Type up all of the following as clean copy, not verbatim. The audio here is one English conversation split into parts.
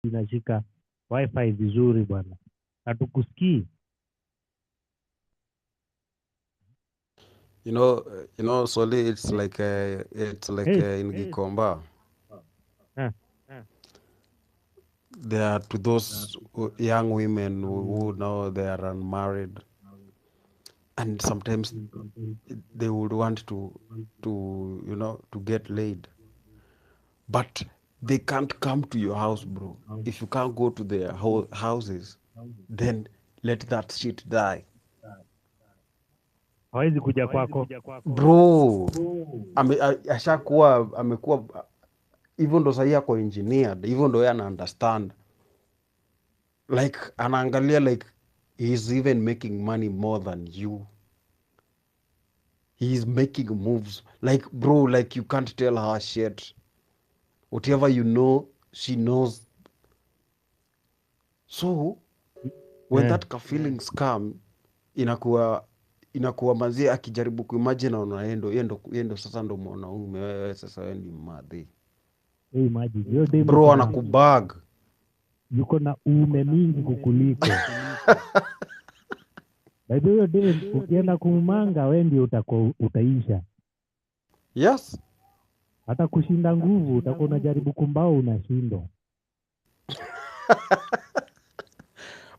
inashika wifi vizuri bwana. Hatukusikii. Solely it's like in Gikomba. Eh. There are to those young women who know they are unmarried, and sometimes they would want to get laid, but they can't come to your house, bro. If you can't go to their houses, then let that shit die, Hawezi kuja kwako. bro. Amekuwa hivyo, ndo sahii ako engineered hivyo, ndo yeye ana understand, like anaangalia like he is even making money more than you. He is making moves like, bro, like you can't tell her shit. Whatever you know, she knows. So when that ka feelings come, inakuwa mazie akijaribu kuimagine, naona yendo sasa ndo mwanaume, wewe sasa wewe ni madhi, Imagine hiyo demo bro, anakubag yuko na uume mingi kukuliko. By the way, Dave, ukienda kumanga wewe ndio utaisha. yes. Hata kushinda nguvu utakuwa unajaribu kumbao unashindwa.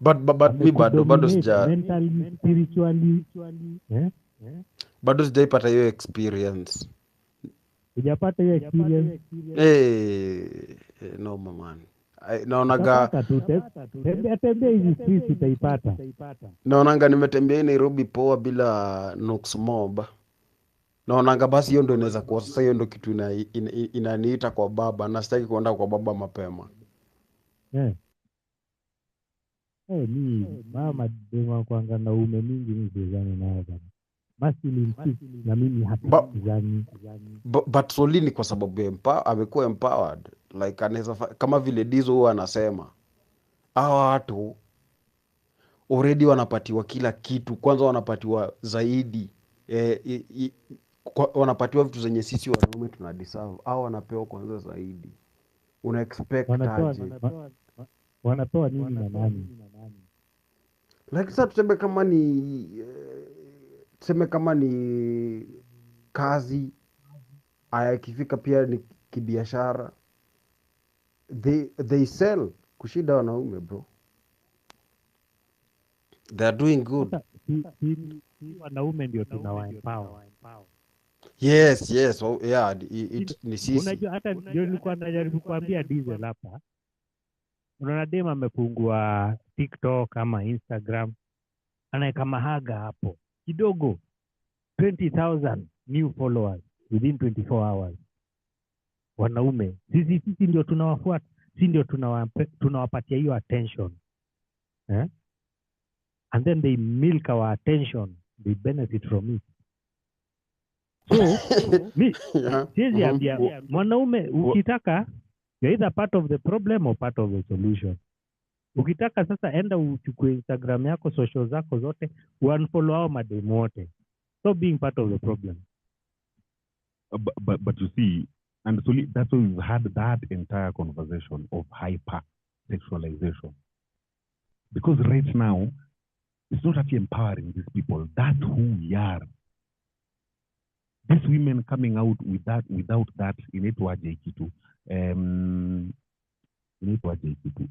but mi bado sija mentally, spiritually. bado sijaipata hiyo experience. Hujapata hiyo experience? No man. Naonaga tembea hizi streets utaipata. Naonanga nimetembea Nairobi poa bila Nux Mob. Naonanga basi hiyo ndo inaweza kuwa sasa, hiyo ndo kitu inaniita kwa baba, na sitaki kuenda kwa baba mapema. Ni mama dema kwanga na uume mingi mzezani nayo bana. Masculine na mimi hapizani. But solely ni kwa sababu amekuwa empowered. Like anaweza kama vile Dizo huwa anasema, hawa watu already wanapatiwa kila kitu, kwanza wanapatiwa zaidi, wanapatiwa vitu zenye sisi wanaume tunadeserve, au wanapewa kwanza zaidi. Una expect aje? Wanapewa nini na nani? Like sasa tuseme kama ni kazi, aya ikifika pia ni kibiashara, they sell kushinda wanaume, bro. They are doing good. Wanaume ndio tunawaempower. Yes, yeah, ni sisi. Unajua hata ndio nilikuwa najaribu kuambia Diesel hapa. Unaona dema amefungua TikTok ama Instagram, anaeka mahaga hapo kidogo, 20,000 new followers within 24 hours. Wanaume sisi ndio tunawafuata, sisi ndio tunawapatia hiyo attention, and then they milk our attention, they benefit from it. So siwezi ambia mwanaume, ukitaka you're either part of the problem or part of the solution. Ukitaka sasa enda uchukue Instagram yako, social zako zote, unfollow hao mademu wote. So being part of the problem. But you see, and so that's why we've had that entire conversation of hyper sexualization. Because right now, it's not actually empowering these people. That's who we are. These women coming out without that, inaitwaje kitu? Inaitwaje kitu?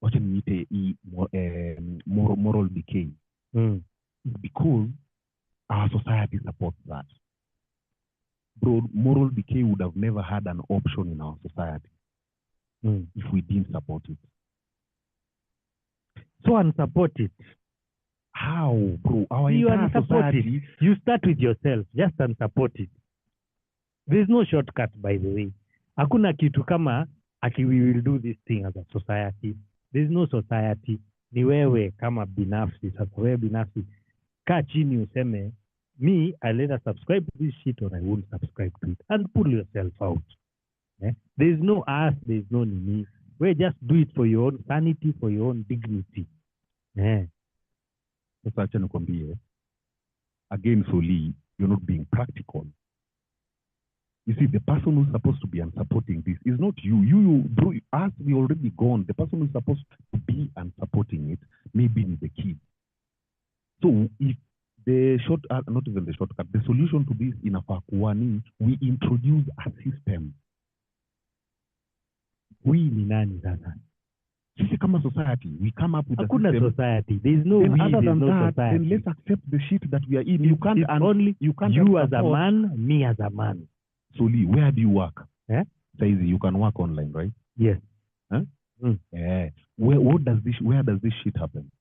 Wacha niite moral decay. Because our society supports that. Bro, moral decay would have never had an option in our society if we didn't support it. So unsupport it. How, bro? Our you entire unsupported. society. You start with yourself. Just unsupported. There's no shortcut, by the way. Hakuna kitu kama we will do this thing as a society. There's no society. Ni wewe kama binafsi. Sasa wewe binafsi, kaa chini useme, me, I'll either subscribe to this shit or I won't subscribe to it. And pull yourself out. There's no us, there's no nini. We just do it for your own sanity, for your own dignity. Sasa acha nikwambie, again, solely, you're not being practical. You see, the person who's supposed to be unsupporting this is not you. You, bro, as we already gone, the person who's supposed to be unsupporting it, maybe the kid. So if the not even the shortcut, the solution to this in Afakuani, we introduce a system. We ni nani sasa? Sisi kama society, we come up with a Hakuna system. society. There is no Then we, other there is than no that, society. then let's accept the shit that we are in. You can't, It's only you can't you as a support- man, me as a man. Soli, where do you work? Eh? Saizi, you can work online, right? Yes. Yeah. Where does this shit happen?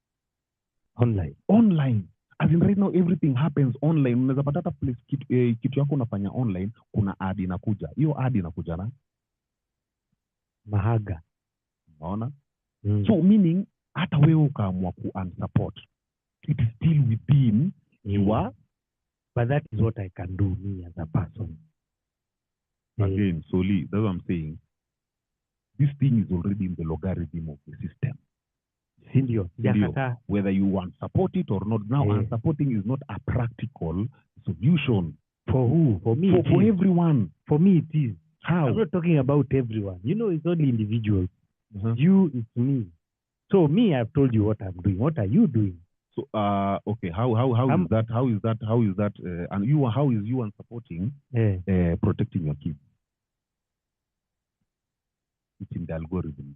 Online. Online. As in right now, everything happens online. Unaweza pata hata place kitu yako unafanya online, kuna ad inakuja. Hiyo ad inakuja na Mahaga. unaona? Mm. So meaning hata wewe ukaamua ku unsupport, it is still within you are. But that is what I can do, me as a person. Again, Soli, that's what I'm saying. This thing is already in the logarithm of the system. Sindio. Jakata. Whether you want to support it or not. Now, unsupporting is not a practical solution. For who? For me. For everyone. For me, it is. How? I'm not talking about everyone. You know, it's only individuals. Uh-huh. You, it's me. So me, I've told you what I'm doing. What are you doing? So, okay, how is that, and you, how is you unsupporting protecting your kids? It's in the algorithm.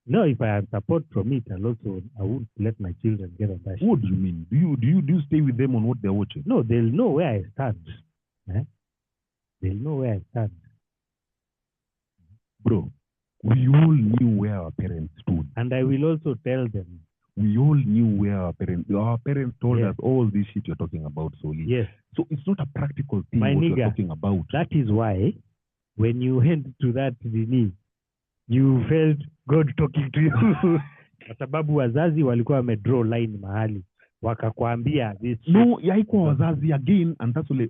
No, if I have support from it, I won't let my children get on that. What do you mean? Do you stay with them on what they're watching? No, they'll know where I stand. They'll know where I stand. Bro, we all knew where our parents stood. And I will also tell them. We all knew where our parents told Yes. us all this shit you're talking about, Soli. Yes. So it's not a practical thing My what nigga, you're talking about. That is why when you went to that dini, you felt God talking to you. Kwa sababu wazazi walikuwa wamedraw line mahali. Wakakwambia this. No, haikuwa wazazi again, and that's why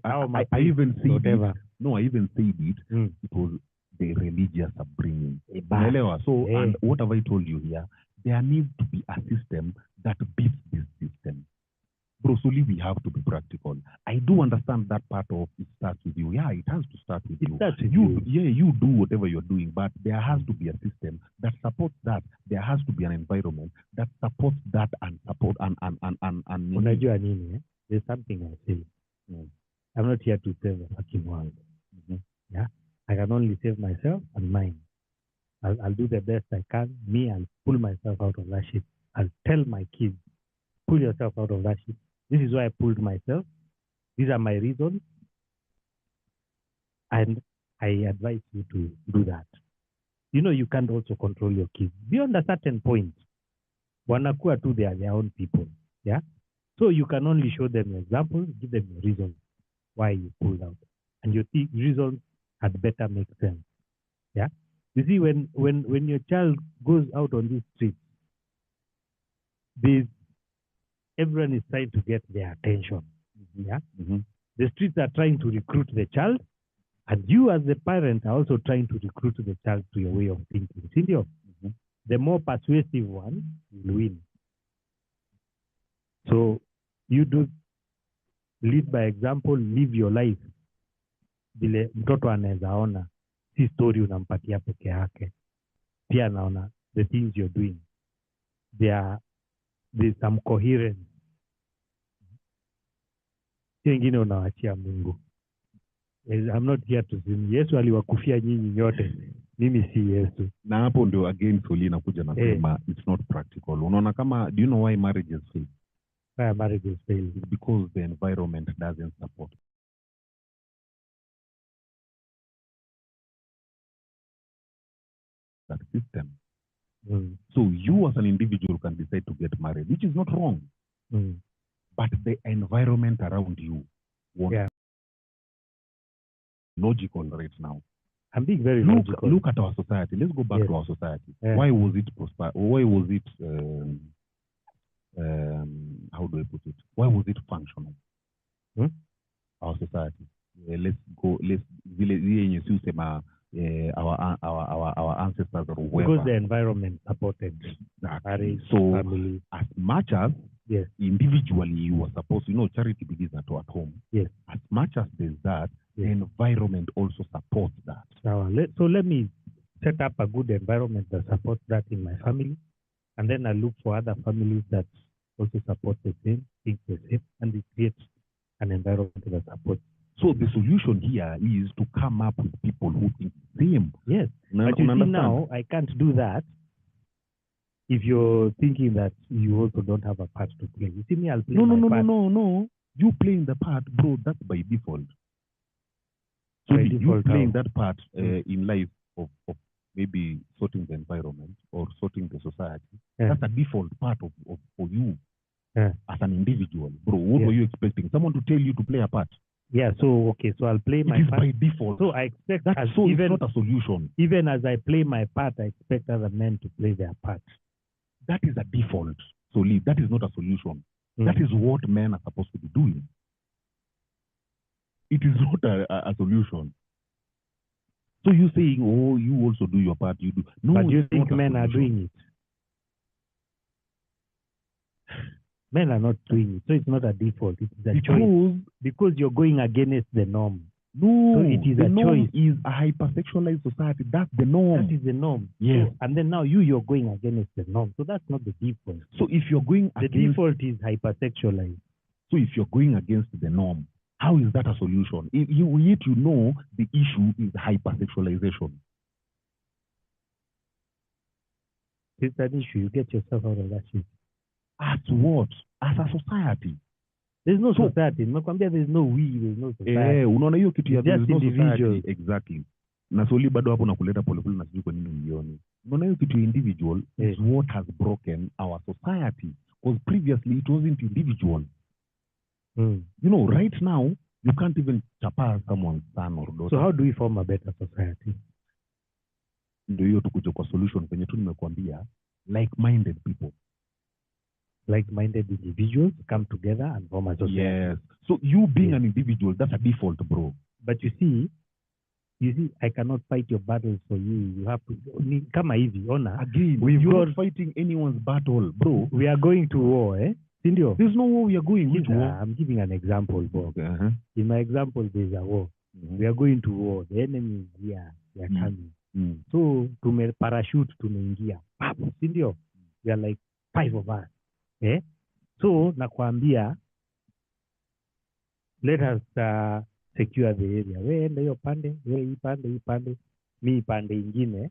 I even said whatever. it. No, I even said it. Mm. It was the religious upbringing. Unaelewa? So, and what have I told you here? There needs to be a system that beats this system. Bro, solely we have to be practical. I do understand that part of it starts with you. Yeah, it has to start with you. Starts with you. Yeah, you do whatever you're doing, but there has to be a system that supports that. There has to be an environment that supports that and support and Unajua nini? There's something I say. I'm not here to save the fucking world. Mm-hmm. Yeah, I can only save myself and mine. I'll do the best I can. Me, I'll pull myself out of that shit. I'll tell my kids, pull yourself out of that shit. This is why I pulled myself. These are my reasons. And I advise you to do that. You know, you can't also control your kids. Beyond a certain point, wanakuwa tu, they are their own people. Yeah? So you can only show them examples, give them your reasons why you pulled out. And your reasons had better make sense. Yeah? You see, when your child goes out on these streets, everyone is trying to get their attention. Yeah? Mm-hmm. The streets are trying to recruit the child, and you as the parent are also trying to recruit the child to your way of thinking. Mm-hmm. The more persuasive one will win. So you do lead by example, live your life. Vile mtoto anaweza ona, si story unampatia peke yake. Pia anaona the things you're doing. There's some coherence. Si wengine unawachia Mungu. I'm not here to sin. Yesu aliwakufia nyinyi nyote. Mimi si Yesu. Na hapo ndio again Soli inakuja na sema it's not practical. Unaona kama, do you know why marriages fail? Why marriages fail? It's because the environment doesn't support that system. Mm. So you as an individual can decide to get married, which is not wrong. Mm. But the environment around you won't. Yeah. Logical right now. I'm being very logical. Look at our society. Let's go back to our society. Yeah. Why was it Why was it how do I put it? Why was it functional? Our society. Let's our ancestors or whoever. Because the environment supported marriage, so family. As much as yes, individually you were supposed, charity begins at home. Yes. As much as there's that, the environment also supports that. So let me set up a good environment that supports that in my family, and then I look for other families that also support the same, think the same, and we create an environment that supports. So the solution here is to come up with people who think the same. Yes, Una- but you see understand? now, I can't do that if you're thinking that you also don't have a part to play. You see me, I'll play my part. No. You playing the part, bro, that's by default. So By you default, playing how? that part in life of maybe sorting the environment or sorting the society. Yeah. That's a default part of for you Yeah. as an individual. Bro, what Yeah. were you expecting? Someone to tell you to play a part? Yeah, so okay, so I'll play It my is part. by default. So I expect That's as so even it's not a solution. even as I play my part, I expect other men to play their part. That is a default. So leave. That is not a solution. That is what men are supposed to be doing. It is not a solution. So you saying, oh, you also do your part, you do. No, But do you it's think not a men are solution. doing it? Men are not doing it, so it's not a default. It's a choice because you're going against the norm. No, So it is the a norm choice. is a hypersexualized society. That's the norm. That is the norm. Yes. So, and then now you're going against the norm. So that's not the default. So if you're going The against, default is hypersexualized. so if you're going against the norm, how is that a solution? Yet you know the issue is hypersexualization. It's an issue. You get yourself out of that shit. As what? As a society. There's no So- society. Nakwambia there's no we, there's no society. Unaona hiyo kitu ya It's just there is no individual. society. Exactly. Na soli bado hapo nakuleta polepole na sijui kwa nini uioni. Unaona hiyo kitu ya individual is what has broken our society. Because previously it wasn't individual. Mm. You know, right now you can't even chapa someone's son or daughter. So how do we form a better society? Ndio hiyo tukuja kwa solution kwenye tu nimekuambia like-minded people. Like-minded individuals come together and form a society. Yes. So you being Yes. an individual, that's a default, bro. But you see, I cannot fight your battles for you. You have to. Kama hivi, ona. Again, you're not fighting anyone's battle, bro. We are going to war, eh? Sindio? There's no war we are going. Which war? I'm giving an example, Bob. Okay, uh-huh. In my example, there's a war. We are going to war. The enemy is here. They are coming. So, parachute tumeingia. Sindio? We are like 5 of us. Eh? So, nakwambia, let us secure the area. We enda hiyo pande, we hii pande, mi pande ingine,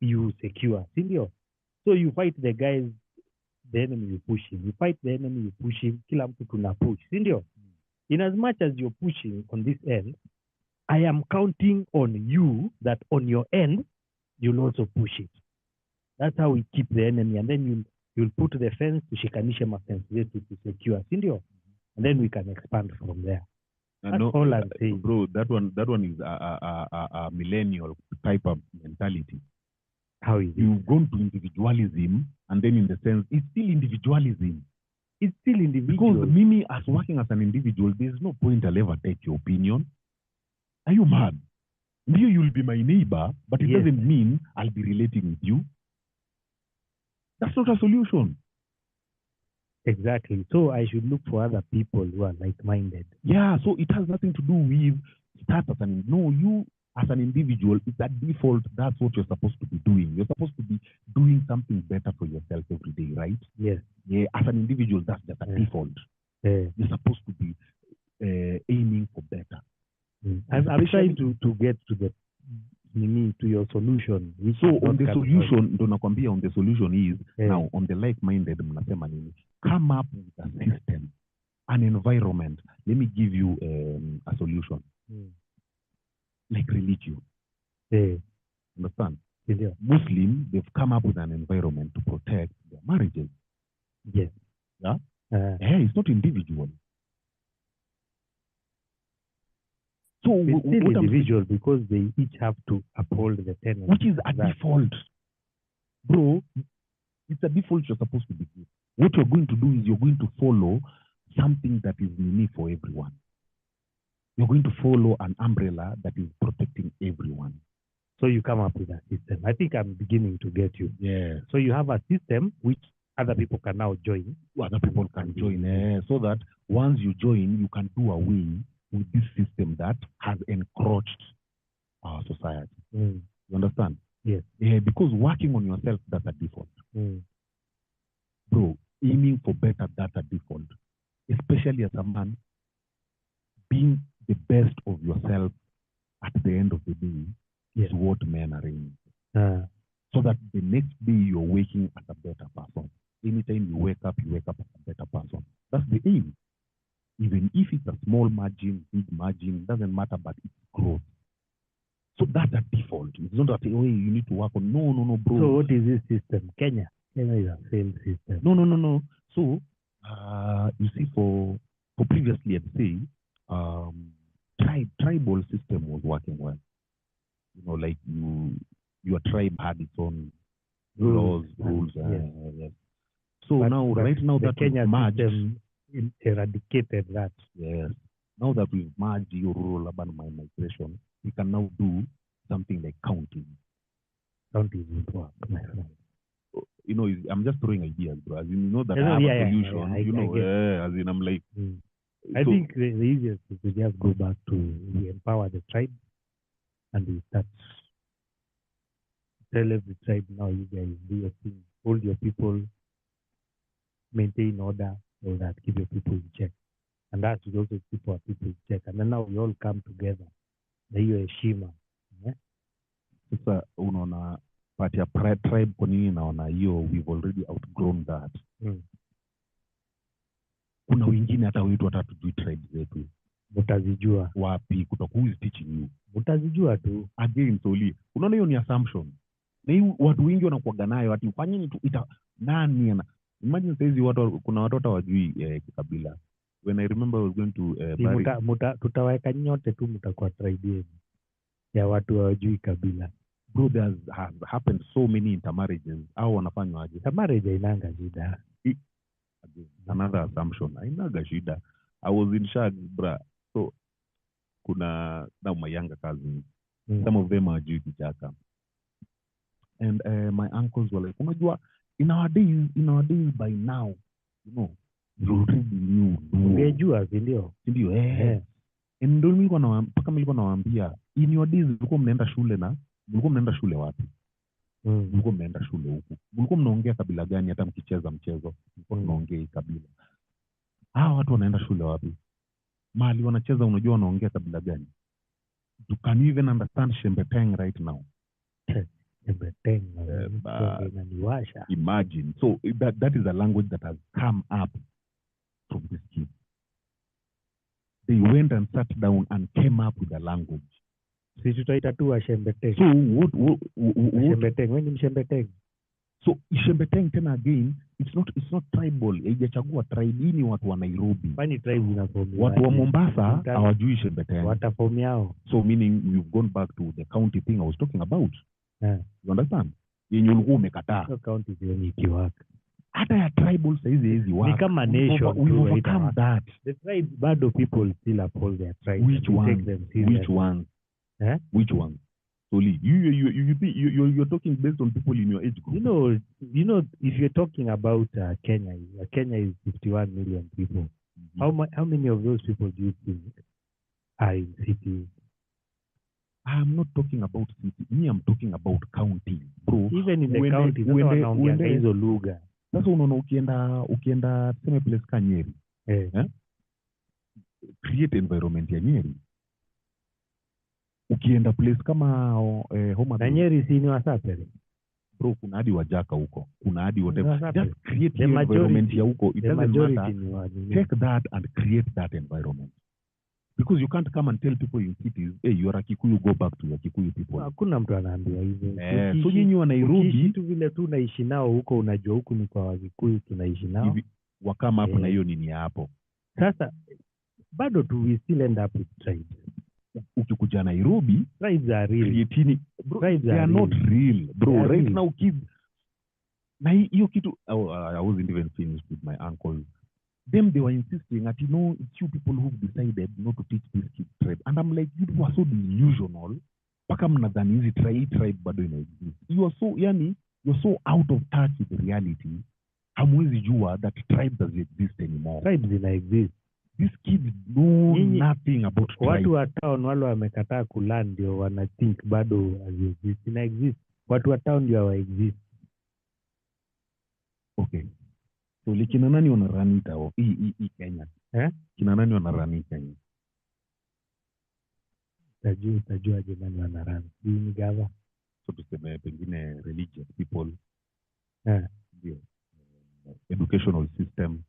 you secure. Sindio? So, you fight the guys, the enemy you push him. You fight the enemy you push him. Kila mtu tuna push. Sindio? In as much as you're pushing on this end, I am counting on you that on your end, you'll also push it. That's how we keep the enemy. And then you'll put the fence, tushikanishe mafence yetu to secure. Sindio? And then we can expand from there. That's all I'm saying. Bro, that one is a millennial type of mentality. How is it? You've gone to individualism, and then in the sense, it's still individualism. It's still individual. Because Mimi, as working as an individual, there's no point I'll ever take your opinion. Are you mad? You'll be my neighbor, but it Yes. doesn't mean I'll be relating with you. That's not a solution. Exactly. So I should look for other people who are like-minded. Yeah, so it has nothing to do with status. No, you as an individual, it's a default. That's what you're supposed to be doing. You're supposed to be doing something better for yourself every day, right? Yes. Yeah, as an individual, that's just a default. You're supposed to be aiming for better. I'm trying to get to the to your solution. So on the solution, ndo nakwambia on the solution is now on the like-minded mnasema nini? Come up with a system, an environment. Let me give you a solution. Like religion. Understand? Yeah. Muslim, they've come up with an environment to protect their marriages. Yes. Yeah? It's not individual. So it's still individual because they each have to uphold the tenets. Which is a default. Bro, it's a default you're supposed to be good. What you're going to do is you're going to follow something that is unique for everyone. You're going to follow an umbrella that is protecting everyone. So you come up with a system. I think I'm beginning to get you. Yeah. So you have a system which other people can now join. Other people can join. So that once you join, you can do away with this system that has encroached our society. Mm. You understand? Yes. Because working on yourself, that's a default. Mm. Bro, aiming for better, that's a default. Especially as a man, being the best of yourself at the end of the day Yes. is what men are aiming. So that the next day you're waking as a better person. Anytime you wake up as a better person. That's the aim. Even if it's a small margin, big margin, doesn't matter, but it's growth. So that's a default. It's not that, oh, you need to work on. No, bro. So what is this system? Kenya is a failed system. No. So, you see, for previously, I'd say, tribal system was working well. You know, like your tribe had its own laws, rules. Yes. So But right now the that Kenya we've merged, system eradicated that. yes. Now that we've merged your rural urban migration, we can now do something like counting. Counties would work, my friend. You know, I'm just throwing ideas, bro. As in, you know that Yeah, I have yeah, a yeah, solution. yeah, I you know, get as in I'm like, I so- think the easiest is to just go back to we empower the tribe and we start tell every tribe now you guys do your thing, hold your people, maintain order, all that, keep your people in check. And that will also keep our people in check. And then now we all come together. Na hiyo heshima. sasa unaona part ya tribe kwa nini naona hiyo we've already outgrown that. Kuna wengine hata wetu hata tujui tribe zetu. Mutazijua. Wapi kutoka who is teaching you? Mutazijua tu. Again, Soli. Unaona hiyo ni assumption. Na hii watu wengi wanakuaga nayo ati fanyeni tu nani ana. Imagine saizi kuna watoto wajui kikabila. When I remember I was going to tutaweka nyote tu mtakuwa tribe yenu ya watu hawajui kabila. Bro, there has happened so many intermarriages. Au wanafanywa aje? Intermarriage hainanga shida. Another assumption. Hainaga shida. I was in Shag, bra. So kuna now my younger cousins. Some of them are Jew Kichaka. And my uncles were like, unajua, in our days by now, you know, you already knew. Ungejua, sindio? Sindio, And ndio nilikuwa nawaambia, in your days mlikuwa mnaenda shule wapi? Mlikuwa mnaenda shule huku. Mlikuwa mnaongea kabila gani hata mkicheza mchezo? Mlikuwa mnaongea hii kabila. Watu wanaenda shule wapi? Mahali wanacheza unajua wanaongea kabila gani? Can you even understand Shembeteng right now? Shembeteng. Imagine. So that is a language that has come up from these kids. They went and sat down and came up with a language. Si tutaita tu Shembeteng. So what Shembeteng, wewe ni Shembeteng. So Shembeteng tena again, it's not tribal. Haijachagua tribe, ni watu wa Nairobi. Kwani tribe zinaform. Watu wa Mombasa hawajui Shembeteng. Wataform yao. So meaning you've gone back to the county thing I was talking about. You understand? Yenye ulikuwa umekataa. So county zioni ikiwaka. Hata ya tribal saizi hizi wako. Ni kama nation. We overcome that. The tribes, bado people still uphold their tribes. Which one? Which one? So you're talking based on people in your age group. You know, if you're talking about Kenya is 51 million people. How many of those people do you think are in cities? I'm not talking about city. Me, I'm talking about county, bro. Even in the county, wanaongea hizo lugha. Sasa unaona ukienda tuseme place ka Nyeri. Create environment ya Nyeri. Ukienda place kama Homa Bay. Na Nyeri si ni Wasapere. Bro, kuna hadi Wajaka huko. Kuna hadi whatever. Just create the environment ya huko. It doesn't matter. Take that and create that environment. Because you can't come and tell people in cities, hey, you are a Kikuyu, go back to your Kikuyu people. Hakuna mtu anaambia hivyo. So nyinyi wa Nairobi tu vile tu naishi nao huko, unajua huku ni kwa Wakikuyu tunaishi nao. Wakama hapo na hiyo nini hapo. Sasa bado tu we still end up with tribes. Ukikuja Nairobi, tribes are real. They are not real, bro. Right now kids. Na hiyo kitu I wasn't even finished with my uncles. Them, they were insisting that, you know, it's you people who've decided not to teach these kids tribe. And I'm like, you people are so delusional. Paka mnadhani hizi tribe bado ina exist. You're so out of touch with the reality. Hamwezi jua that tribe doesn't exist anymore. Tribes ina exist. These kids know Nyinyi- nothing about Watu tribes. wa town wale wamekataa kulearn ndio wana think bado haziexist. Ina exist. Watu wa town ndio hawa exist. Okay. So kina nani wanarun hii Kenya? Eh? Kina nani wanarun hii Kenya? Utajuaje nani wana run? Hii ni gava. So tuseme pengine religious people, Eh. ndio. Educational system,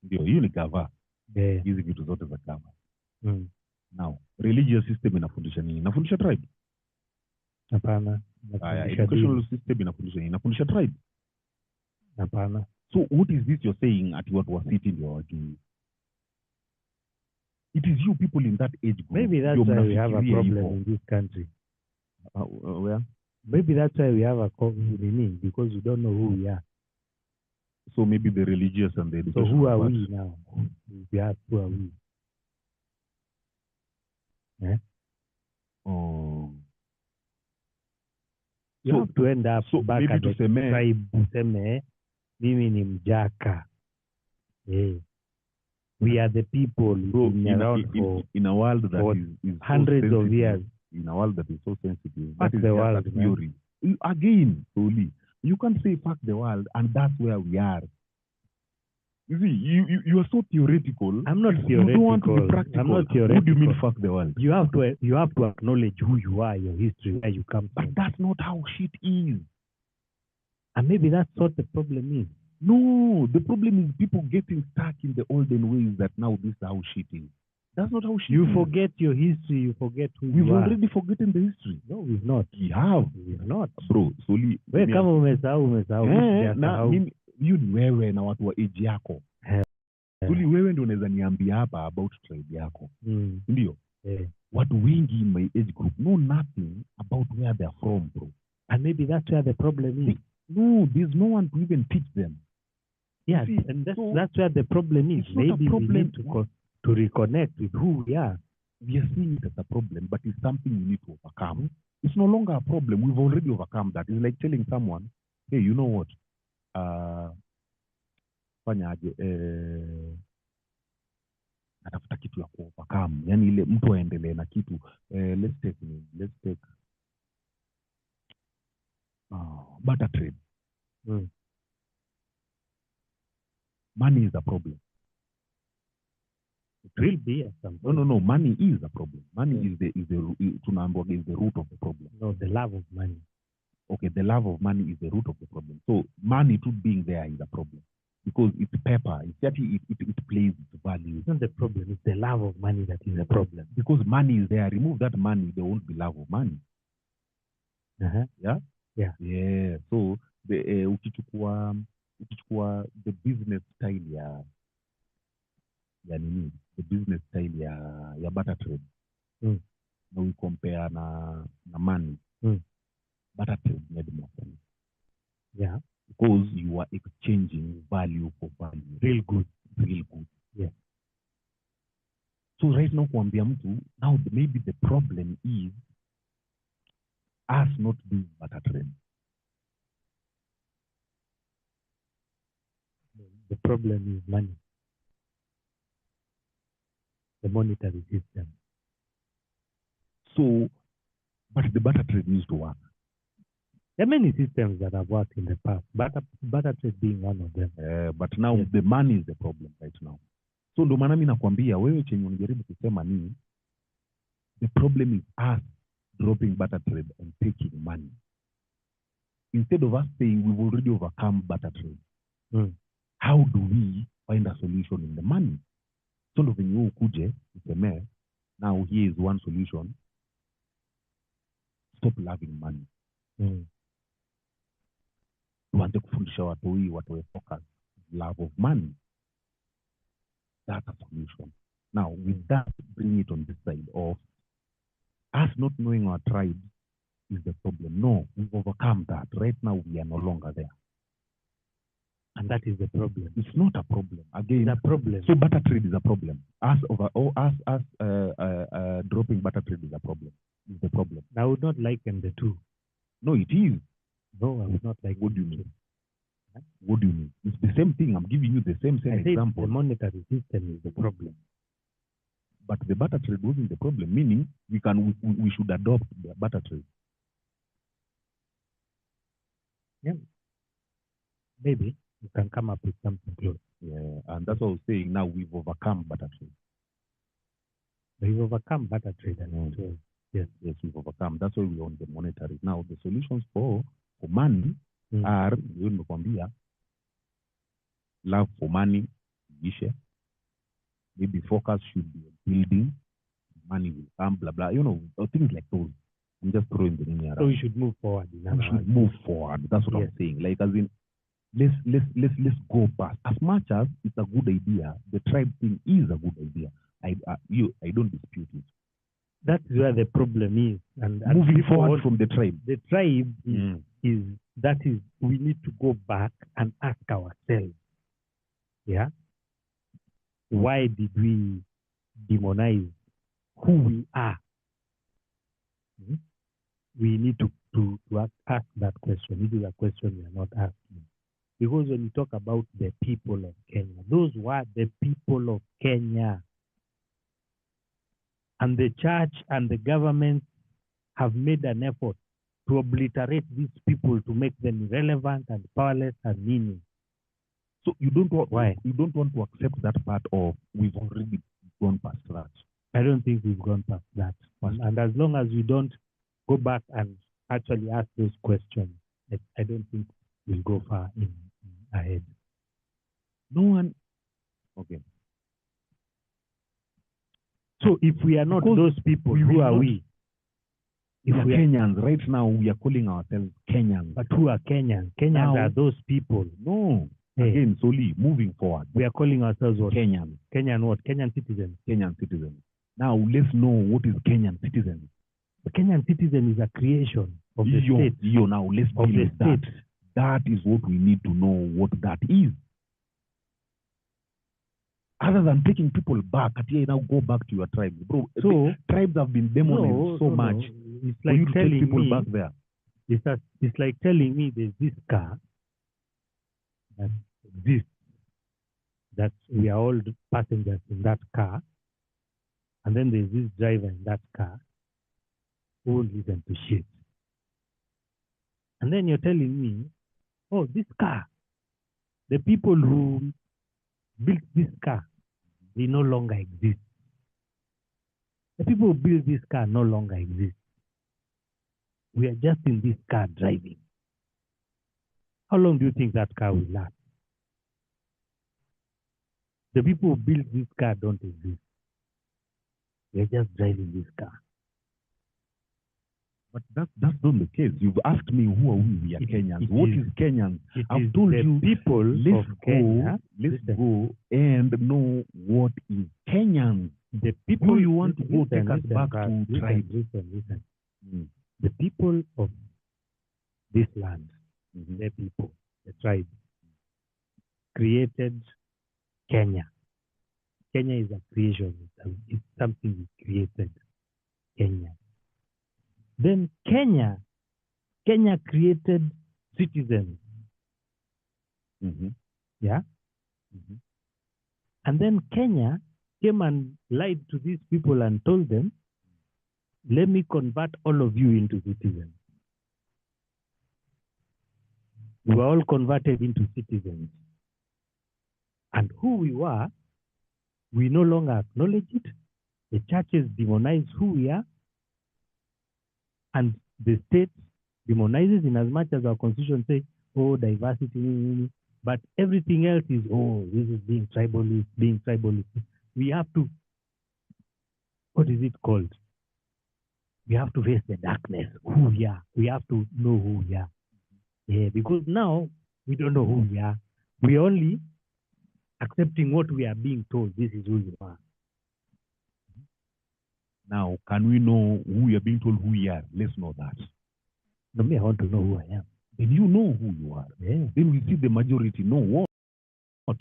ndio. Hiyo ni gava. Yeah. Hizi vitu zote za gava. Now, religious system inafundisha nini? Inafundisha tribe. Hapana. Educational system inafundisha nini? Inafundisha tribe. Hapana. So what is this you're saying ati watu wa city ndio wajui? It is you people in that age group. Maybe that's ndio why we have a mnafikiria problem hivyo. in this country. Where? Maybe that's why we have a problem because we don't know who we are. So maybe the religious and the So educational who are part. we now? If you ask, who are we? Oh. You have to end up so back maybe at the tuseme- tribe useme mimi ni mjaka. Yeah. We are the people Bro, who've been around for in a world that for is so hundreds of sensitive, years. in a world that is so sensitive, Fuck that is the just world, a man. theory. Again, solely, you can't say fuck the world, and that's where we are. You see, you are so theoretical. I'm not You don't want to theoretical. be practical. I'm not What do you mean theoretical. fuck the world? You have to acknowledge who you are, your history, where you come But from. that's not how shit is. And maybe that's what the problem is. No, the problem is people getting stuck in the olden ways that now this is how shit is. That's not how shit You is. forget your history, you forget who We've you are. already forgotten the history. No, we've not. We have. We've not. Bro, solely. We kama umesahau. Na mimi hiyo ni wewe na watu wa age yako. Tuli wewe ndio unaweza niambia hapa about tribe yako. Ndio. Watu wengi in my age group know nothing about where they are from, bro. And maybe that's where the problem is. No, there's no one to even teach them. Yeah, See, and so that's where the problem is. it's not a Maybe we problem. need to reconnect with who we are. We are seeing it as a problem, but it's something we need to overcome. It's no longer a problem. We've already overcome that. It's like telling someone, hey, you know what? Fanyaje, natafuta kitu ya kuovercome. Yani ile mtu aendelee na kitu. Let's take barter trade. Money is a problem. It will be at some point. No. Money is a problem. Money is the root of the problem. No, the love of money. Okay, the love of money is the root of the problem. So money too being there is a problem because it's paper. It plays its value. It's not the problem. It's the love of money that is the problem. Because money is there. Remove that money, there won't be love of money. Yeah. So the ukichukua the business style ya nini, the business style ya barter trade, na we compare na money, barter trade made more sense. Yeah, because you are exchanging value for value. real good. Yeah. So right now kuambia mtu, now maybe the problem is us not doing barter trade. The problem is money. The monetary system. So, but the barter trade needs to work. There are many systems that have worked in the past, barter trade being one of them. But now the money is the problem right now. So ndo maana mimi nakwambia wewe chenye unajaribu kusema ni the problem is us dropping barter trade and taking money. Instead of us saying we've already overcome barter trade. How do we find a solution in the money? So ndo venye ukuje useme now here is one solution. Stop loving money. Tuanze kufundisha watu hii watoe focus love of money. That's a solution. Now with that, bring it on this side of us not knowing our tribe is the problem. No, we've overcome that. Right now we are no longer there. And that is the problem. It's not a problem. Again, It's a problem. so barter trade is a problem. Us dropping barter trade is a problem. Is the problem. I would not liken the two. No, it is. No, I would not like. What do you mean? What do you mean? It's the same thing. I'm giving you the same I said example. the monetary system is the problem. But the barter trade wasn't the problem, meaning we should adopt the barter trade. Maybe you can come up with something close. Yeah, and that's what I was saying. Now we've overcome barter trade. We've overcome barter trade and also, Yes, we've overcome. That's why we're on the monetary. Now the solutions for money are love for money, maybe focus should be on building, money will come, blah blah. Things like those. I'm just throwing the name around. so we should move forward. We should move forward. That's what Yes. I'm saying. Like, as in, let's go past. As much as it's a good idea, the tribe thing is a good idea. I don't dispute it. That's where the problem is. And Moving people forward want- from the tribe. the tribe is we need to go back and ask ourselves, why did we demonize who we are? We need to ask that question. This is a question we are not asking. Because when you talk about the people of Kenya, those were the people of Kenya. And the church and the government have made an effort to obliterate these people, to make them irrelevant and powerless and meaningless. So you don't want Why? You don't want to accept that part of we've already gone past that. I don't think we've gone past that. And as long as we don't go back and actually ask those questions, I don't think we'll go far ahead. No one. Okay. So if we are not Because those people, we who will are not- we? We If are we are, Kenyans. Right now, we are calling ourselves Kenyans. but who are Kenyans? Kenyans Now- are those people. No. Hey. Again, solely moving forward. We are calling ourselves what? Kenyans. Kenyan what? Kenyan citizens. Kenyan citizens. Now, let's know what is Kenyan citizens. The Kenyan citizen is a creation of the state. Now, let's Of deal the with that. state. That is what we need to know what that is. Other than taking people back, now go back to your tribe. Bro, So tribes have been demonized so much. It's For you like to take telling people me back there. it's like telling me there's this car that exists, that we are all the passengers in that car, and then there's this driver in that car who won't listen to shit. And then you're telling me, oh, this car, the people who built this car, they no longer exist. The people who built this car no longer exist. We are just in this car driving. How long do you think that car will last? The people who built this car don't exist. We are just driving this car. But that's not the case. You've asked me who are we? We are Kenyans. What is Kenyans? It I've is told the you, people let's of Kenya. Let's Listen. go and know what is Kenyans. The people Who you want to go listen, take us listen, back Brad, to listen, tribes. Listen. The people of this land, the people, the tribe, created Kenya. Kenya is a creation. It's something we created. Kenya. Then Kenya created citizens. Yeah. And then Kenya came and lied to these people and told them, let me convert all of you into citizens. We were all converted into citizens. And who we were, we no longer acknowledge it. The churches demonize who we are. And the state demonizes in as much as our constitution says, oh, diversity, but everything else is, oh, this is being tribalist. We have to, what is it called? We have to face the darkness, who we are. We have to know who we are. Yeah, because now we don't know who we are. We only accepting what we are being told. This is who you are. Now, can we know who we are being told who we are? Let's know that. No, me, I want to know who I am. Then you know who you are. Yeah. Then we see the majority know what.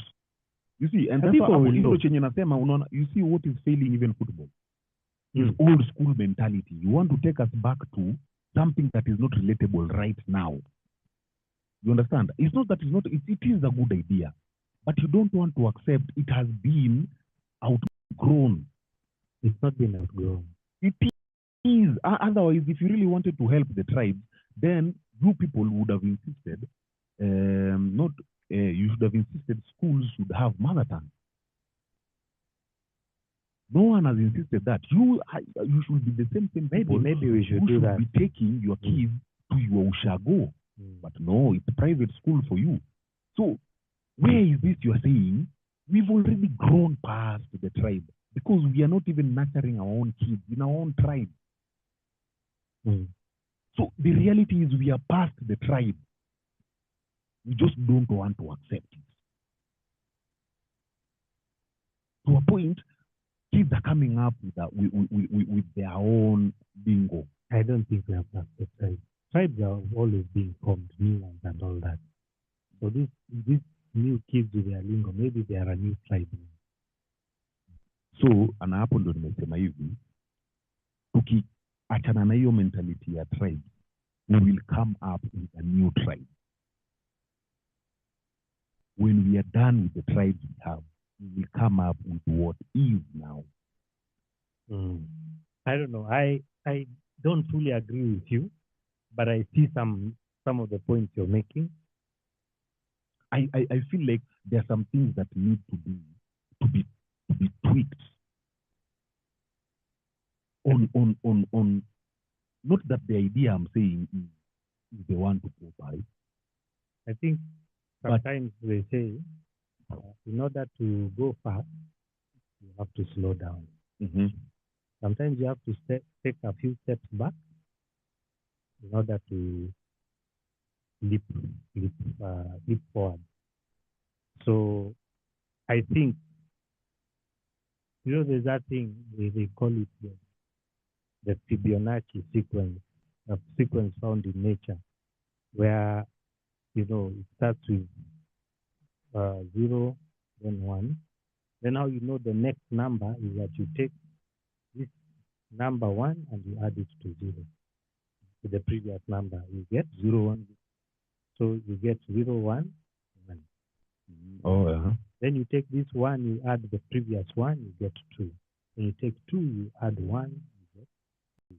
You see, and that's people why will know. You see what is failing even football. Is old school mentality. You want to take us back to something that is not relatable right now. You understand? It's not that it's not, it is a good idea, but you don't want to accept it has been outgrown. It's not been outgrown. It is. Otherwise, if you really wanted to help the tribes, then you people would have insisted, not, you should have insisted schools should have mother tongue. No one has insisted that. You should be the same people. Maybe we should who do should that. be taking your kids to your ushago. But no, it's private school for you. So where is this you are saying? We've already grown past the tribe because we are not even nurturing our own kids in our own tribe. So the reality is we are past the tribe. We just don't want to accept it. To a point, kids are coming up with their own bingo. I don't think we have passed the tribe. Tribes are always being formed, new ones and all that. So these new kids with their lingo, maybe they are a new tribe. So ana hapo ndo nimesema hivi, tukiachana na hiyo mentality ya tribe, we will come up with a new tribe. When we are done with the tribes we have, we will come up with what is now. I don't know. I don't fully agree with you, but I see some of the points you're making. I feel like there are some things that need to be tweaked on not that the idea I'm saying is the one to go by. I think sometimes they say in order to go fast, you have to slow down. Sometimes you have to take a few steps back in order to leap forward. So I think, there's that thing they call it the Fibonacci sequence, a sequence found in nature, where it starts with 0, then 1. Then how you know the next number is that you take this number 1 and you add it to 0. To the previous number, you get 0, 1. So you get 0, 1, 1. Oh, Then you take this 1, you add the previous 1, you get 2. When you take 2, you add 1, you get 2.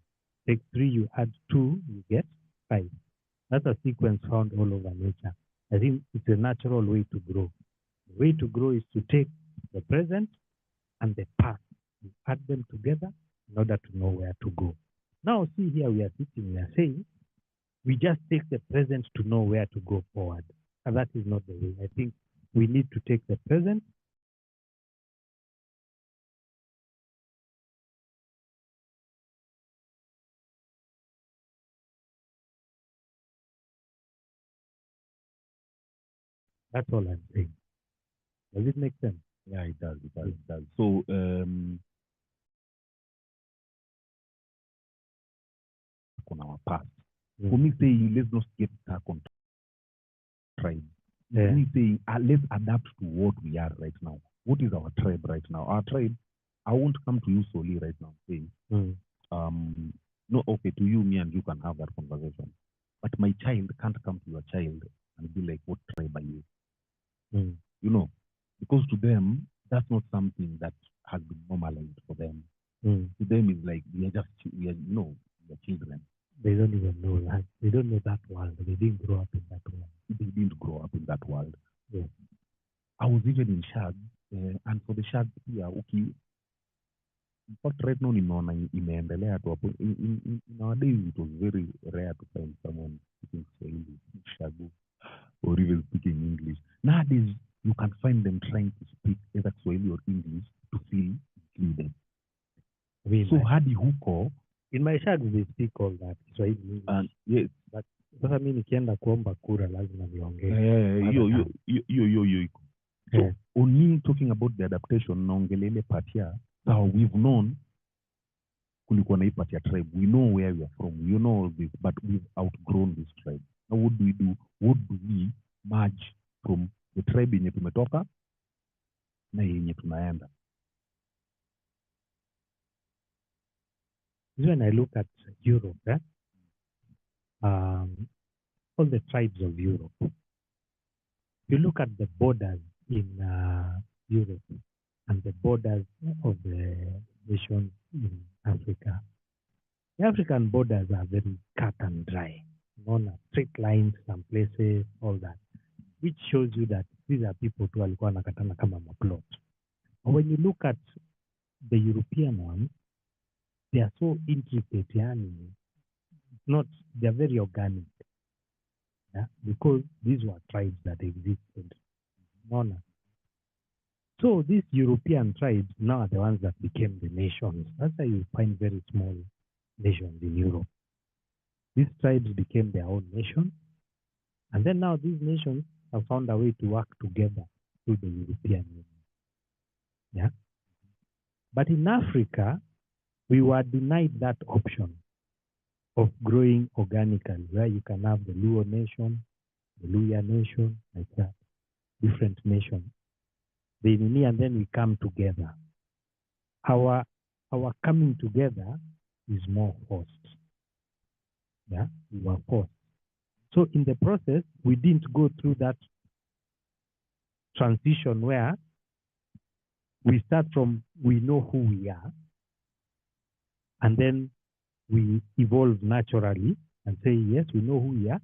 Take 3, you add 2, you get 5. That's a sequence found all over nature. I think it's a natural way to grow. The way to grow is to take the present and the past. You add them together in order to know where to go. Now, see here, we are sitting, we are saying, we just take the present to know where to go forward. And that is not the way. I think we need to take the present . That's all I'm saying. Does it make sense? Yeah, it does. So, on our past. For me saying, let's not get stuck on tribe. Me saying, let's adapt to what we are right now. What is our tribe right now? Our tribe, I won't come to you solely right now saying, no, okay, to you, me and you can have that conversation. But my child can't come to your child and be like, what tribe are you? Because to them, that's not something that has been normalized for them. To them, it's like, we are children. They don't even know that. They don't know that world. They didn't grow up in that world. They didn't grow up in that world. Yes. I was even in Shag, and for the Shag here, okay, but right now in our days, it was very rare to find someone speaking Swahili, Shagu, or even speaking English. Nowadays, you can find them trying to speak either Swahili or English to feel included. So hadi huko, in my shags they speak all that Swahili, English. Yes, but sasa mimi nikienda kuomba kura lazima niongee. So on me talking about the adaptation, naongelele part ya, so we've known kulikuwa na hii part ya tribe. We know where we are from. You know all this, but we've outgrown this tribe. Now what do we do? What do we merge from the tribe yenye tumetoka na yenye tunaenda? When I look at Europe, all the tribes of Europe. You look at the borders in Europe and the borders of the nations in Africa. The African borders are very cut and dry, straight lines, some places, all that, which shows you that these are people who walikuwa wanakatana kama maplot. But when you look at the European ones, they are so intricate, they're very organic, because these were tribes that existed. So these European tribes now are the ones that became the nations. That's why you find very small nations in Europe. These tribes became their own nation, and then now these nations have found a way to work together through the European Union. But in Africa, we were denied that option of growing organically, where you can have the Luo nation, the Luya nation, like that, different nations. And then we come together. Our coming together is more forced. We were forced. So in the process, we didn't go through that transition where we start from we know who we are, and then we evolve naturally and say, yes, we know who we are,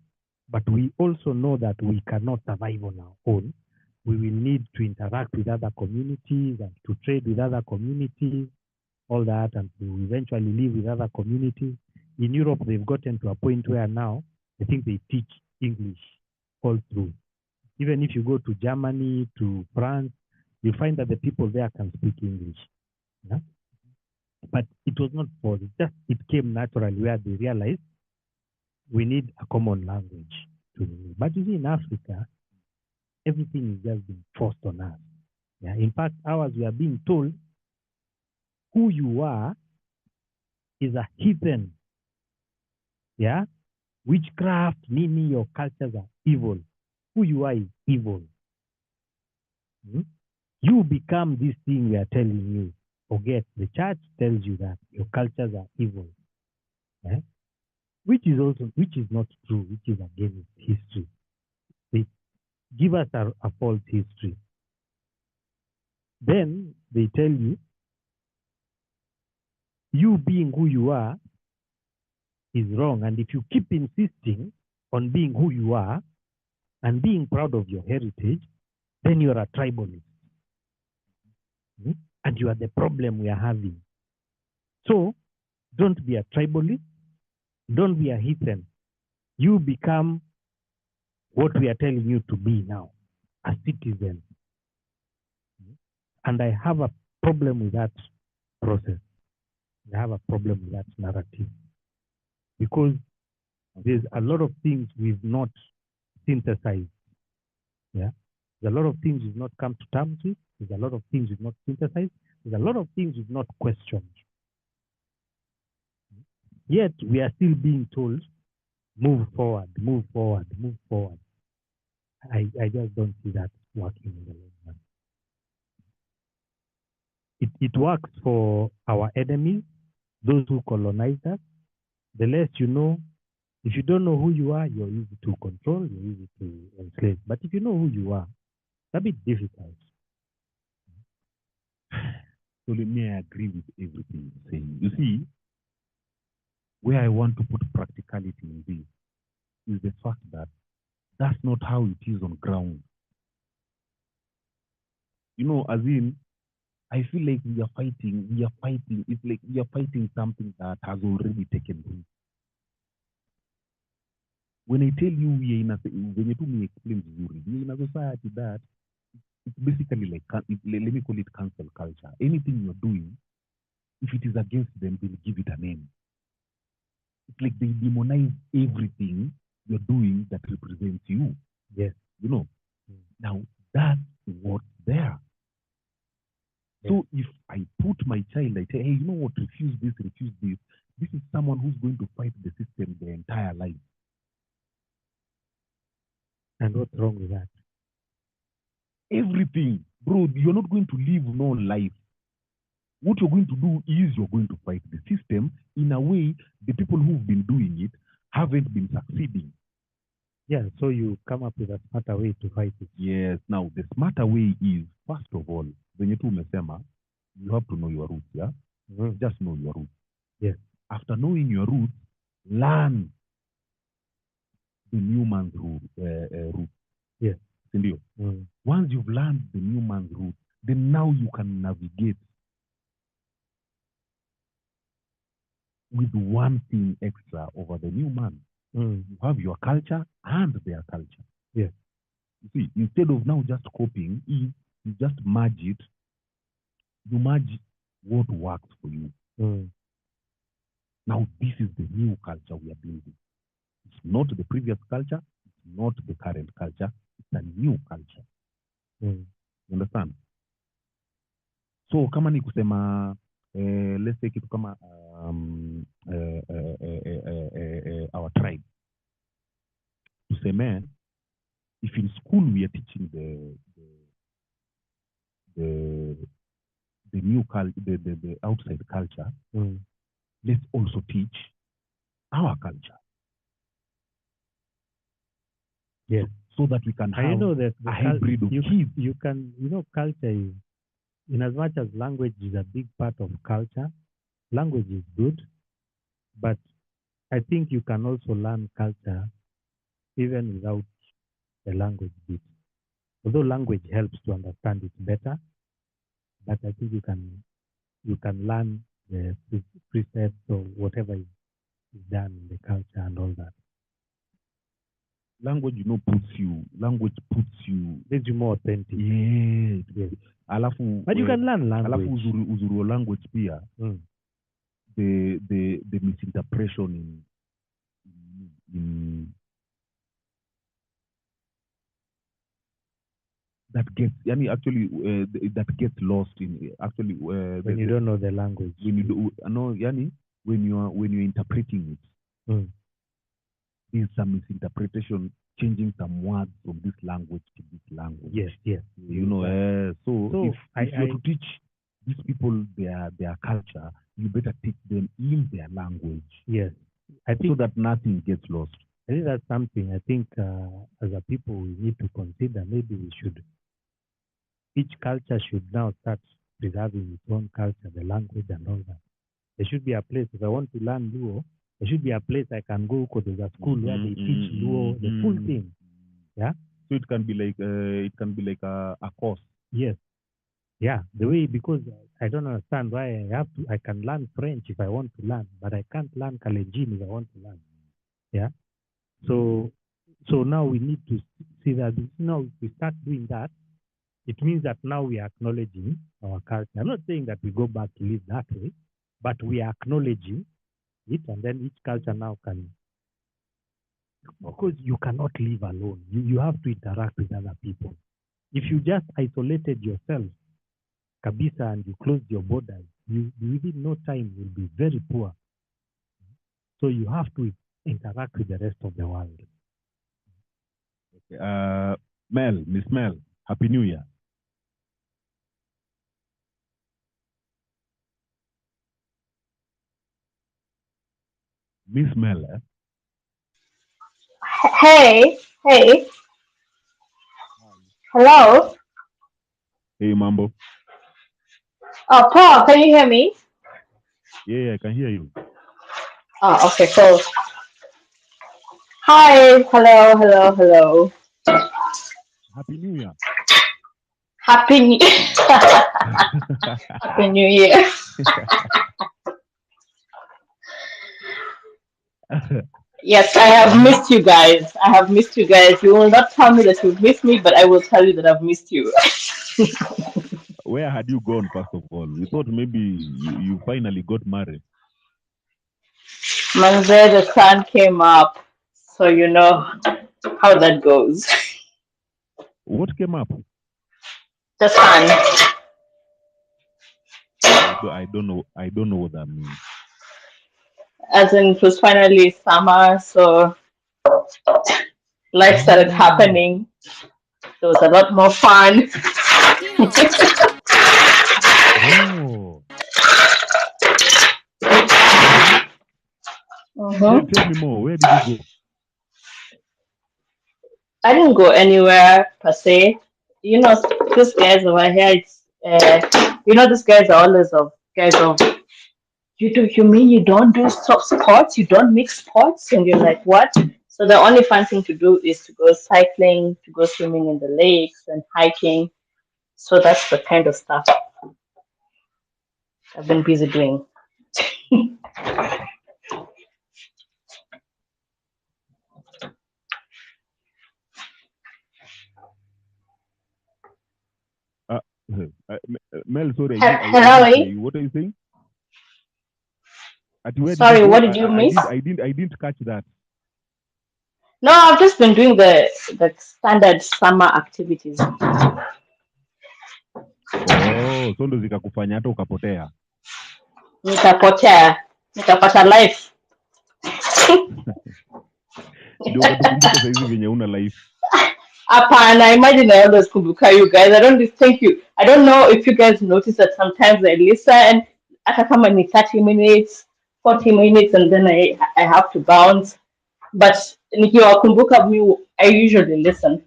but we also know that we cannot survive on our own. We will need to interact with other communities and to trade with other communities, all that, and to eventually live with other communities. In Europe, they've gotten to a point where now I think they teach English all through. Even if you go to Germany, to France, you find that the people there can speak English. But it was not forced. It came naturally where they realized we need a common language to live. But you see, in Africa, everything is just being forced on us. In fact, ours, we are being told who you are is a heathen. Witchcraft, meaning your cultures are evil. Who you are is evil. You become this thing we are telling you. Forget, the church tells you that your cultures are evil. Which is not true, which is against history. They give us a false history. Then they tell you, you being who you are is wrong. And if you keep insisting on being who you are and being proud of your heritage, then you're a tribalist. And you are the problem we are having. So don't be a tribalist. Don't be a heathen. You become what we are telling you to be now, a citizen. And I have a problem with that process. I have a problem with that narrative. Because there's a lot of things we've not synthesized. There's a lot of things we've not come to terms with. There's a lot of things we've not synthesized. There's a lot of things we've not questioned. Yet we are still being told, move forward, move forward, move forward. I just don't see that working in the long run. It works for our enemies, those who colonized us. The less you know, if you don't know who you are, you're easy to control, you're easy to enslave. But if you know who you are, it's a bit difficult. So let me agree with everything you're saying. You see, where I want to put practicality in this is the fact that that's not how it is on ground. As in, I feel like we are fighting. It's like we are fighting something that has already taken place. When I tell you we are in a, when you do me explain Zuri, we are in a society that it's basically like, let me call it cancel culture. Anything you're doing, if it is against them, they'll give it a name. It's like they demonize everything you're doing that represents you. Yes. Now that's what's there. Yes. So if I put my child, I say, hey, you know what, refuse this. This is someone who's going to fight the system their entire life. And what's wrong with that? Everything. Bro, you're not going to live no life. What you're going to do is you're going to fight the system in a way the people who've been doing it haven't been succeeding. Yeah, so you come up with a smarter way to fight it. Yes. Now the smarter way is, first of all, venye tu umesema, you have to know your roots, yeah? Mm. Just know your roots. Yes. After knowing your roots, learn the new man's roots. Yes. Sindio? Mm. Once you've learned the new man's roots, then now you can navigate with one thing extra over the new man. Mm. You have your culture and their culture. Yes. You see, instead of now just copying, you just merge it. You merge what works for you. Mm. Now, this is the new culture we are building. It's not the previous culture. It's not the current culture. It's a new culture. Mm. You understand? So kama ni kusema let's say kitu kama our tribe. Tuseme, if in school we are teaching the new culture, the outside culture, Mm. let's also teach our culture. Yes. So that we can And have you know that the a hybrid of kids. you can, culture is, in as much as language is a big part of culture, language is good, but I think you can also learn culture even without the language bit. Although language helps to understand it better, but I think you can learn the precepts or whatever is done in the culture and all that. Language, puts you Makes you more authentic. yes. Alafu But you can learn language. Alafu uzuri wa language pia, the misinterpretation in that gets that gets lost in when you don't know the language. When you do, no, when you're interpreting it, there's some misinterpretation, changing some words from this language to this language. Yes. So if you're to teach these people their culture, you better teach them in their language. Yes, I think so that nothing gets lost. I think that's something I think as a people we need to consider. Maybe each culture should now start preserving its own culture, the language and all that. There should be a place, if I want to learn Luo, there should be a place I can go because there's a school where they teach Luo, the full thing. Yeah. So it can be like a course. Yes. Yeah. The way, because I don't understand why I can learn French if I want to learn, but I can't learn Kalenjin if I want to learn. Yeah. So now we need to see that now if we start doing that, it means that now we are acknowledging our culture. I'm not saying that we go back to live that way, but we are acknowledging it, and then each culture now can, because you cannot live alone. You have to interact with other people. If you just isolated yourself, kabisa, and you closed your borders, you within no time will be very poor. So you have to interact with the rest of the world. Miss Mel, Happy New Year. Miss Mel. Hey. Hello. Hey, Mambo. Oh, Paul, can you hear me? Yeah, I can hear you. Oh, okay, cool. Hi. Hello. Happy New Year. Happy New Happy New Year. Yes, I have missed you guys. You will not tell me that you've missed me, but I will tell you that I've missed you. Where had you gone, first of all? We thought maybe you finally got married. Manze, the sun came up, so you know how that goes. What came up? The sun. I don't know what that means. As in, it was finally summer, so life started happening. There was a lot more fun. Oh. Mm-hmm. Tell me more. Where did you go? I didn't go anywhere per se. You know, these guys over here, these guys are always of guys of, you mean you don't do sports, you don't mix sports, and you're like, what? So the only fun thing to do is to go cycling, to go swimming in the lakes and hiking. So that's the kind of stuff I've been busy doing. Mel, sorry, Hello, I didn't hear eh? you. What are you saying? Where did you Sorry, what go? did you miss? I didn't catch that. No, I've just been doing the standard summer activities. Oh, so ndo zikakufanya hata ukapotea. Nikapata life. Ndio ukatukumbuka saizi venye una life. I imagine I always kumbuka you guys. Thank you. I don't know if you guys notice that sometimes I listen at a time 30 minutes, 40 minutes, and then I have to bounce. But nikiwa kumbuka me, I usually listen.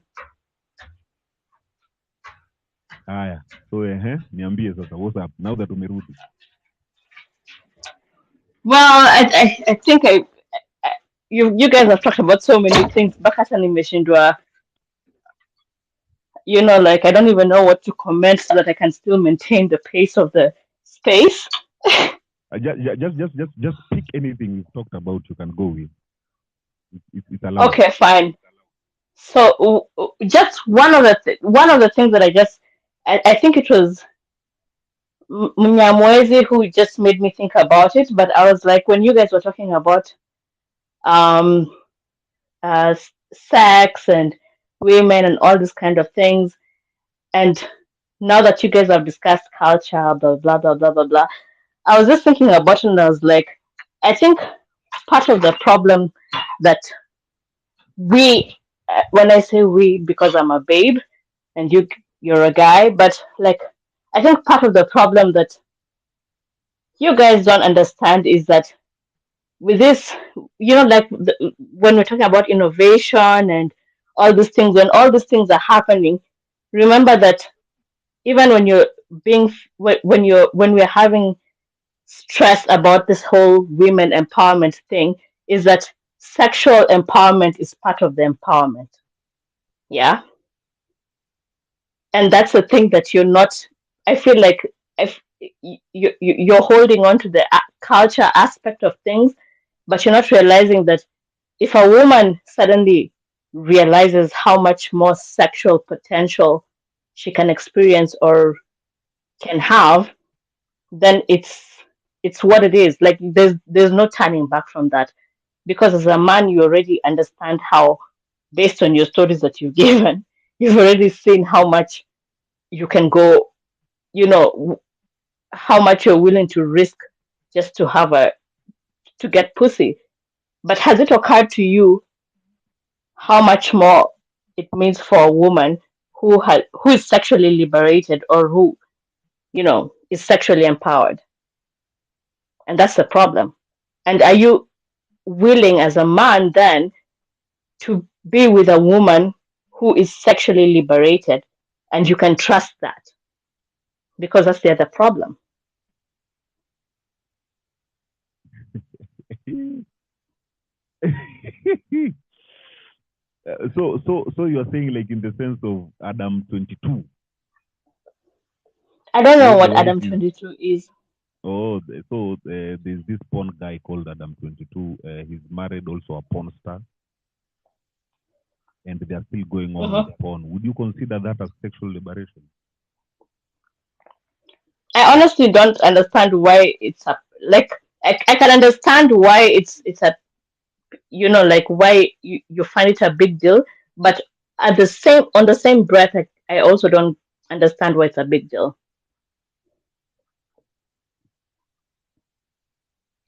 Haya. So niambie sasa, what's up now that umerudi? Well, I think you guys have talked about so many things. Bakata nimeshindwa. You know, like I don't even know what to comment so that I can still maintain the pace of the space. Just pick anything you've talked about. You can go with. It's allowed. Okay, fine. So just one of the things that I think it was Mnyamwezi who just made me think about it. But I was like, when you guys were talking about sex and women and all these kind of things, and now that you guys have discussed culture, blah blah blah blah blah blah, I was just thinking about it, and I was like, I think part of the problem that we, when I say we, because I'm a babe and you're a guy, but like I think part of the problem that you guys don't understand is that with this, you know, like when we're talking about innovation and all these things, when all these things are happening, remember that even when you're when we're having stress about this whole women empowerment thing, is that sexual empowerment is part of the empowerment. Yeah. And that's the thing that you're not, I feel like if you're holding on to the culture aspect of things, but you're not realizing that if a woman suddenly realizes how much more sexual potential she can experience or can have, then it's what it is. Like there's no turning back from that, because as a man you already understand how, based on your stories that you've given, you've already seen how much you can go, you know, how much you're willing to risk just to get pussy. But has it occurred to you how much more it means for a woman who is sexually liberated, or who, you know, is sexually empowered? And that's the problem. And are you willing as a man then to be with a woman who is sexually liberated, and you can trust that? Because that's the other problem. So you're saying, like, in the sense of Adam 22? I don't know what Adam 22 is. Oh, so there's this porn guy called Adam 22. He's married also a porn star, and they're still going on with porn. Would you consider that as sexual liberation? I honestly don't understand why it's like I can understand why it's a, you know, like why you find it a big deal, but on the same breath, I also don't understand why it's a big deal.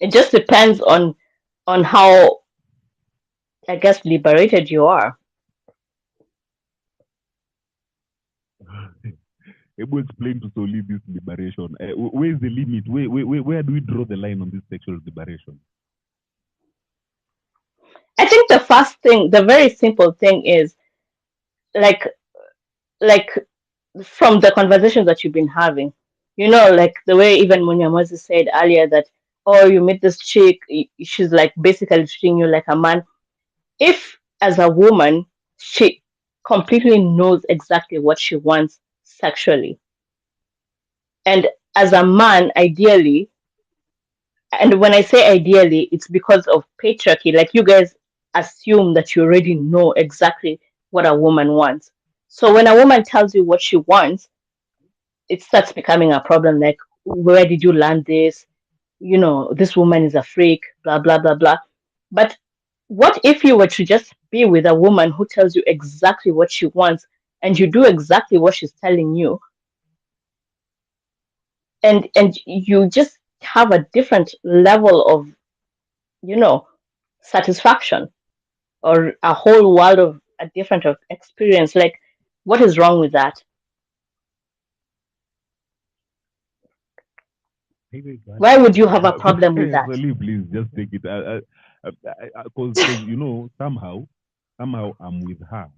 It just depends on how, I guess, liberated you are. Able explain to Soli this liberation. Where is the limit? Where do we draw the line on this sexual liberation? I think the first thing, the very simple thing is, like like from the conversations that you've been having, like the way even Munyamazi said earlier that, oh, you meet this chick, she's like basically treating you like a man. If as a woman, she completely knows exactly what she wants sexually, and as a man, ideally, and when I say ideally, it's because of patriarchy. Like you guys assume that you already know exactly what a woman wants. So when a woman tells you what she wants, it starts becoming a problem. Like, where did you learn this? This woman is a freak, blah, blah, blah, blah. But what if you were to just be with a woman who tells you exactly what she wants and you do exactly what she's telling you, and you just have a different level of, satisfaction, or a whole world of a different of experience? Like, what is wrong with that? Why would you have a problem with that? Solly, please just take it. Because somehow I'm with her,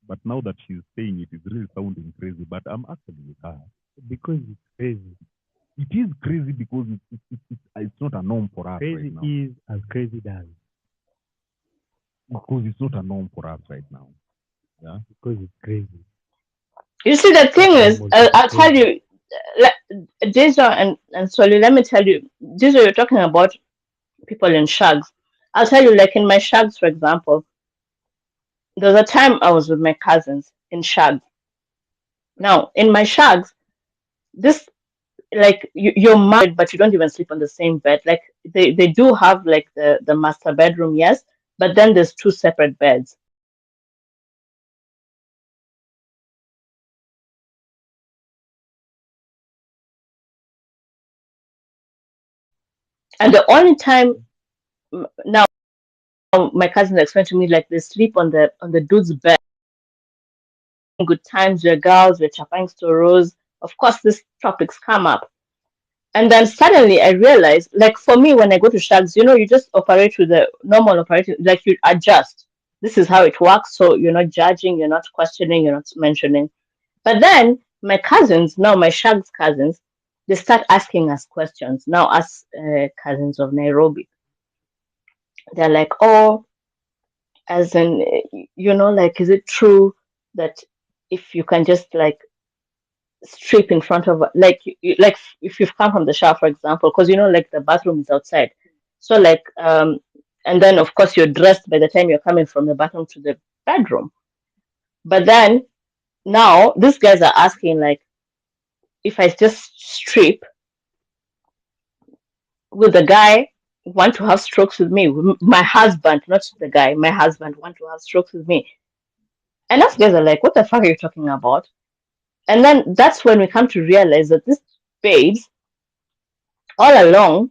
but now that she's saying it, it's really sounding crazy. But I'm actually with her because it's crazy. It is crazy because it's not a norm for us Crazy right now. is as crazy does. Because it's not a norm for us right now. Yeah. Because it's crazy. You see, the thing is, I'll tell you, Deja and Soli, let me tell you, Deja, you're talking about people in shags. I'll tell you, like in my shags, for example, there was a time I was with my cousins in shags. Now, in my shags, this, like, you're married, but you don't even sleep on the same bed. Like, they do have, like, the master bedroom, yes, but then there's two separate beds. And the only time now my cousin explained to me, like, they sleep on the dude's bed. Good times, we're girls, we're chapping storos. Of course, these topics come up. And then suddenly I realized, like, for me, when I go to shags, you just operate with the normal operating, like, you adjust. This is how it works. So you're not judging, you're not questioning, you're not mentioning. But then my cousins, now my shags cousins, they start asking us questions. Now, us cousins of Nairobi, they're like, oh, as in, like, is it true that if you can just, like, strip in front of, like, like if you've come from the shower, for example, because like the bathroom is outside, so like, and then of course you're dressed by the time you're coming from the bathroom to the bedroom. But then now these guys are asking, like, if I just strip, will the guy want to have strokes with me? My husband, not the guy, my husband want to have strokes with me. And us guys are like, what the fuck are you talking about? And then that's when we come to realize that these babes, all along,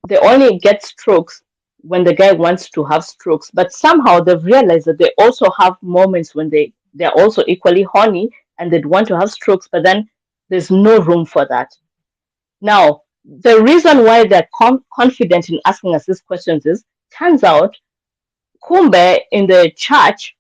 they only get strokes when the guy wants to have strokes. But somehow they've realized that they also have moments when they're also equally horny and they'd want to have strokes, but then there's no room for that. Now, the reason why they're confident in asking us these questions is, turns out, kumbe, in the church,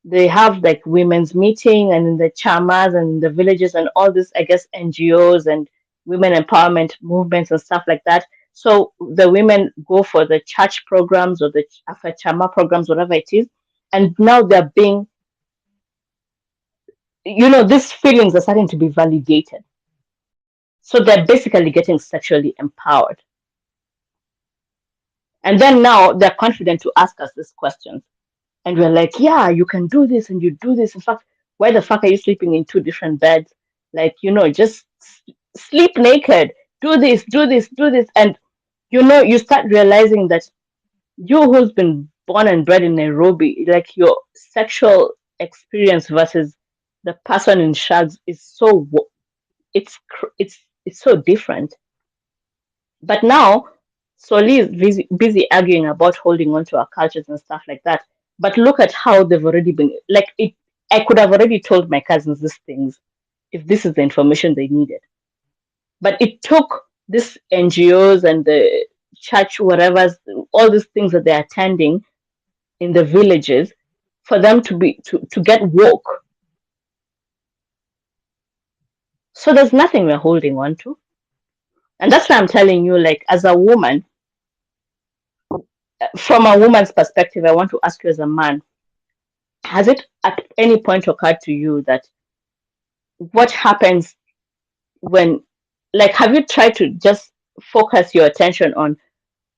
they have like women's meeting, and in the chamas and in the villages and all this, I guess, NGOs and women empowerment movements and stuff like that. So the women go for the church programs or the after chama programs, whatever it is, and now they're being, these feelings are starting to be validated. So they're basically getting sexually empowered. And then now they're confident to ask us these questions. And we're like, yeah, you can do this and you do this. In fact, why the fuck are you sleeping in two different beds? Like, just sleep naked. Do this, do this, do this. And, you start realizing that you who's been born and bred in Nairobi, like, your sexual experience versus the person in shags is it's so different. But now, Soli is busy arguing about holding on to our cultures and stuff like that. But look at how they've already been, like, it. I could have already told my cousins these things if this is the information they needed. But it took these NGOs and the church, whatever, all these things that they're attending in the villages, for them to get woke So there's nothing we're holding on to. And that's why I'm telling you, like, as a woman, from a woman's perspective, I want to ask you as a man, has it at any point occurred to you that what happens when, like, have you tried to just focus your attention on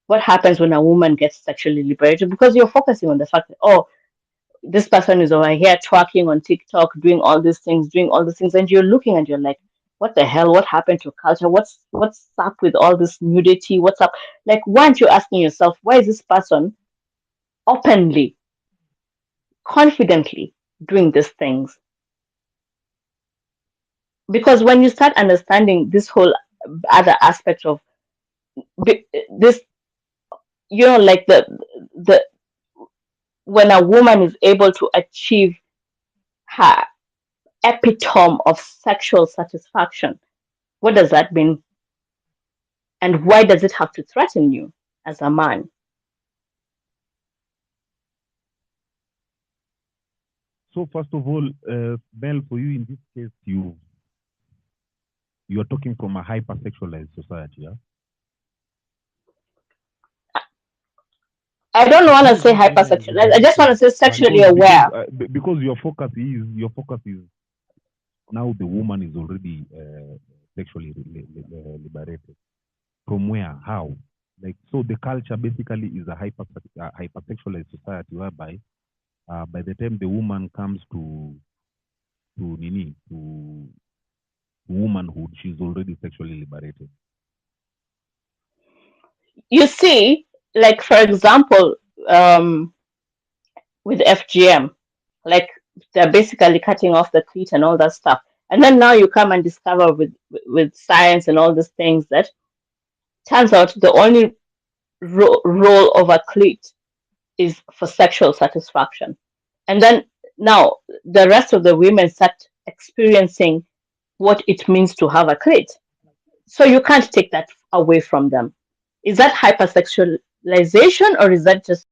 what happens when a woman gets sexually liberated? Because you're focusing on the fact that, oh, this person is over here twerking on TikTok, doing all these things, and you're looking and you're like, what the hell? What happened to culture? What's up with all this nudity? What's up? Like, why aren't you asking yourself, why is this person openly, confidently doing these things? Because when you start understanding this whole other aspect of this, like the when a woman is able to achieve her epitome of sexual satisfaction, what does that mean? And why does it have to threaten you as a man? So first of all, Mel, for you in this case, you are talking from a hypersexualized society, yeah? I don't want to say hypersexual. I just want to say sexually aware. Because your focus is now the woman is already sexually liberated. From where? How? Like, so the culture basically is a hypersexualized society whereby by the time the woman comes to womanhood, she's already sexually liberated. You see, like, for example, with FGM, like, they're basically cutting off the clit and all that stuff. And then now you come and discover with science and all these things that turns out the only role of a clit is for sexual satisfaction. And then now the rest of the women start experiencing what it means to have a clit. So you can't take that away from them. Is that hypersexualization, or is that just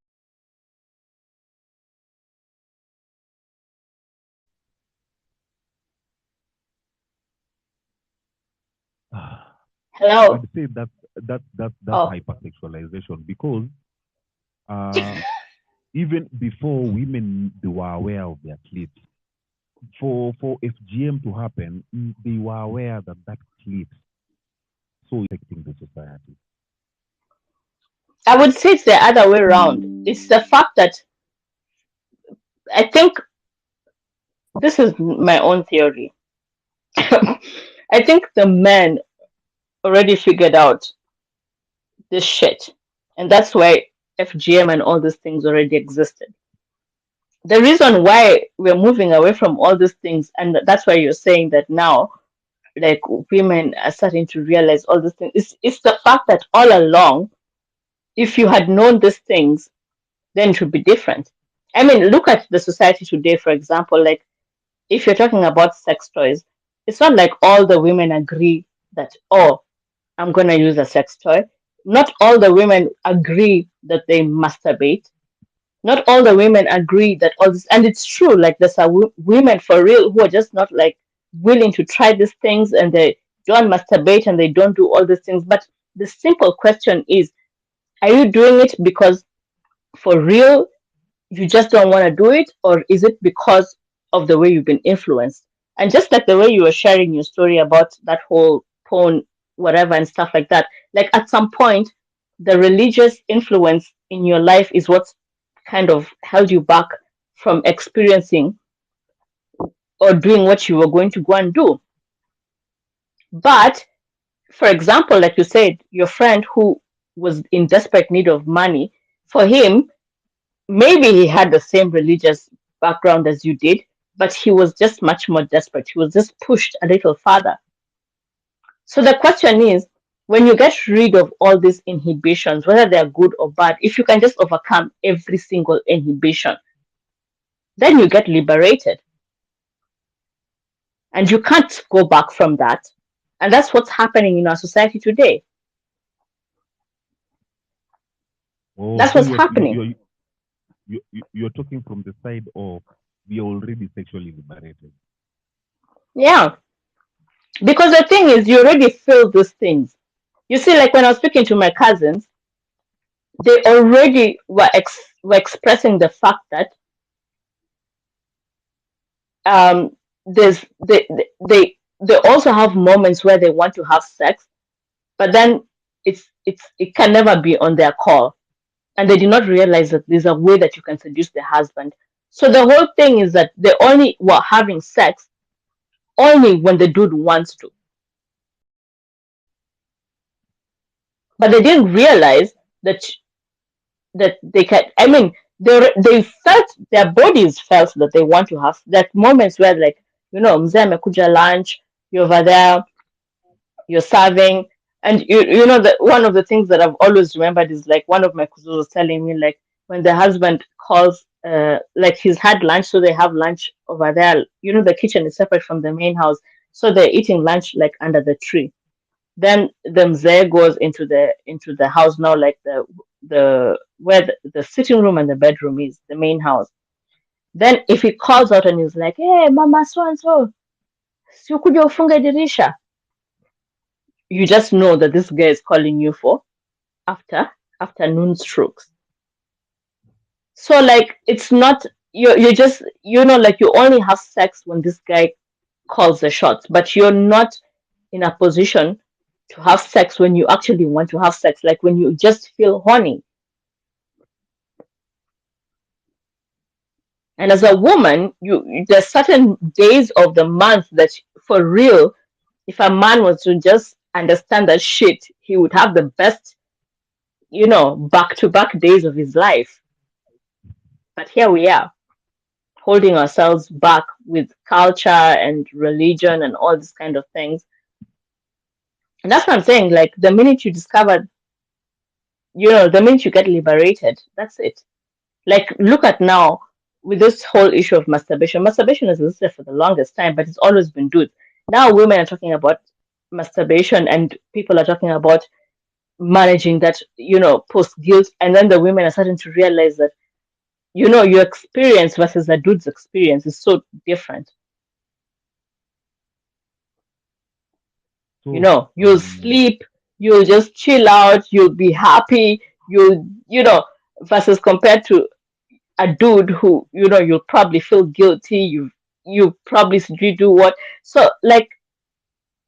hello? I'd say that's Oh. hypersexualization, because even before women, they were aware of their clit. For FGM to happen, they were aware that clit so affecting the society. I would say it's the other way around. It's the fact that I think this is my own theory. I think the men already figured out this shit, and that's why FGM and all these things already existed. The reason why we're moving away from all these things, and that's why you're saying that now, like, women are starting to realize all these things, it's the fact that all along, if you had known these things, then it would be different. I mean, look at the society today, for example. Like, if you're talking about sex toys, it's not like all the women agree that, oh, I'm going to use a sex toy. Not all the women agree that they masturbate. Not all the women agree that all this, and it's true, like, there's women for real who are just not, like, willing to try these things, and they don't masturbate and they don't do all these things. But the simple question is, are you doing it because for real you just don't want to do it, or is it because of the way you've been influenced? And just like the way you were sharing your story about that whole porn, whatever, and stuff like that, like, at some point, the religious influence in your life is what's kind of held you back from experiencing or doing what you were going to go and do. But, for example, like you said, your friend who was in desperate need of money, for him, maybe he had the same religious background as you did, but he was just much more desperate. He was just pushed a little farther. So the question is, when you get rid of all these inhibitions, whether they're good or bad, if you can just overcome every single inhibition, then you get liberated. And you can't go back from that. And that's what's happening in our society today. That's So what's happening. you're talking from the side of we are already sexually liberated. Yeah. Because the thing is, you already feel these things. You see, like when I was speaking to my cousins, they already were expressing the fact that um there's they also have moments where they want to have sex, but then it can never be on their call, and they did not realize that there's a way that you can seduce the husband. So the whole thing is that they only were having sex only when the dude wants to, but they didn't realize that they can. I mean, they felt, their bodies felt that they want to have that moments where, like, mzee amekuja lunch, you're over there, you're serving, and you know that one of the things that I've always remembered is, like, one of my cousins was telling me, like, when the husband calls, like, he's had lunch, so they have lunch over there. The kitchen is separate from the main house, so they're eating lunch like under the tree. Then the mzee goes into the house now, like the where the sitting room and the bedroom is, the main house. Then if he calls out and he's like, "Hey, mama so and so, si ukuja ufunge dirisha," you just know that this guy is calling you for after afternoon strokes. So, like, it's not, you just, like, you only have sex when this guy calls the shots, but you're not in a position to have sex when you actually want to have sex, like when you just feel horny. And as a woman, there's certain days of the month that, for real, if a man was to just understand that shit, he would have the best, back to back days of his life. But here we are, holding ourselves back with culture and religion and all these kind of things. And that's what I'm saying. Like, the minute you discover, the minute you get liberated, that's it. Like, look at now with this whole issue of masturbation. Masturbation has existed for the longest time, but it's always been dudes. Now women are talking about masturbation, and people are talking about managing that, post guilt. And then the women are starting to realize that, your experience versus a dude's experience is so different. So, You'll sleep, you'll just chill out, you'll be happy, versus compared to a dude who, you'll probably feel guilty, you probably do what. So, like,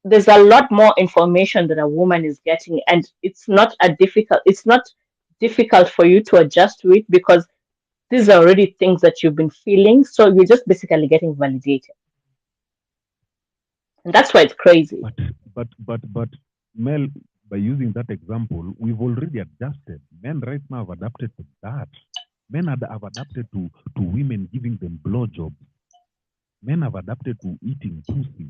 there's a lot more information that a woman is getting, and it's not difficult for you to adjust to it, because these are already things that you've been feeling, so you're just basically getting validated. And that's why it's crazy. but Mel, by using that example, we've already adjusted. Men right now have adapted to that. Men have adapted to women giving them blowjobs. Men have adapted to eating pussy.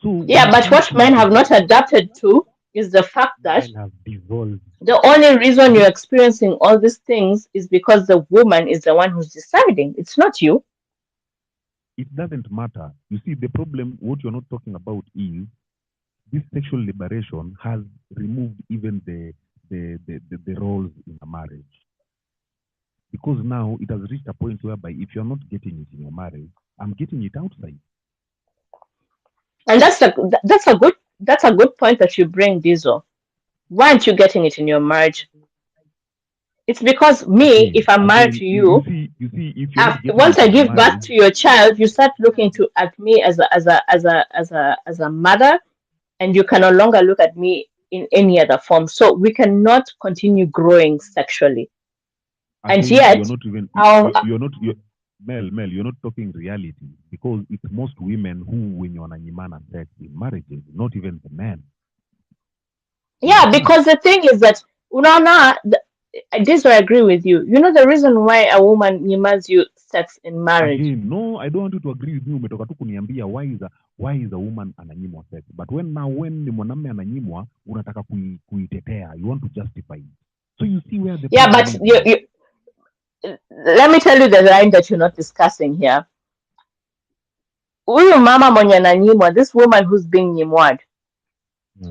So Yeah, but what men have not adapted to is the fact that Men have devolved. the only reason you're experiencing all these things is because the woman is the one who's deciding. It's not you. it doesn't matter. You see, the problem, what you're not talking about is this sexual liberation has removed even the roles in a marriage. Because now it has reached a point whereby if you're not getting it in your marriage, I'm getting it outside. And that's a good point that you bring, Diesel. Why aren't you getting it in your marriage? It's because me, if I'm married to you, you see, if you're not getting once it I in your give birth marriage, to your child, you start looking at me as a mother, and you can no longer look at me in any other form. So we cannot continue growing sexually. And again, yet, you're not even our you're not you're, Mel, you're not talking reality because it's most women who when you're on sex in marriages, not even the men. yeah, because the thing is that unaona, this I agree with you. You know the reason why a woman demands you sex in marriage. Again, no, I don't want you to agree with me. Umetoka tu kuniambia why is a woman ananyimwa sex, but when ni mwanamume ananyimwa, unataka kuitetea. You want to justify it. So you see where the Yeah, problem but is. let me tell you the line that you're not discussing here. Huyu mama mwenye ananyimwa, this woman who's being nyimwad,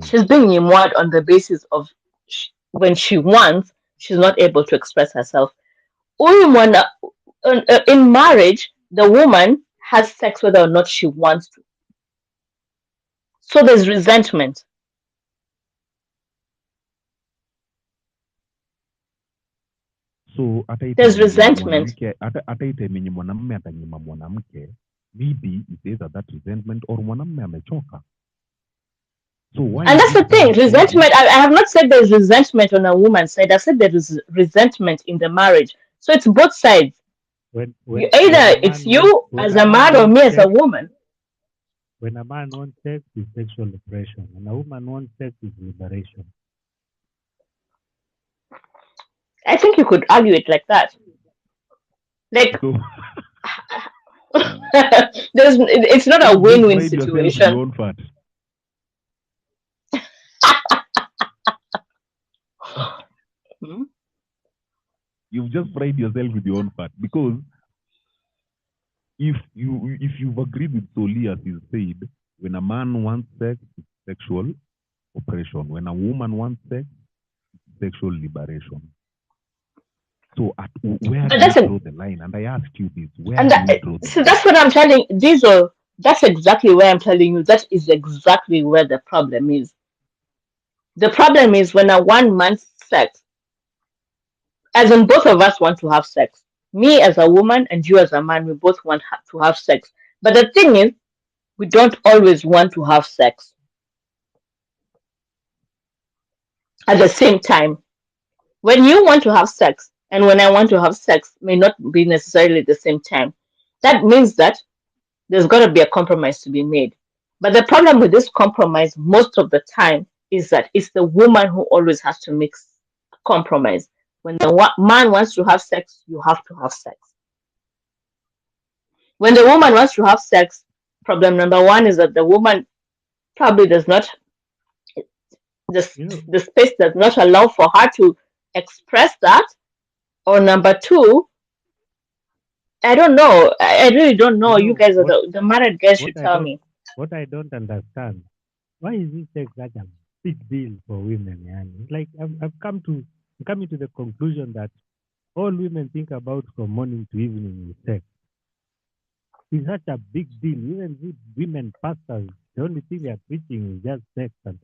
she's being nyimwad on the basis of when she wants, she's not able to express herself. Huyu mwana, in marriage, the woman has sex whether or not she wants to. So there's resentment. So hata hii There's time yenye resentment. mwanamke hata hii time yenye mwanamume atanyima mwanamke, maybe it's either that resentment or mwanamume amechoka. So why And is that's the it thing, that maybe resentment. I have not said there's resentment on a woman's side. I said there is resentment in the marriage. So it's both sides. When Either it's you as a man or me as a woman. when a man wants sex, is sexual oppression. When a woman wants sex, is liberation. I think you could argue it like that. Like so it's not a you just win-win pride yourself with your situation. own fat? Hmm? You've just pride yourself with your own fat, because if you've agreed with Soli, as he said, when a man wants sex, it's sexual oppression. When a woman wants sex, it's sexual liberation. So where But do that's we a, draw the line? And I asked you this: where and do that, we draw the so line? that's what I'm telling Diesel. That's exactly where I'm telling you. That is exactly where the problem is. The problem is when a one man sex, as in both of us want to have sex. Me as a woman and you as a man, we both want to have sex. But the thing is, we don't always want to have sex at the same time. When you want to have sex and when I want to have sex may not be necessarily the same time. That means that there's got to be a compromise to be made. But the problem with this compromise most of the time is that it's the woman who always has to make compromise. When the man wants to have sex, you have to have sex. When the woman wants to have sex, problem number one is that the woman probably does not, the space does not allow for her to express that. Or number two, I don't know. I really don't know. You guys are the married guys should tell me. What I don't understand, why is this sex such a big deal for women? Yani? It's like I'm coming to the conclusion that all women think about from morning to evening is sex. It's such a big deal. Even women pastors, the only thing they are preaching is just sex. And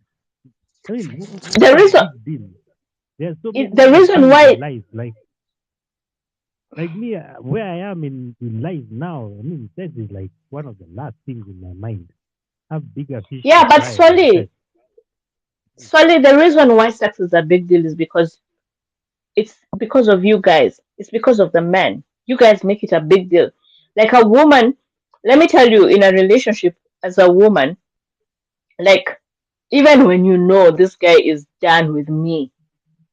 I mean, The reason, big deal. There's so many the reason why in life, like me, where I am in life now, I mean, sex is like one of the last things in my mind. I have bigger fish. Yeah, to but fry than sex. Solly, the reason why sex is a big deal is because it's because of you guys. It's because of the men. You guys make it a big deal. Like a woman, let me tell you, in a relationship as a woman, like even when you know this guy is done with me,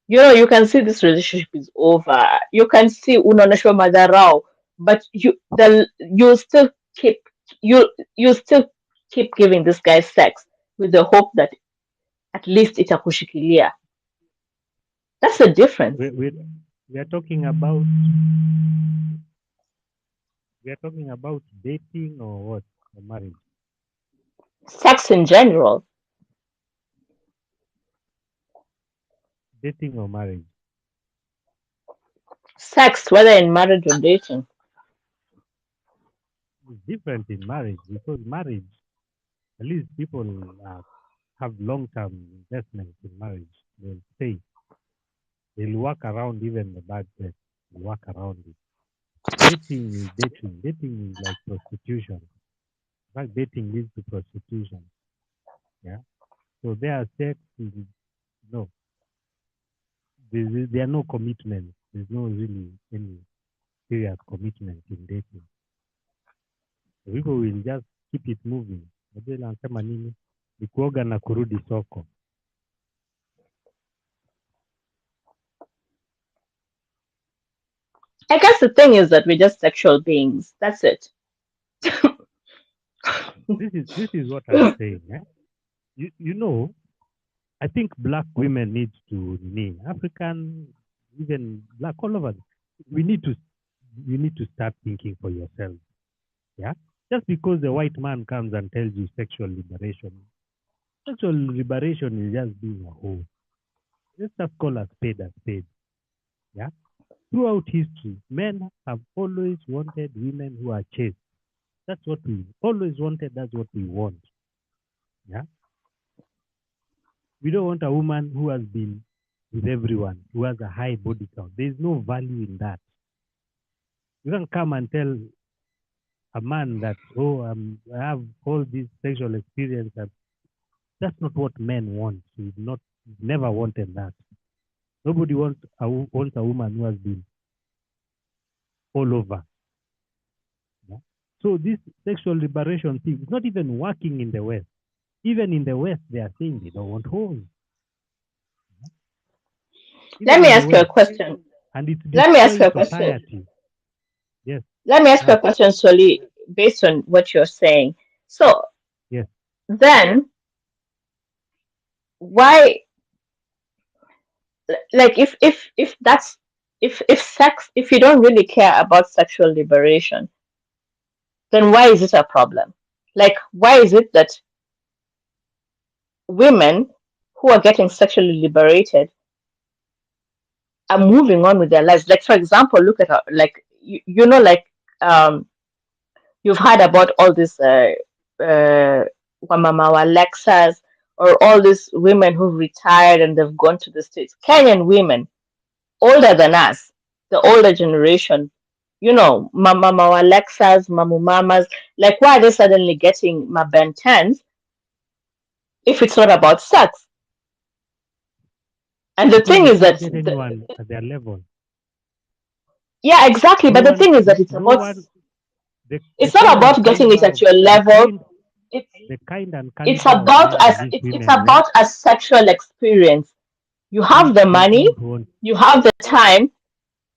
you know, you can see this relationship is over. You can see unaoneshwa madharau, but you still keep you still keep giving this guy sex with the hope that at least itakushikilia. That's the difference. We are talking about dating or what? Or marriage? Sex in general. Dating or marriage? Sex, whether in marriage or dating. It's different in marriage because marriage, at least people have long-term investments in marriage. They'll stay. They'll work around even the bad sex. They'll work around it. Dating is dating. Dating is like prostitution. In fact, dating leads to prostitution. Yeah. So their sex is no. There are no commitments. There's no really any serious commitment in dating. So people will just keep it moving. Unajua ile anasema nini? Ni kuoga na kurudi soko. I guess the thing is that we're just sexual beings. That's it. This is what I'm saying. Eh? You know, I think black women need to African, even black all over. You need to start thinking for yourself. Yeah. Just because the white man comes and tells you sexual liberation is just being a hoe. Let's just call a spade a spade. Yeah. Throughout history, men have always wanted women who are chaste. That's what we always wanted. That's what we want. Yeah. We don't want a woman who has been with everyone, who has a high body count. There's no value in that. You can come and tell a man that, oh, I have all this sexual experience. And that's not what men want. We've never wanted that. Nobody wants a woman who has been all over. Yeah? So this sexual liberation thing is not even working in the West. Even in the West, they are saying they don't want hoes. Let me ask you a question. And it's Let me ask you a question. society. Yes. Let me ask you a question, Soli, based on what you're saying. So, yes. Then, why, like, if you don't really care about sexual liberation, then why is it a problem? Like, why is it that women who are getting sexually liberated are moving on with their lives? Like, for example, look at like you've heard about all this Wamama Alexas, or all these women who've retired and they've gone to the States. Kenyan women, older than us, the older generation, Mama Alexas, Mamu Mamas, like, why are they suddenly getting my Ben 10s if it's not about sex? And the thing is that anyone at their level. Yeah, exactly. But the thing is that it's about. It's not about getting it at your level. It's about a sexual experience. You have the money, you have the time,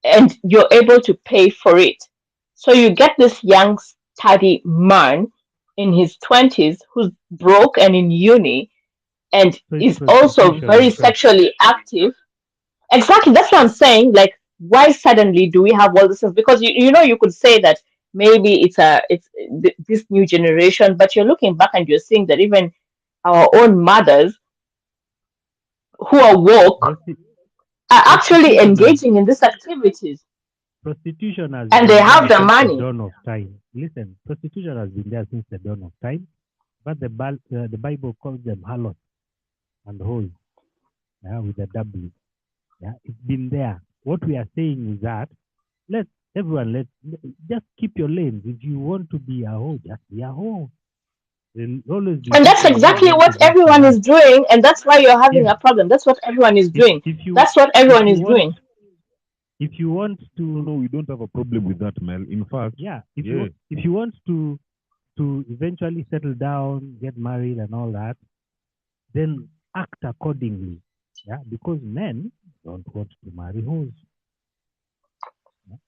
and you're able to pay for it. So you get this young, sturdy man in his 20s who's broke and in uni, and is also very sexually active. Exactly, that's what I'm saying. Like, why suddenly do we have all this stuff? Because you could say that maybe it's this new generation, but you're looking back and you're seeing that even our own mothers who are woke are actually engaging in these activities. Prostitution has and they have the money. The dawn of time. Listen, prostitution has been there since the dawn of time, but the Bible calls them harlots and hoes, with a W. Yeah, it's been there. What we are saying is that let just keep your lanes. If you want to be a hoe, just be a hoe. And that's exactly what everyone is doing, and that's why you're having a problem. That's what everyone is doing. That's what everyone is doing. If you want to, no, we don't have a problem with that, Mel. In fact, if you want to eventually settle down, get married, and all that, then act accordingly. Yeah, because men don't want to marry hoes. Yeah?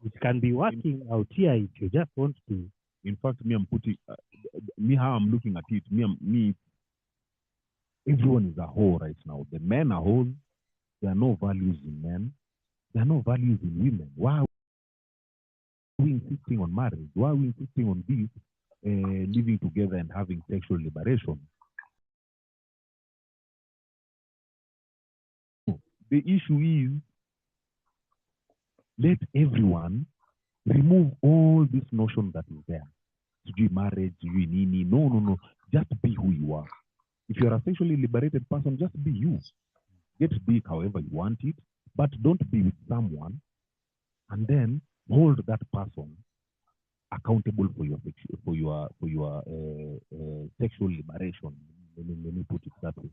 It can be working out here if you just want to. In fact, I'm putting how I'm looking at it. Everyone is a hoe right now. The men are hoes. There are no values in men. There are no values in women. Why are we insisting on marriage? Why are we insisting on this, living together and having sexual liberation? The issue is, let everyone remove all this notion that is there. You marriage, you nini. No. Just be who you are. If you're a sexually liberated person, just be you. Get big however you want it, but don't be with someone and then hold that person accountable for your sexual liberation. Let me put it that way.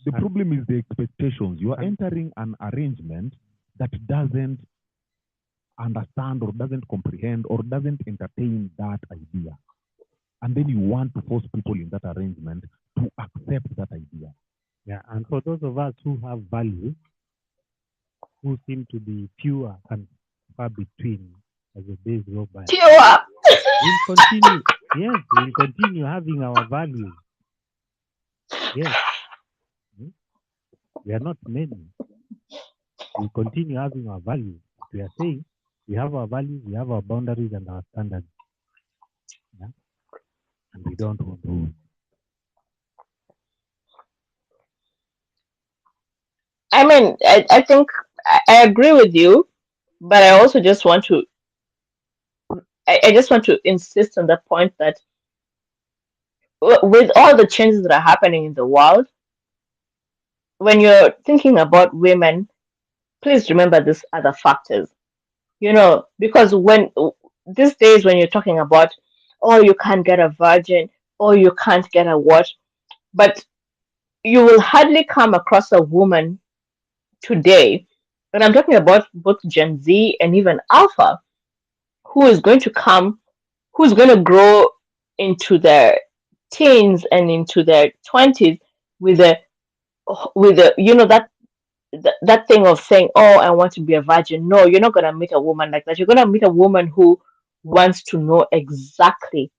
The problem is the expectations. You are entering an arrangement that doesn't understand or doesn't comprehend or doesn't entertain that idea. And then you want to force people in that arrangement to accept that idea. Yeah, and for those of us who have values, who seem to be pure and far between as a base row by, we'll continue. Yes, we'll continue having our values. Yes. We are not many. We continue having our values. We are saying we have our values, we have our boundaries and our standards. Yeah? And we don't want rules. I mean, I think I agree with you, but I also just want to insist on the point that with all the changes that are happening in the world, when you're thinking about women, please remember these other factors. Because when these days when you're talking about, oh, you can't get a virgin, or you can't get a what, but you will hardly come across a woman today, and I'm talking about both Gen Z and even Alpha, who is going to come, who's going to grow into their teens and into their 20s with a that thing of saying, oh, I want to be a virgin. No, you're not going to meet a woman like that. You're going to meet a woman who wants to know exactly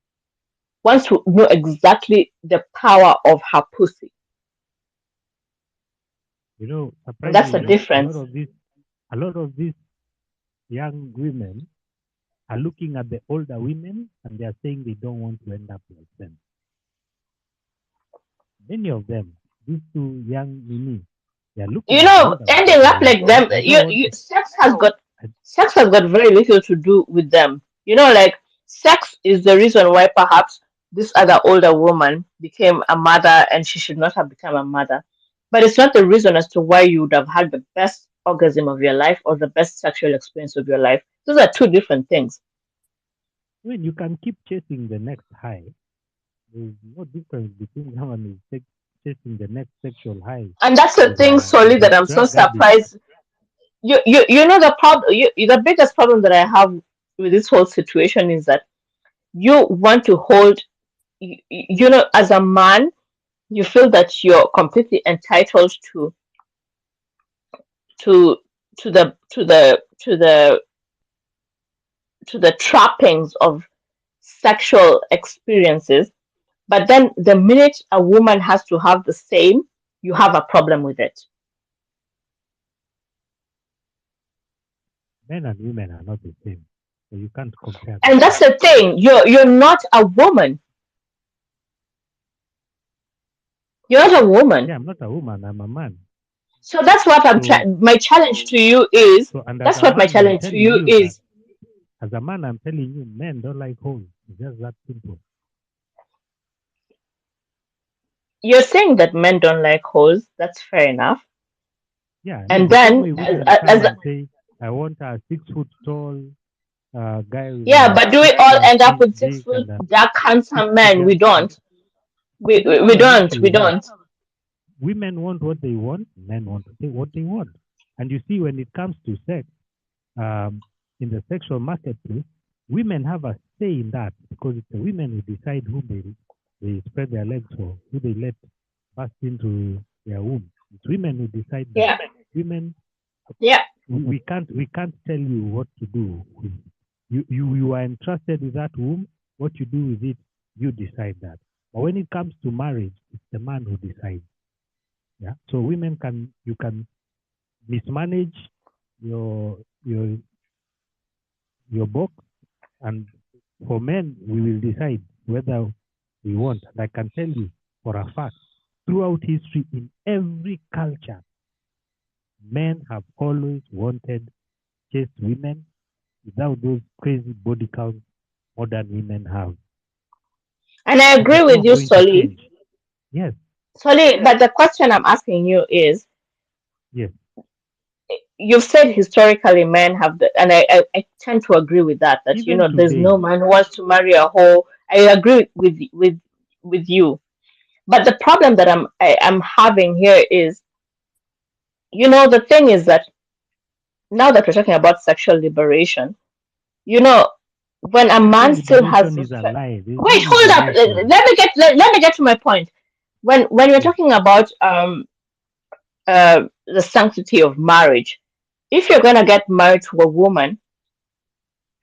wants to know exactly the power of her pussy. And that's the Surprisingly, difference. a lot of these young women are looking at the older women and they are saying they don't want to end up like them. Many of them, these two young Mimi, they are looking at the older Ending women. up like them, I don't want to, sex has got very little to do with them. Like sex is the reason why perhaps this other older woman became a mother and she should not have become a mother. But it's not the reason as to why you would have had the best orgasm of your life or the best sexual experience of your life. Those are two different things. when you can keep chasing the next high, there's no difference between someone is chasing the next sexual high And that's the thing, Solly, with a that I'm so drug addict. surprised. The problem, the biggest problem that I have with this whole situation is that you want to hold, as a man, you feel that you're completely entitled to to the to the to the to the trappings of sexual experiences, but then the minute a woman has to have the same, you have a problem with it. Men and women are not the same, so you can't compare the And two. that's the thing, you're not a woman. You're not a woman. Yeah, I'm not a woman, I'm a man. So that's what So, my challenge to you is. and as That's a what my man, I'm challenge to telling you you that is. as a man, I'm telling you, men don't like holes. It's just that simple. You're saying that men don't like hoes. That's fair enough. Yeah, I mean And the same then, way women come as and say, I want a 6 foot tall guy with yeah, a but do we six all end up inch with six dick foot and a dark handsome men? We six-figure. don't. I We don't we, have we an don't. issue We with that. don't. Women want what they want, men want to say what they want. And you see, when it comes to sex, in the sexual marketplace, women have a say in that because it's the women who decide who they spread their legs for, who they let pass into their womb. It's women who decide that. Yeah. Women, Yeah. we can't tell you what to do. You are entrusted with that womb. What you do with it, you decide that. But when it comes to marriage, it's the man who decides. Yeah. So women you can mismanage your your your box, and for men we will decide whether we want. And I can tell you for a fact, throughout history, in every culture, men have always wanted chaste women without those crazy body counts modern women have. And I And agree it's with not you, going to Solly. change. Yes, Solly, but the question I'm asking you is, yes. you've said historically men have and I tend to agree with that, Even there's no today, man who wants to marry a whole. I agree with you. But the problem that I'm having here is, the thing is that now that we're talking about sexual liberation, you know, when a sexual man still has liberation is a lie. There's no wait, hold up. liberation. Let me get to my point. When you're Yes. talking about the sanctity of marriage, if you're gonna get married to a woman,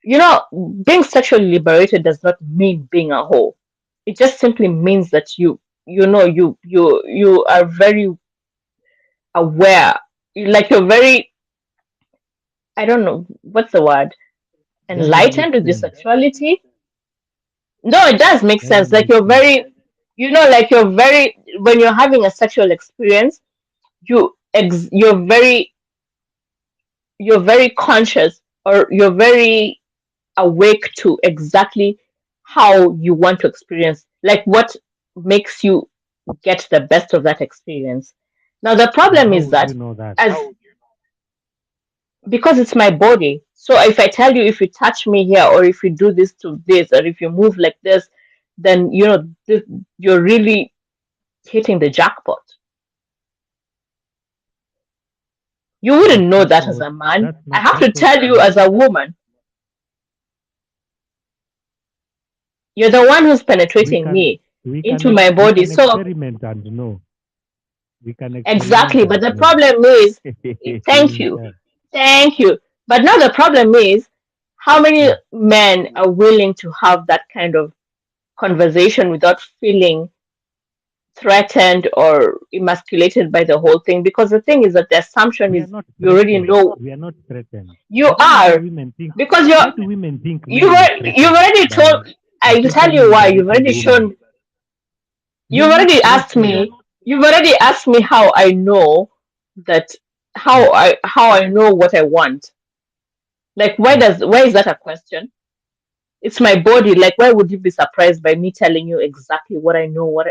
being sexually liberated does not mean being a whore. It just simply means that you are very aware, like you're very, I don't know what's the word, Doesn't make enlightened with your sense. sexuality. No, it does make sense. Doesn't Like make you're sense. very, like you're very, when you're having a sexual experience, you're very conscious, or you're very awake to exactly how you want to experience, like what makes you get the best of that experience. Now the And problem how is would you that, know that? as because it's my body. So if I tell you, if you touch me here, or if you do this to this, or if you move like this, then you're really hitting the jackpot. You But wouldn't know that as a man. I have to tell you as a woman. You're the one who's we penetrating can me we can into my we body. can So experiment and know. We can experiment exactly, but and the know. problem is, thank you, Yeah. thank you. But now the problem is, how many Mm. men are willing to have that kind of conversation without feeling threatened or emasculated by the whole thing? Because the thing is that the assumption We are is not you already threatened. know We are not threatened. you I don't know why are, women think. because Why do women think men are you've threatened already told. by I'll tell sexually you why. You've liberated already women? shown. We You've are not already asked threatened. me. You've already asked me how I know that. Mm, How I know what I want. Like, mm. why is that a question? It's my body. Like, why would you be surprised by me telling you exactly what I know,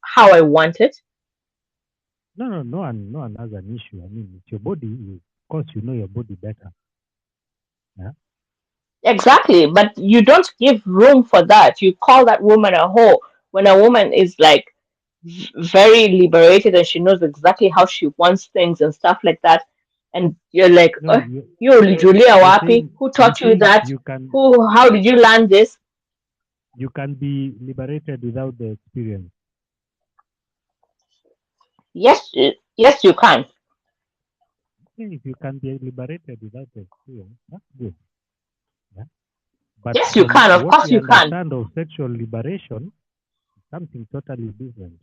how I want it? No, no one has an issue. I mean, it's your body. Of course, you know your body better. Yeah. Exactly, but you don't give room for that. You call that woman a whore when a woman is like very liberated and she knows exactly how she wants things and stuff like that. And you're like, No, oh, you Julia you're Wapi, saying who you're taught you saying that? How did you learn this? you can be liberated without the experience. Yes, you can. Okay, if you can be liberated without the experience, that's good. Yeah. But Yes, you from can. Of what course we you can. understand of sexual liberation, something totally different.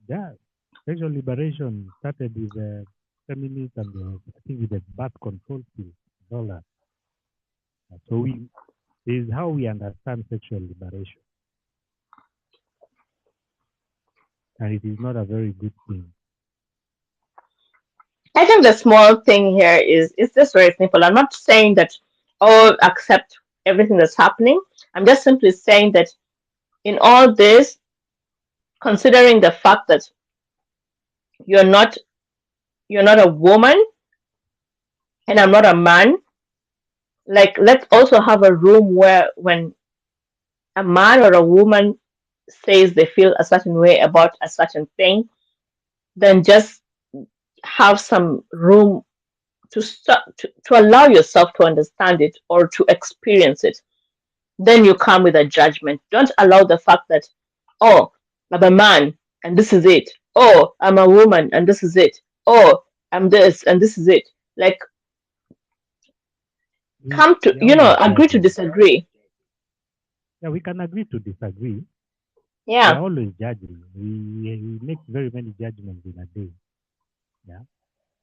Yeah, sexual liberation started with the feminists and I think with the birth control pill, all that. So this is how we understand sexual liberation, and it is not a very good thing. I think the small thing here is it's just very simple. I'm not saying that accept everything that's happening. I'm just simply saying that in all this, considering the fact that you're not you're not a woman and I'm not a man, like let's also have a room where when a man or a woman says they feel a certain way about a certain thing, then just have some room to allow yourself to understand it or to experience it. Then you come with a judgment. Don't allow the fact that, oh, I'm a man and this is it. Oh, I'm a woman and this is it. Oh, I'm this and this is it. Like, come to, We are always agree to judging. disagree. Yeah, we can agree to disagree. We are Yeah. always judging. We make very many judgments in a day. Yeah.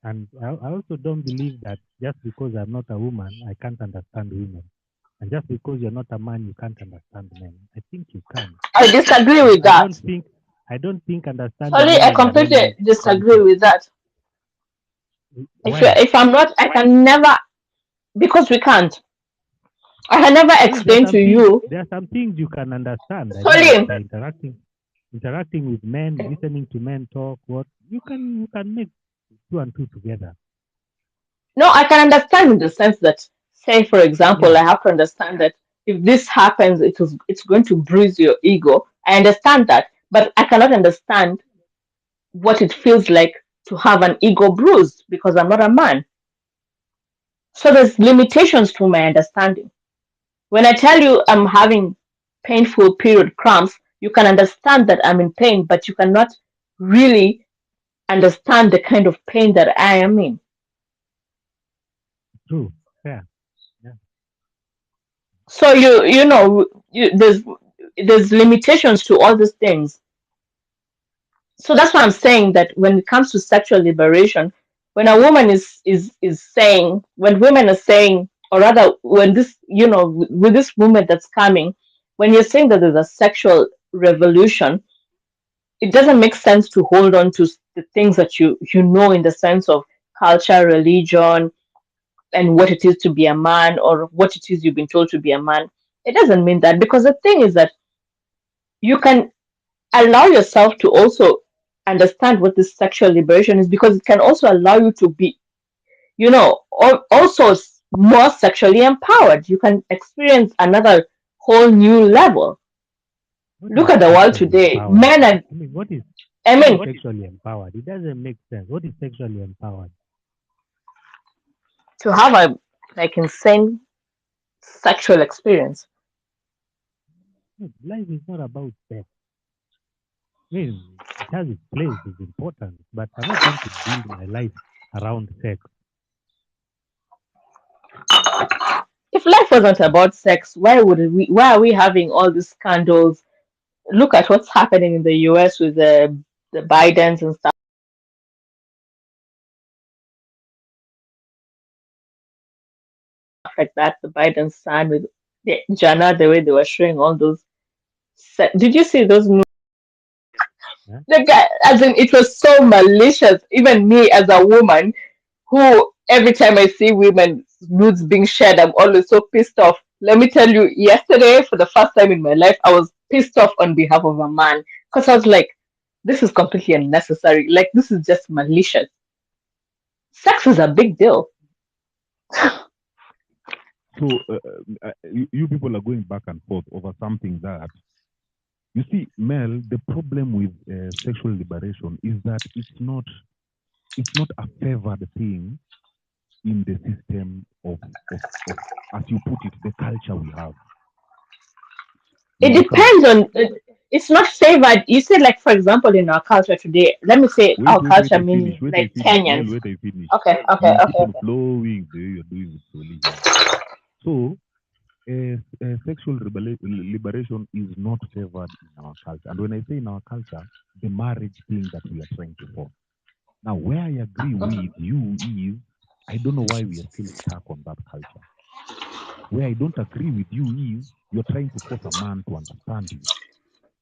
And I also don't believe that just because I'm not a woman, I can't understand women. And just because you're not a man, you can't understand men. I think you can. I disagree I, with I that. don't think I don't think understanding Sorry, I women are completely only disagree something. with that. Why? If I'm not, I can never, because we can't. I can never No, explain to you. there are some things you can understand. I mean, Sorry, by interacting with men, listening to men talk, what you can make two and two together. no, I can understand in the sense that, say, for example, Yeah. I have to understand that if this happens, it's going to bruise your ego. I understand that, but I cannot understand what it feels like to have an ego bruised because I'm not a man. So there's limitations to my understanding. When I tell you I'm having painful period cramps, you can understand that I'm in pain, but you cannot really understand the kind of pain that I am in. True. Yeah. Yeah. So there's limitations to all these things. So that's why I'm saying that when it comes to sexual liberation, when a woman is saying, when women are saying, or rather, when this, with this movement that's coming, when you're saying that there's a sexual revolution, it doesn't make sense to hold on to the things that you know in the sense of culture, religion, and what it is to be a man, or what it is you've been told to be a man. It doesn't mean that, because the thing is that you can allow yourself to also understand what this sexual liberation is, because it can also allow you to be, also more sexually empowered. You can experience another whole new level. What Look is at the world sexually today. empowered? Men and I mean, what is I what is mean, sexually empowered? It doesn't make sense. What is sexually empowered? to have a like insane sexual experience. No, life is not about sex. I mean, it has its place, it's important, but I'm not trying to build my life around sex. If life wasn't about sex, why are we having all these scandals? Look at what's happening in the US with the Bidens and stuff like that. The Biden son with Jana, the way they were showing all those. Did you see those? Huh? The guy, as in, it was so malicious. Even me, as a woman, who every time I see women nudes being shared, I'm always so pissed off. Let me tell you, yesterday, for the first time in my life, I was pissed off on behalf of a man, because I was like, this is completely unnecessary. Like, this is just malicious. Sex is a big deal. So you people are going back and forth over something that, you see, Mel, the problem with sexual liberation is that it's not a favored thing in the system of, as you put it, the culture we have. You It understand? depends on. It's not favored. You say, like, for example, in our culture today. Let me say Wait, our wait, wait, culture, I finish. meaning Wait, I like finish. Mel, Kenyans. wait, I finish. Okay, okay, You keep okay, on okay. flowing the way you're doing with Soli here. So, sexual liberation is not favored in our culture. And when I say in our culture, the marriage thing that we are trying to form. Now, where I agree with you is, I don't know why we are still stuck on that culture. Where I don't agree with you is, you're trying to force a man to understand you.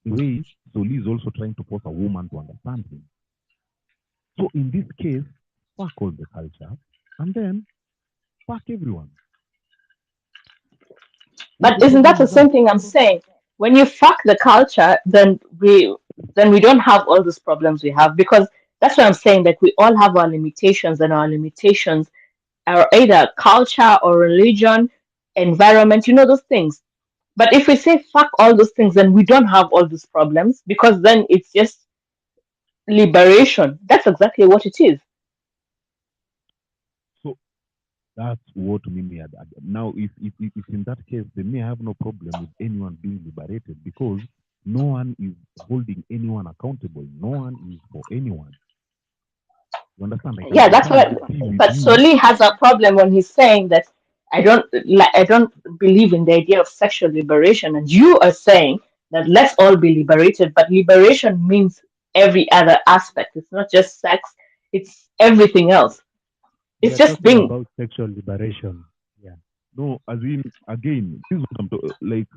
The way Soli is also trying to force a woman to understand him. So in this case, fuck all the culture, and then fuck everyone. What's But the isn't that problem the with same that? thing I'm saying? When you fuck the culture, then we don't have all these problems we have, because that's what I'm saying. That we all have our limitations, and our limitations are either culture or religion, environment, those things. But if we say fuck all those things, then we don't have all these problems, because then it's just liberation. That's exactly what it is. So that's what Mimi had. Now, if in that case, then me I have no problem with anyone being liberated, because no one is holding anyone accountable. No one is for anyone. You understand? I Yeah, can that's what. disagree with But you. Soli has a problem when he's saying that I don't believe in the idea of sexual liberation, and you are saying that let's all be liberated. But liberation means every other aspect. It's not just sex; it's everything else. We It's are just talking being. about sexual liberation. Yeah. No, as in, again, this is what I'm like.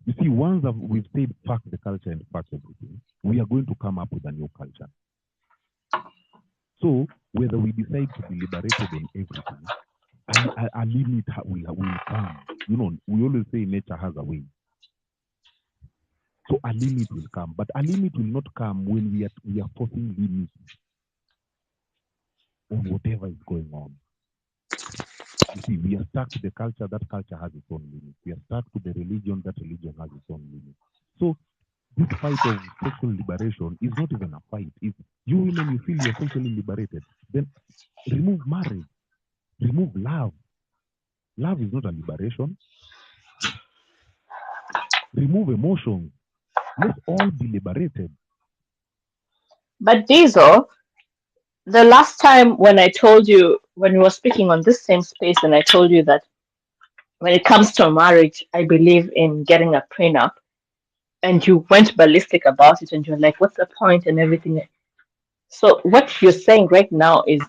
You see, once we've said fuck the culture and fuck everything, we are going to come up with a new culture. So whether we decide to be liberated on everything, a limit will come. We always say nature has a way. So a limit will come, but a limit will not come when we are forcing limits on whatever is going on. You see, we are stuck to the culture. That culture has its own limits. We are stuck to the religion. That religion has its own limits. So this fight of sexual liberation is not even a fight. If you women, you feel you're sexually liberated, then remove marriage, remove love. Love is not a liberation. Remove emotions. Let's all be liberated. But Diesel, the last time when I told you, when we were speaking on this same space, and I told you that when it comes to marriage, I believe in getting a prenup, and you went ballistic about it, and you're like, what's the point and everything. So what you're saying right now is,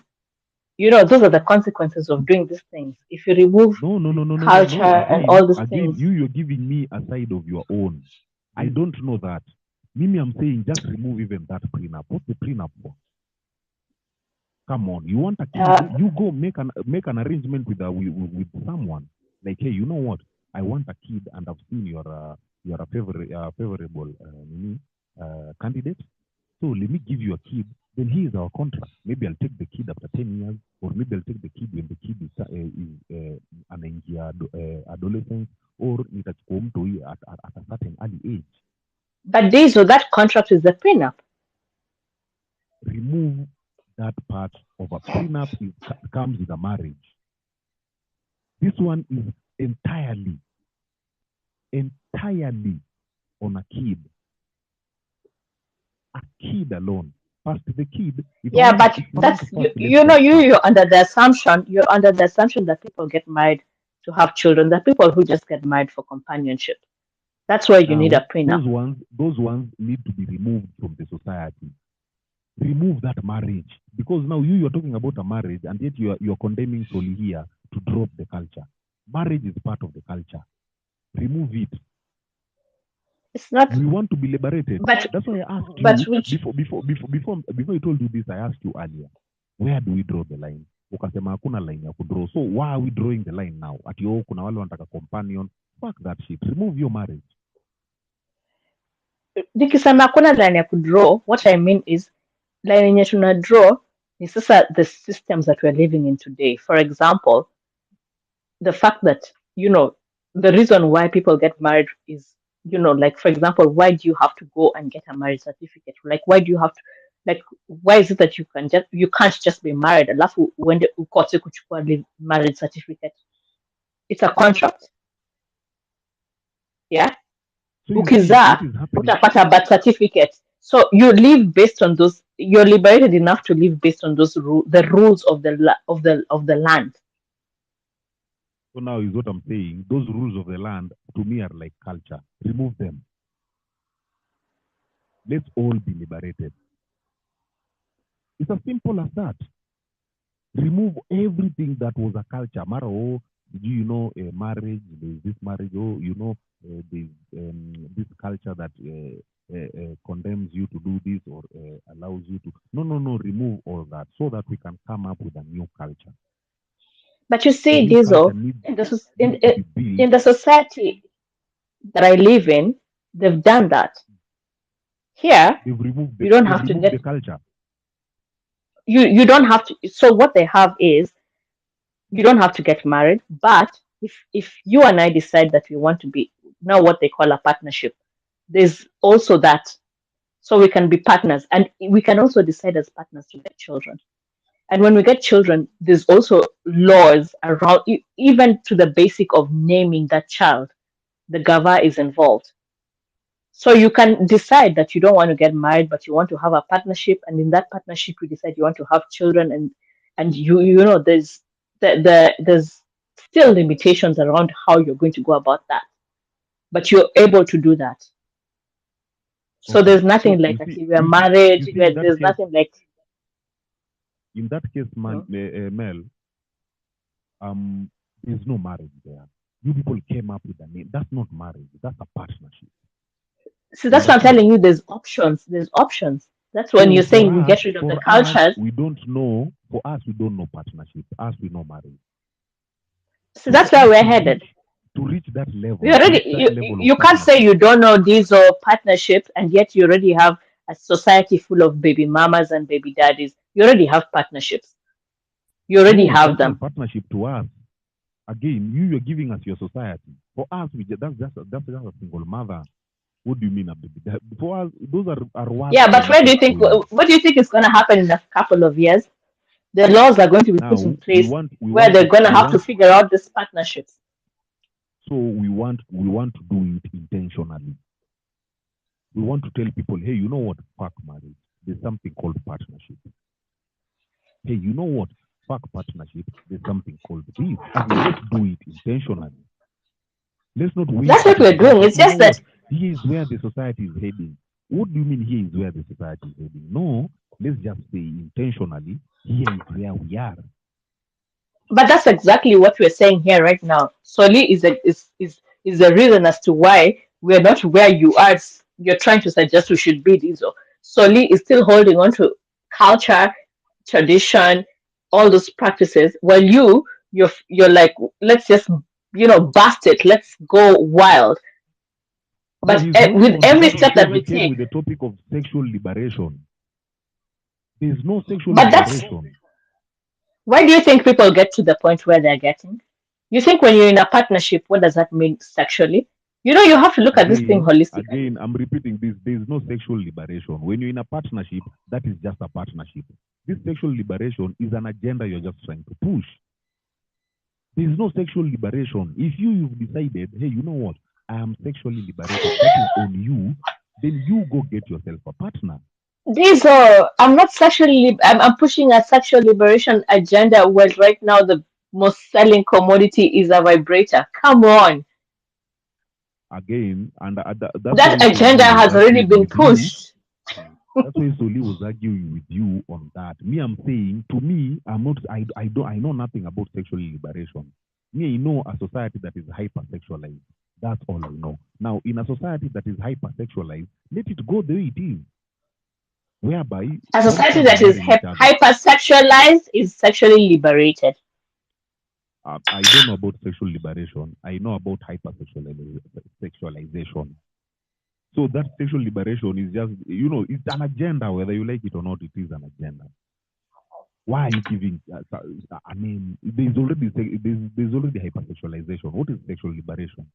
those are the consequences of doing these things. If you remove No. culture and all these Again, things. you're giving me a side of your own. I don't know that. Mimi, I'm saying just remove even that prenup. What's the prenup for? Come on, you want a kid? Uh, You go make an arrangement with someone. Like, hey, you know what? I want a kid, and I've seen you're a favorable candidate. So let me give you a kid. Then here is our contract. Maybe I'll take the kid after 10 years, or maybe I'll take the kid when the kid is anaingia adolescence, or nitachukua mtu at a certain early age. but that contract is the prenup. Remove that part of a prenup comes with a marriage. This one is entirely on a kid. A kid alone. First, the kid. Yeah, but that's you're under the assumption that people get married to have children. That people who just get married for companionship. That's why you need a prenup. Those ones need to be removed from the society. Remove that marriage, because now you're talking about a marriage, and yet you're condemning Soli here to drop the culture. Marriage is part of the culture. Remove it. It's not. We want to be liberated. But that's why I asked you before I told you this. I asked you earlier, where do we draw the line? Ukasema hakuna line ya kudraw. So why are we drawing the line now? Ati kuna wale wanataka companion. Fuck that shit. Remove your marriage. Nikisema hakuna line ya kudraw, what I mean is line yenye tuna draw is sasa the systems that we're living in today. For example, the fact that the reason why people get married is like, for example, why do you have to go and get a marriage certificate? Like, why do you have to, like, why is it that you can't just be married alafu uende ukose kuchukua marriage certificate? It's a contract. Yeah. Ukizaa utapata birth certificate. So you live based on those. You're liberated enough to live based on those the rules of the land. So now is what I'm saying. Those rules of the land to me are like culture. Remove them. Let's all be liberated. It's as simple as that. Remove everything that was a culture. Mara, a marriage, there's this marriage, there's this culture that condemns you to do this or allows you to. No, remove all that so that we can come up with a new culture. But you see, Diesel, in the society that I live in, they've done that. Here, you don't have to get the culture. You don't have to. So what they have is, you don't have to get married. But if you and I decide that we want to be now what they call a partnership, there's also that. So we can be partners, and we can also decide as partners to get children. And when we get children, there's also laws around, even to the basic of naming that child. The Gava is involved. So you can decide that you don't want to get married, but you want to have a partnership, and in that partnership, you decide you want to have children, and there's there's still limitations around how you're going to go about that, but you're able to do that. So there's nothing like we're married. There's nothing like. In that case, Mel, there's no marriage there. You people came up with a name. That's not marriage. That's a partnership. So that's what I'm telling you. There's options. There's options. That's when you're saying we get rid of the cultures. We don't know. For us, we don't know partnership. Us, we know marriage. So that's where we're headed. To reach that level. You can't say you don't know these or partnerships, and yet you already have a society full of baby mamas and baby daddies. You already have partnerships. You already have them. Partnership to us. Again, you're giving us your society. For us, that's just a single mother. What do you mean, baby? For us, those are words. Yeah, but what do you think is going to happen in a couple of years? The laws are going to be put in place where they're going to have to figure out these partnerships. So we want to do it intentionally. We want to tell people, hey, you know what? Fuck marriage. There's something called partnership. Hey, you know what? Fuck partnership. There's something called this. Let's do it intentionally. Let's not wait. That's what we're doing. It's just that here is where the society is heading. What do you mean here is where the society is heading? No, let's just say intentionally, here is where we are. But that's exactly what we're saying here right now. Soli is the reason as to why we're not where you are. You're trying to suggest we should be. Soli is still holding on to culture, tradition, all those practices, while you're like, let's just bust it, let's go wild. No, But he's not with on every that step that because we he came take, with the topic of sexual liberation. There's no sexual but that's liberation. why do you think people get to the point where they're getting? You think when you're in a partnership, what does that mean sexually? You have to look at this thing holistically. Again, I'm repeating this. There's no sexual liberation. When you're in a partnership, that is just a partnership. This sexual liberation is an agenda you're just trying to push. There's no sexual liberation. If you've decided, hey, you know what? I am sexually liberated. That is on you. Then you go get yourself a partner. These are, I'm not sexually, I'm pushing a sexual liberation agenda where right now the most selling commodity is a vibrator. Come on. Again, and that's why That Soli agenda was has already arguing been with you. pushed. That's why Soli was arguing with you on that. Me, I'm saying, to me, I'm not. I know nothing about sexual liberation. Me, I know a society that is hypersexualized. That's all I know. Now, in a society that is hypersexualized, let it go the way it is. Whereby A society youngsters are that is marrying each other. hypersexualized is sexually liberated. I don't know about sexual liberation. I know about hypersexualization. So that sexual liberation is just, it's an agenda, whether you like it or not, it is an agenda. Why are you giving, I mean, there's already hypersexualization. What is sexual liberation?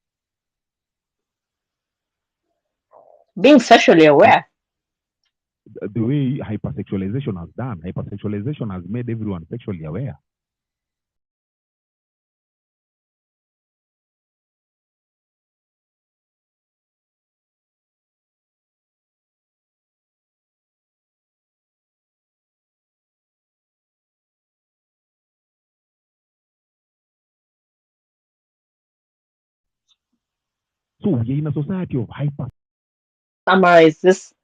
Being sexually aware. The way hypersexualization has made everyone sexually aware. So we're in a society of Summarize this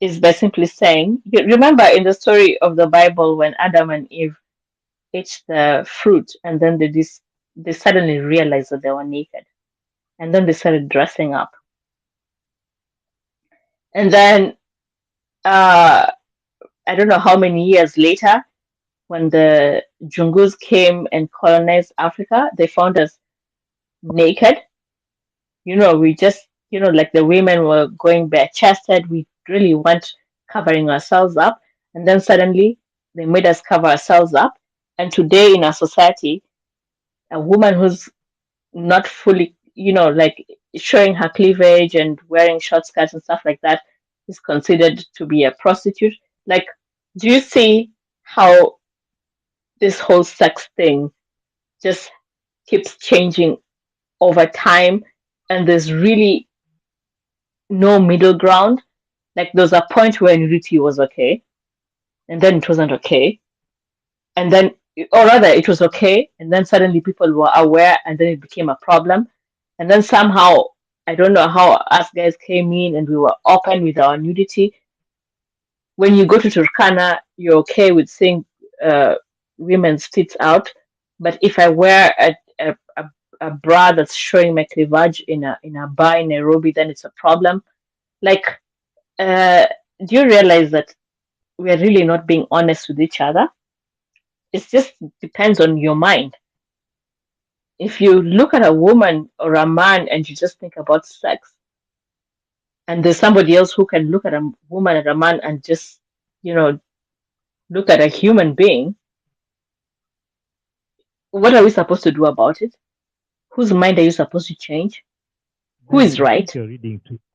is by simply saying, you remember in the story of the Bible when Adam and Eve ate the fruit and then they suddenly realized that they were naked. And then they started dressing up. And then I don't know how many years later, when the Jungus came and colonized Africa, they found us naked. We just, like the women were going bare chested. We really weren't covering ourselves up. And then suddenly they made us cover ourselves up. And today in our society, a woman who's not fully, like showing her cleavage and wearing short skirts and stuff like that is considered to be a prostitute. Like, do you see how this whole sex thing just keeps changing over time and there's really no middle ground? Like, there's a point where nudity was okay and then it wasn't okay. And then, or rather, it was okay. And then suddenly people were aware and then it became a problem. And then somehow, I don't know how us guys came in and we were open with our nudity. When you go to Turkana, you're okay with seeing women's tits out. But if I wear a bra that's showing my cleavage in a bar in Nairobi, then it's a problem. Like, uh, do you realize that we're really not being honest with each other? It just depends on your mind. If you look at a woman or a man and you just think about sex, and there's somebody else who can look at a woman and a man and just, you know, look at a human being, what are we supposed to do about it? Whose mind are you supposed to change? Who Mel, is right?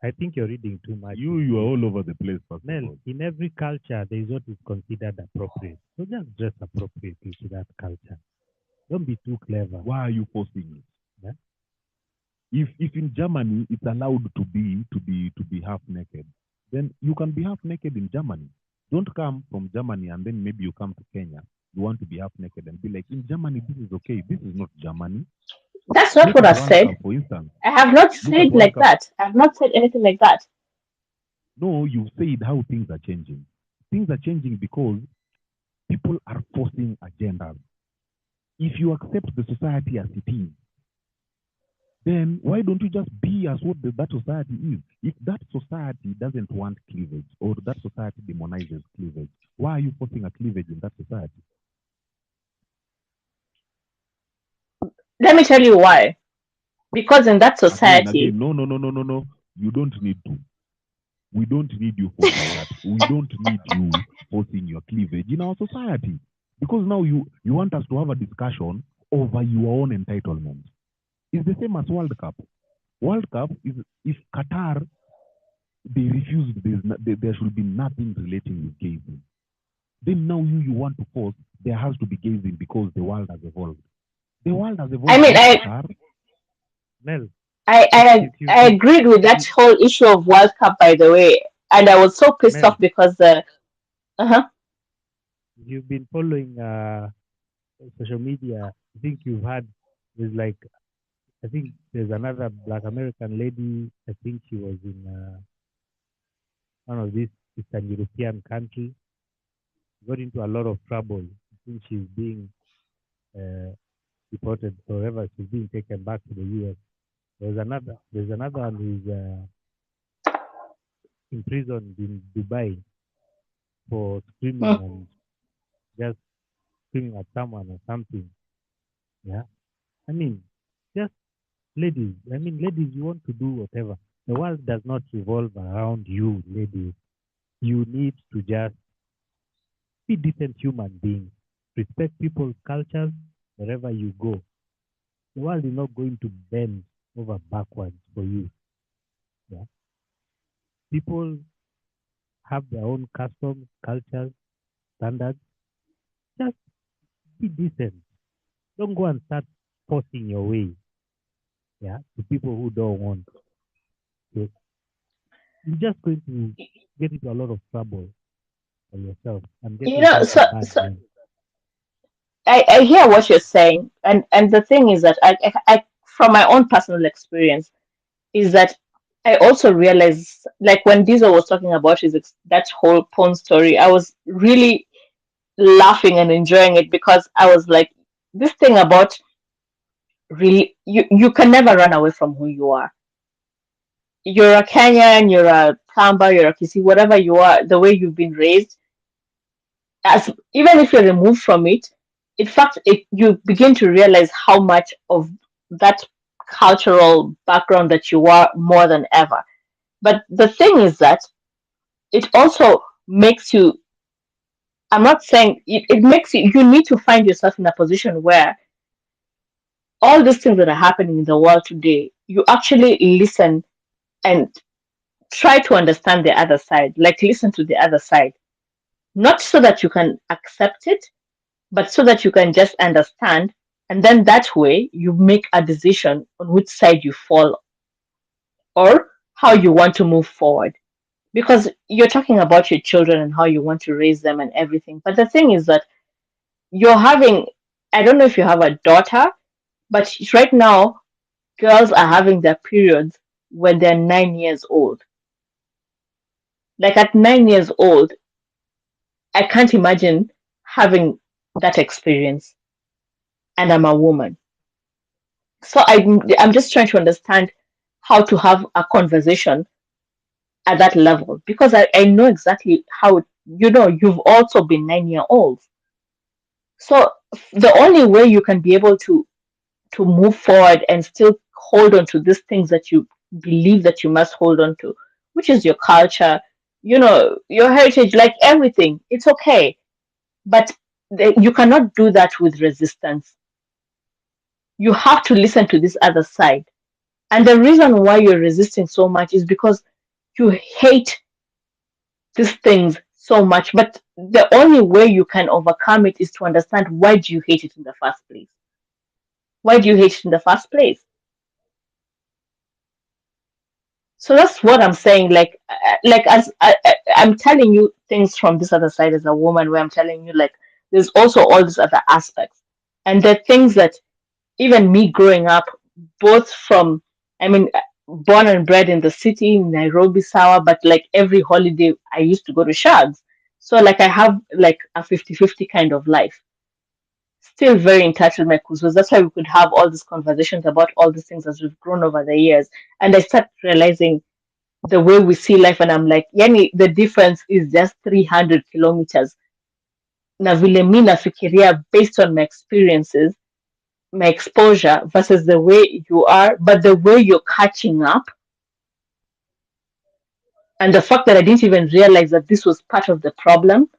I think you're reading too much. You are all over the place, first of Mel, all. in every culture, there is what is considered appropriate. So just dress appropriately to that culture. Don't be too clever. Why are you forcing it? Yeah? If in Germany it's allowed to be half naked, then you can be half naked in Germany. Don't come from Germany and then maybe you come to Kenya. You want to be half naked and be like, in Germany this is okay. This is not Germany. That's not Look what at I've World said. Cup, for instance. I have not Look at said World like Cup. that. I have not said anything like that. No, you said how things are changing. Things are changing because people are forcing agendas. If you accept the society as it is, then why don't you just be as what that society is? If that society doesn't want cleavage, or that society demonizes cleavage, why are you forcing a cleavage in that society? Let me tell you why. Because in that Again, society, no. You don't need to. We don't need you forcing that. We don't need you forcing your cleavage in our society. Because now you want us to have a discussion over your own entitlement. It's the same as World Cup. World Cup is, if Qatar, they refused, there should be nothing relating with gazing. Then now you want to force, there has to be gazing because the world has evolved. The world has evolved. I mean, not Qatar. Mel, I if you I agreed with that whole issue of World Cup, by the way, and I was so pissed Mel, off because the uh-huh. you've been following social media. I think you've had there's like I think there's another Black American lady. I think she was in one of these Eastern European countries. Got into a lot of trouble. I think she's being uh, deported forever. She's being taken back to the U.S. There's another one who's imprisoned in Dubai for screaming Mm. and just screaming at someone or something. Yeah, I mean, just ladies. I mean, ladies, you want to do whatever. The world does not revolve around you, ladies. You need to just be decent human beings. Respect people's cultures wherever you go. The world is not going to bend over backwards for you. Yeah? People have their own customs, cultures, standards. Just be decent. Don't go and start forcing your way, yeah, to people who don't want. To. You're just going to get into a lot of trouble for yourself and get You know, yourself a bad so name. I hear what you're saying, and the thing is that I from my own personal experience is that I also realized, like when Diesel was talking about that whole porn story, I was really laughing and enjoying it because I was like, this thing about really you can never run away from who you are. You're a Kenyan, you're a Tamba, you're a Kisi, whatever you are, the way you've been raised, as even if you're removed from it, in fact, you begin to realize how much of that cultural background that you are more than ever. But the thing is that it also makes you, I'm not saying it makes you need to find yourself in a position where all these things that are happening in the world today, you actually listen and try to understand the other side, like listen to the other side, not so that you can accept it, but so that you can just understand. And then that way you make a decision on which side you fall or how you want to move forward. Because you're talking about your children and how you want to raise them and everything. But the thing is that you're having, I don't know if you have a daughter, but right now, girls are having their periods when they're 9 years old. Like at 9 years old, I can't imagine having that experience. And I'm a woman. So I'm just trying to understand how to have a conversation at that level because I know exactly how, you've also been 9 year olds. So the only way you can be able to move forward and still hold on to these things that you believe that you must hold on to, which is your culture, your heritage, like everything, it's okay. But you cannot do that with resistance. You have to listen to this other side. And the reason why you're resisting so much is because you hate these things so much. But the only way you can overcome it is to understand, why do you hate it in the first place? Why do you hate it in the first place? So that's what I'm saying. Like as I'm telling you things from this other side as a woman, where I'm telling you, like, there's also all these other aspects, and the things that even me growing up, both from, I mean, born and bred in the city, in Nairobi, Sawa, but like every holiday I used to go to Shags. So like I have like a 50-50 kind of life. still very in touch with my kuzos. That's why we could have all these conversations about all these things as we've grown over the years. And I start realizing the way we see life, and I'm like, yani, the difference is just 300 kilometers. Na vile mi nafikiria based on my experiences, my exposure versus the way you are, but the way you're catching up, and the fact that I didn't even realize that this was part of the problem.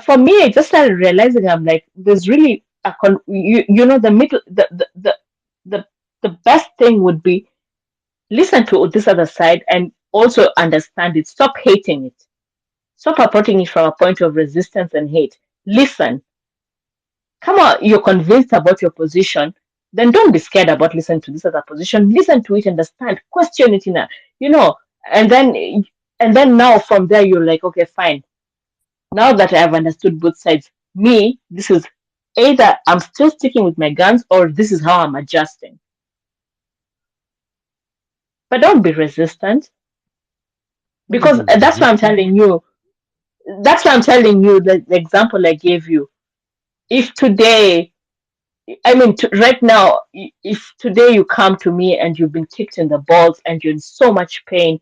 For me, I just started realizing, I'm like, there's really you know, the middle, the the best thing would be listen to this other side and also understand it. Stop hating it. Stop approaching it from a point of resistance and hate. Listen. Come on, you're convinced about your position, then don't be scared about listening to this other position. Listen to it, understand, question it in a, you know, and then now from there you're like, okay, fine. Now that I have understood both sides, me, this is either I'm still sticking with my guns or this is how I'm adjusting. But don't be resistant, because that's why I'm telling you. That's why I'm telling you the example I gave you. If today, I mean, right now, if today you come to me and you've been kicked in the balls and you're in so much pain,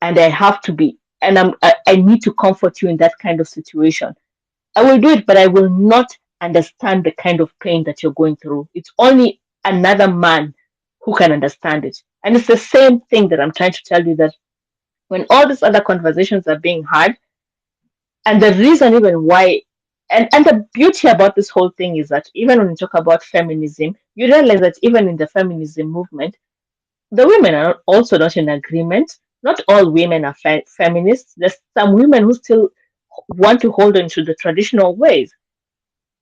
and I have to be, and I need to comfort you in that kind of situation, I will do it, but I will not understand the kind of pain that you're going through. It's only another man who can understand it. And it's the same thing that I'm trying to tell you, that when all these other conversations are being had, and the reason even why, and the beauty about this whole thing is that even when you talk about feminism, you realize that even in the feminism movement, the women are also not in agreement. Not all women are feminists. There's some women who still want to hold on to the traditional ways.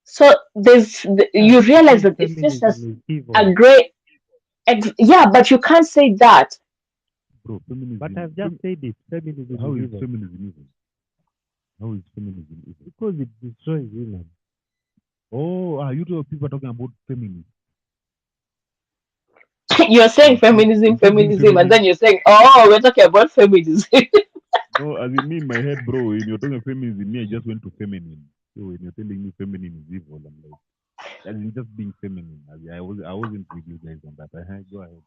So you realize that it's just a great, yeah, but you can't say that. Bro, feminism. But I've just said it. Feminism How is evil. feminism evil? How is feminism evil? Because it destroys women. Oh, you two people are talking about feminism. You're saying feminism, and then you're saying, oh, we're talking about feminism. No, as in me in my head, bro, when you're talking feminism, me, I just went to feminine. So when you're telling me feminine is evil, I'm like, as in just being feminine. I wasn't with you guys on that. Go ahead.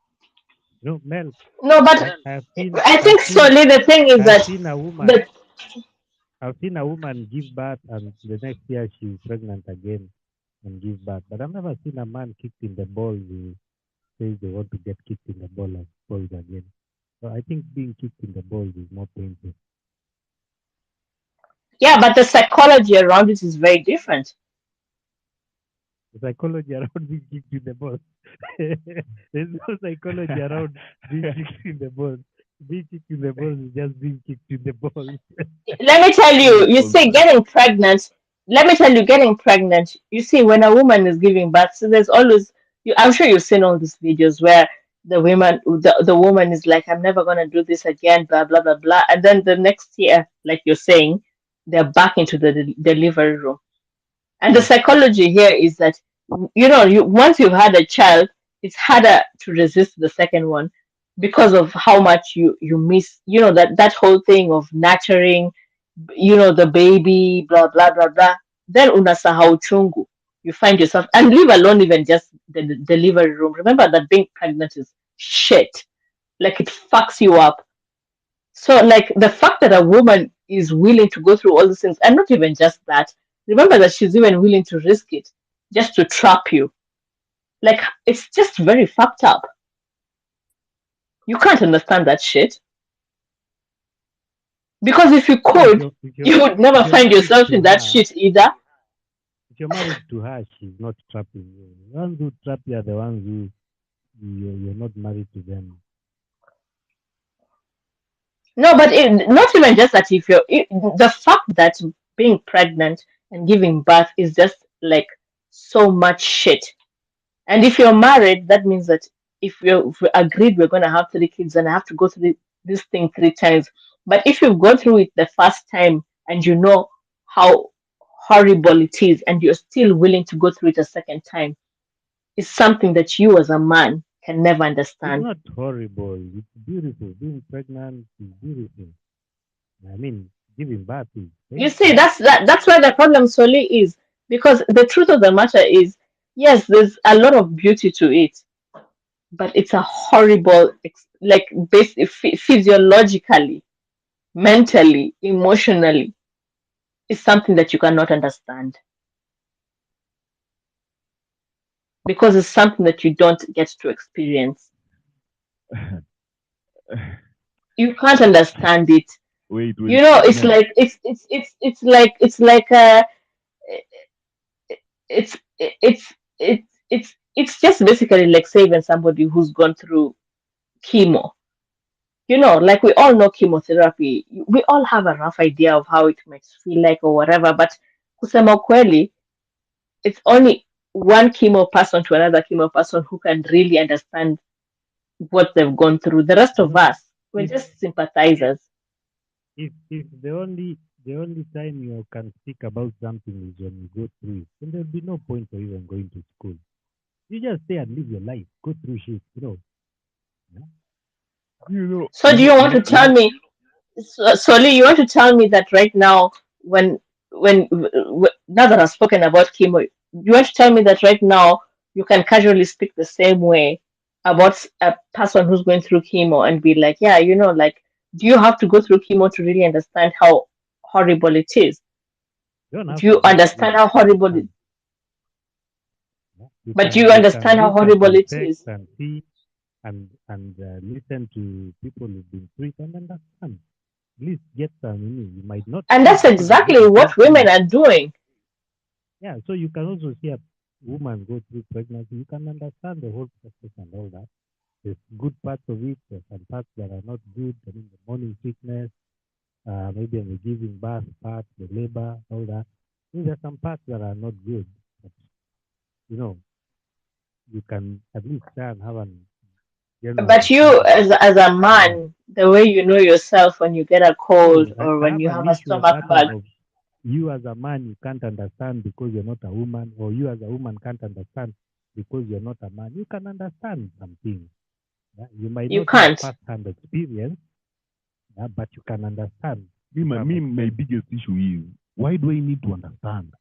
No, Mel. No, but I think solely the thing is that I've seen a woman give birth and the next year she's pregnant again and give birth. But I've never seen a man kicked in the balls who says they want to get kicked in the balls again. So I think being kicked in the balls is more painful. Yeah, but the psychology around it is very different. The psychology around being kicked in the balls. There's no psychology around being kicked in the balls. Being kicked in the balls is just being kicked in the balls. Let me tell you, you see, getting pregnant. Let me tell you, getting pregnant. You see, when a woman is giving birth, so there's always. I'm sure you've seen all these videos where the woman is like, I'm never gonna do this again, blah blah blah blah, and then the next year, like you're saying, they're back into the delivery room. And the psychology here is that once you've had a child, it's harder to resist the second one because of how much you miss, that whole thing of nurturing, the baby, blah blah blah blah. Then unasahau chungu. You find yourself, and leave alone even just the delivery room. Remember that being pregnant is shit. Like, it fucks you up. So, like, the fact that a woman is willing to go through all these things, and not even just that, remember that she's even willing to risk it just to trap you. Like, it's just very fucked up. You can't understand that shit. Because if you could, you would never find yourself in that shit either. If you're married to her, she's not trapping you. The ones who trap you are the ones who you're not married to them. No, but not even just that. The fact that being pregnant and giving birth is just like so much shit. And if you're married, that means that if we agreed we're going to have 3 kids and I have to go through this thing 3 times. But if you've gone through it the first time and you know how horrible it is and you're still willing to go through it a second time, it's something that you as a man can never understand. It's not horrible. It's beautiful. Being pregnant is beautiful. I mean, giving birth is painful. You see, that's why the problem solely is Because the truth of the matter is, yes, there's a lot of beauty to it, but it's a horrible, like, physiologically, mentally, emotionally, it's something that you cannot understand because it's something that you don't get to experience. You can't understand it. Wait, You wait, know, it's Mel. like it's like it's just basically like saving somebody who's gone through chemo. You know, like we all know chemotherapy. We all have a rough idea of how it might feel like or whatever, but kusema kweli, it's only one chemo person to another chemo person who can really understand what they've gone through. The rest You of know, us, we're if just sympathizers. if the only time you can speak about something is when you go through it, then there'll be no point for even going to school. You just stay and live your life, go through shit, Yeah. You know, So do you want to tell me, Solly, you want to tell me that right now, when now that I've spoken about chemo, you want to tell me that right now you can casually speak the same way about a person who's going through chemo and be like, yeah, like, do you have to go through chemo to really understand how horrible it is? You don't have Do to you go through understand it how to horrible it? understand. Yeah. You But do can you you can understand how look at horrible some it text is? and see and listen to people who've been through it and understand. At least get some. You might not And see it, that's but you can get exactly a what glimpse of women it. are doing. Yeah. So you can also see a woman go through pregnancy. You can understand the whole process and all that. There's good parts of it. There's some parts that are not good. I mean, the morning sickness, maybe in the giving birth part, the labor, all that. These are some parts that are not good. But, you know, you can at least try and have a general But you, understanding of as a what. man, the way you know yourself when you get a cold No, or I when have you an have a issue of stomach that bug, one of you as a man, you can't understand because you're not a woman, or you as a woman can't understand because you're not a man. You can understand some things. Yeah? You might you not have can't. first-hand experience, yeah, but you can understand me, to my, some me, my extent. biggest issue is why do I need to understand?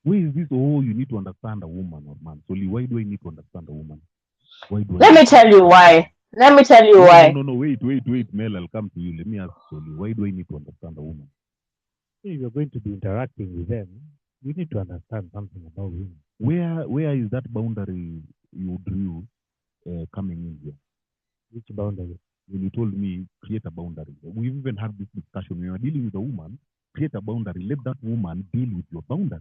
Where is this? Oh, you need to understand a woman or man. Solely, why do I need to understand a woman? Why do I Let need me to tell you understand a woman? why. Let me tell you No, no, why. no, no. Wait, Mel. I'll come to you. Let me ask Solely. Why do I need to understand a woman? If you're going to be interacting with them, you need to understand something about women. Where is that boundary you drew coming in here? Which boundary? When you told me create a boundary, we've even had this discussion. When you're dealing with a woman, create a boundary. Let that woman deal with your boundary.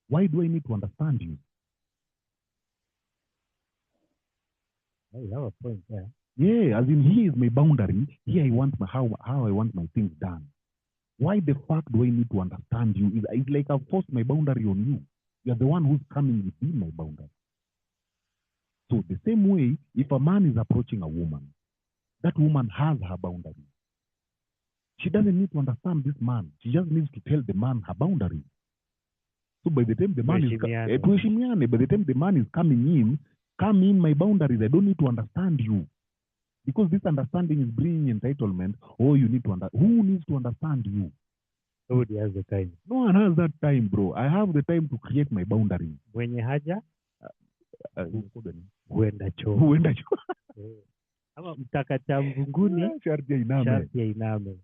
Why do I need to understand you? Yeah, you have a point there. Yeah, as in here is my boundary. Here I want how I want my things done. Why the fuck do I need to understand you? It's like I've forced my boundary on you. You're the one who's coming within my boundary. So the same way, if a man is approaching a woman, that woman has her boundary. She doesn't need to understand this man. She just needs to tell the man her boundary. So by the time the man is Tuheshimiane. tuheshimiane, by the time the man is coming in my boundaries. I don't need to understand you. Because this understanding is bringing entitlement. Oh, you need to understand. Who needs to understand you? Nobody has the time. No one has that time, bro. I have the time to create my boundaries. Mwenye haja huenda choo. Huenda choo. Ama mtaka cha mvunguni Sharti ainame. sharti ainame.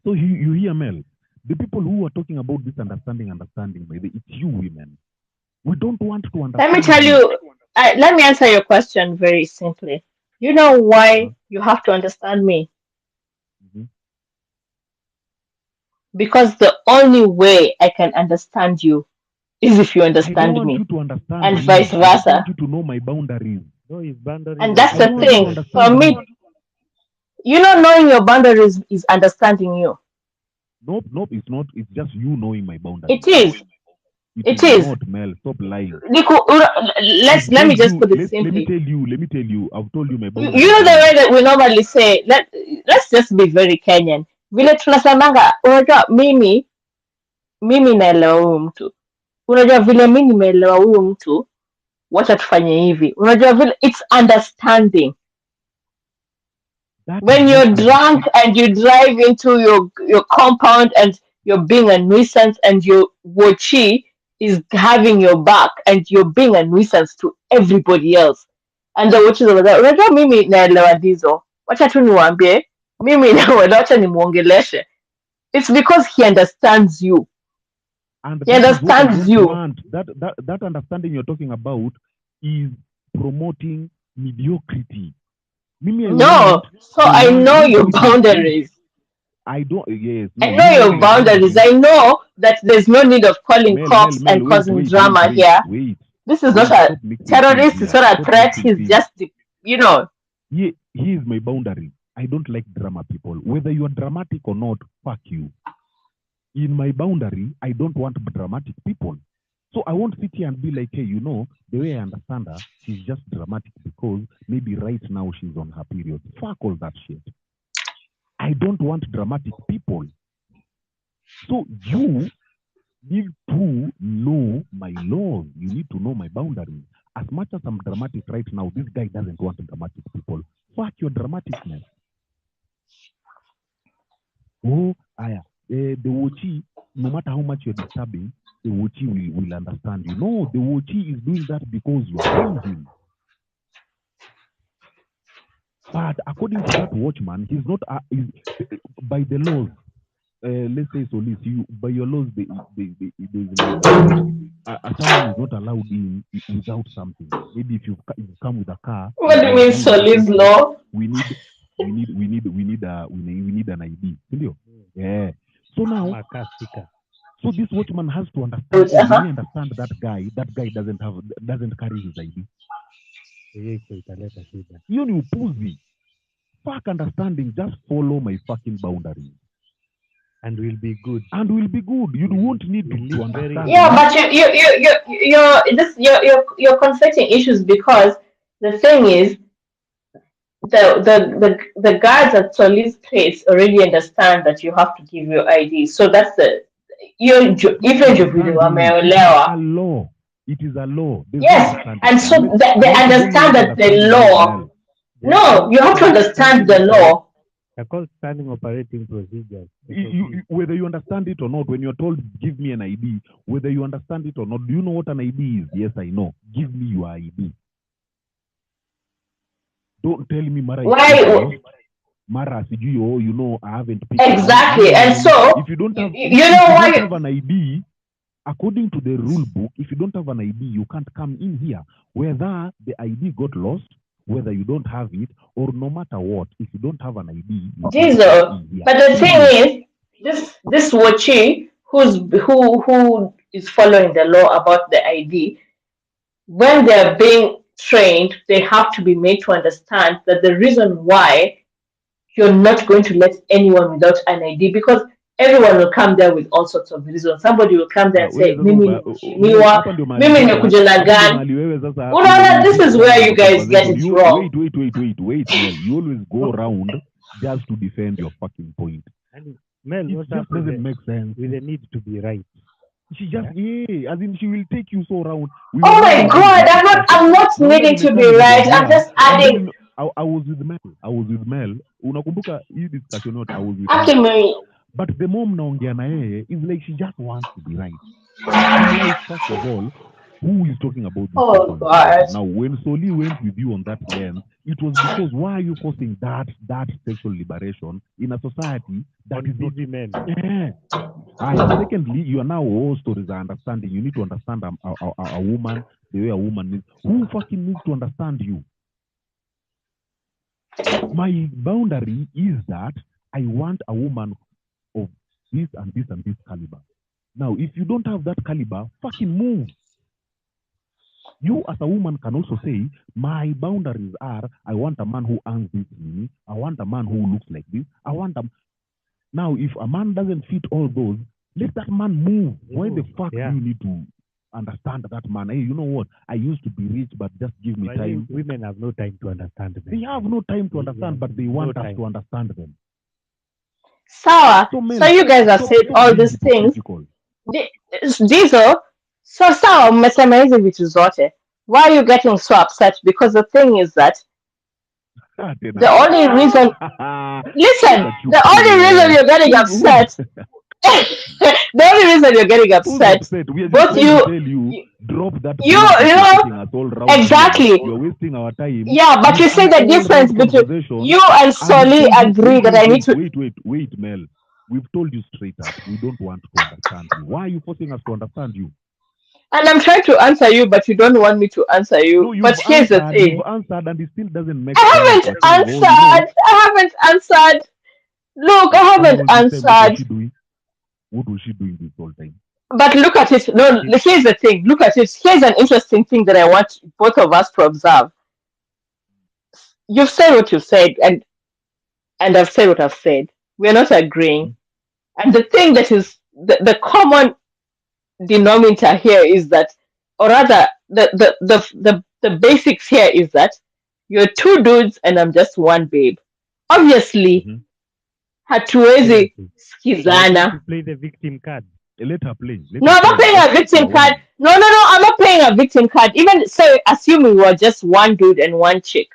So you hear, Mel, the people who are talking about this understanding, by the it's you women. We don't want to understand. Let me tell you, let me answer your question very simply. You know why you have to understand me? Mhm. Because the only way I can understand you is if you I don't understand want me, you to understand and me. vice I just versa. want you to know my boundaries. No, his boundaries And are that's I the don't want you to thing. complicated. For understand me, me. knowing your boundaries is understanding you. Nope, it's not. It's just you knowing my boundaries. It is. It It is is. not, Mel. Stop lying. Let me just put it Let me simply. tell you. I've told you my You boundaries. know the way that we normally say, let's just be very Kenyan. Vile tunasemanga, unajua mimi naelewa huyu mtu. Unajua vile mimi nimeelewa huyu mtu, wacha tufanye hivi. Unajua vile it's understanding. That When is you're not drunk and you drive into your compound and you're being a nuisance and you wochi, is having your back and you're being a nuisance to everybody else. And the witches over there, unajua mimi naelewa Dizo, wacha tu niwaambie, mimi wacha nimuongeleshe. It's because he understands you. And He that is what I understands don't you. want. That understanding you're talking about is promoting mediocrity. Mimi, I No, want so the I one know who your is good. boundaries. I don't. Yes, I no. know You your know my boundaries. boundaries. I know that there's no need of calling Mel, cops and wait, causing wait, drama wait, here. wait, This is wait. not a Stop mixing things terrorist. It's here. not a Stop threat. mixing He's things. just, you know. He is my boundary. I don't like drama people. Whether you are dramatic or not, fuck you. In my boundary, I don't want dramatic people. So I won't sit here and be like, hey, you know, the way I understand her, she's just dramatic because maybe right now she's on her period. Fuck all that shit. I don't want dramatic people. So you need to know my laws. You need to know my boundaries. As much as I'm dramatic right now, this guy doesn't want dramatic people. Fuck your dramaticness. Oh, aya. The Wochi, no matter how much you're disturbing, the Wochi will understand you. No, the Wochi is doing that because you are paying him. But according to that watchman, he's not by the laws. Let's say Solis, you by your laws, someone is not allowed in without something. Maybe if you come with a car. What do you mean, Solis law? We need an ID. Yeah. So now, so this watchman has to understand. When he understand that guy doesn't carry his ID. You know, pussy. Fuck understanding. Just follow my fucking boundaries. And we'll be good. And we'll be good. You won't need to understand. Yeah, but you're conflicting issues because the thing is the guards at Solis place already understand that you have to give your ID. So that's the even if a law. It is a law. Yes, and so they understand that the law. No, you have to understand the law. They're called standing operating procedures. Whether you understand it or not, when you're told, give me an ID, whether you understand it or not, do you know what an ID is? Yes, I know. Give me your ID. Don't tell me, Mara. Why? Mara, you know, I haven't picked. Exactly. And so, if you don't have, have an ID, according to the rule book, if you don't have an ID, you can't come in here. Whether the ID got lost, whether you don't have it, or no matter what, if you don't have an ID, Diesel. But the thing is, this Wachi who is following the law about the ID, when they're being trained, they have to be made to understand that the reason why you're not going to let anyone without an ID, because everyone will come there with all sorts of reasons. Somebody will come there and say, Mimi nimekuja na gun. This is where you guys get it wrong. Wait, Mel. You always go around just to defend your fucking point. Mel, it just doesn't make sense. With the need to be right. She just, as in she will take you so around. Oh my God, I'm not needing to be right. I'm just adding. I was with Mel. Unakumbuka hii discussion note, I was with Mel. But the mom naongea na yeye is like she just wants to be right. Like, first of all, who is talking about this? Oh God. Now, when Soli went with you on that lens, it was because why are you forcing that sexual liberation in a society that is not men? Yeah. Secondly, you are now all stories are understanding. You need to understand a woman the way a woman is. Who fucking needs to understand you? My boundary is that I want a woman of this and this and this caliber. Now, if you don't have that caliber, fucking move. You as a woman can also say, my boundaries are, I want a man who earns this money. I want a man who looks like this. I want a... Now, if a man doesn't fit all those, let that man move. Why the fuck do you need to understand that man? Hey, you know what? I used to be rich, but just give me time. Women have no time to understand them. They have no time to understand, but they want us to understand them. So you guys have said all these things. Diesel, so why are you getting so upset? Because the thing is that the only reason, listen, the only reason you're getting upset The only reason you're getting Who's upset, upset? We are just both trying to tell you, you, drop that you bullshit you you're know, putting us all round here. exactly. You're wasting our time. Yeah, but This you is see an the all difference round between conversation. you and And we've Solly told you, agree that I need to. wait, Mel. We've told you straight up, we don't want to understand you. Why are you forcing us to understand you? And I'm trying to answer you, but you don't want me to answer No, you. But here's the you've thing. answered, and it still doesn't make sense. I You're haven't saying, oh, you know, answered. I haven't answered. Look, I all haven't this time, what was answered. she doing? What was she doing this whole time? But look at it. No, here's the thing. Look at it. Here's an interesting thing that I want both of us to observe. You've said what you've said, and I've said what I've said. We're not agreeing. And the thing that is the common denominator here is that, or rather, the basics here is that you're two dudes and I'm just one babe. Obviously, Mm-hmm. hatuwezi Seriously. You are going skizana. to play the victim card. Let her play. No, I'm not playing a victim card. No, I'm not playing a victim card. Even so, assuming we were just one dude and one chick.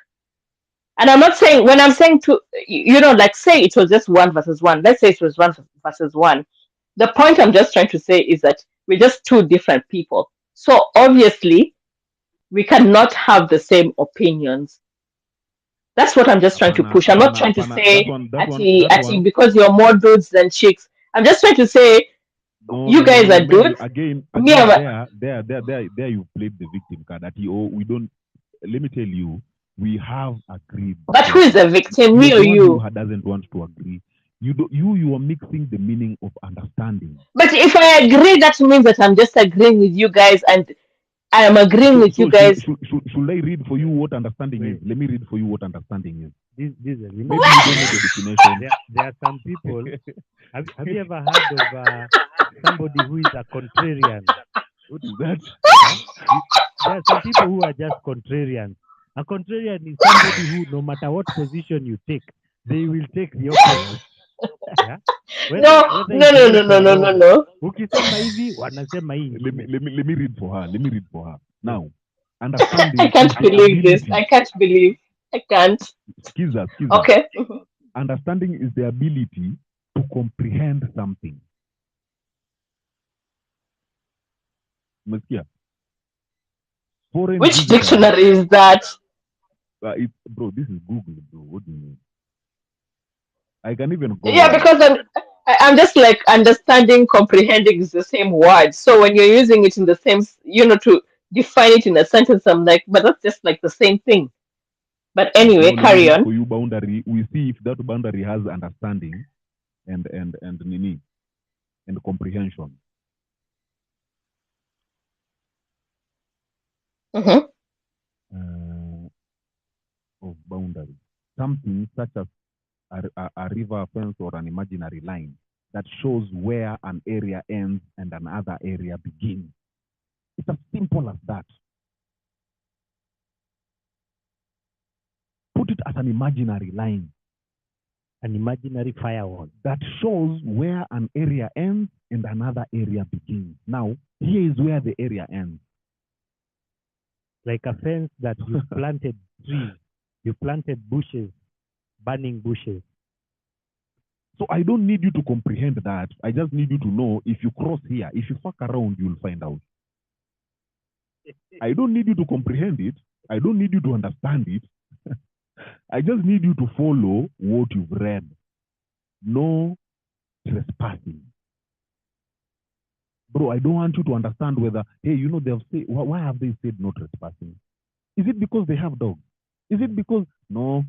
And I'm not saying, when I'm saying two, like say it was just one versus one. Let's say it was one versus one. The point I'm just trying to say is that we're just two different people. So obviously, we cannot have the same opinions. That's what I'm just trying to push. I'm not trying to say, Ati, because you're more dudes than chicks. I'm just trying to say, you guys are dudes. Again, Me, there you played the victim card. We don't. Let me tell you, we have agreed. But who is the victim, me or you? Who doesn't want to agree? You are mixing the meaning of understanding. But if I agree, that means that I'm just agreeing with you guys, and I am agreeing with you guys. Should I read for you what understanding is? Let me read for you what understanding is. Maybe you don't know the definition. There are some people. Have you ever heard of somebody who is a contrarian? What is that? There are some people who are just contrarians. A contrarian is somebody who, no matter what position you take, they will take the opposite. Yeah? No. Ukisema hivi, wanasema hivi. Let me read for her. Now, understanding. I can't believe this. I can't. Skiza. Okay. Understanding is the ability to comprehend something. Which dictionary is that? Bro, this is Google, bro. What do you mean? I can even go. Yeah, because I'm just like understanding, comprehending is the same word. So when you're using it in the same, to define it in a sentence, I'm like, but that's just like the same thing. But anyway, carry on. For you, boundary, we see if that boundary has understanding and nini and comprehension. Mm-hmm. Of boundary, something such as a river, fence, or an imaginary line that shows where an area ends and another area begins. It's as simple as that. Put it as an imaginary line. An imaginary firewall. That shows where an area ends and another area begins. Now, here is where the area ends. Like a fence that you planted trees, you planted bushes, burning bushes. So I don't need you to comprehend that. I just need you to know if you cross here, if you fuck around, you'll find out. I don't need you to comprehend it. I don't need you to understand it. I just need you to follow what you've read. No trespassing. Bro, I don't want you to understand whether, hey, they've said, why have they said no trespassing? Is it because they have dogs? Is it because, no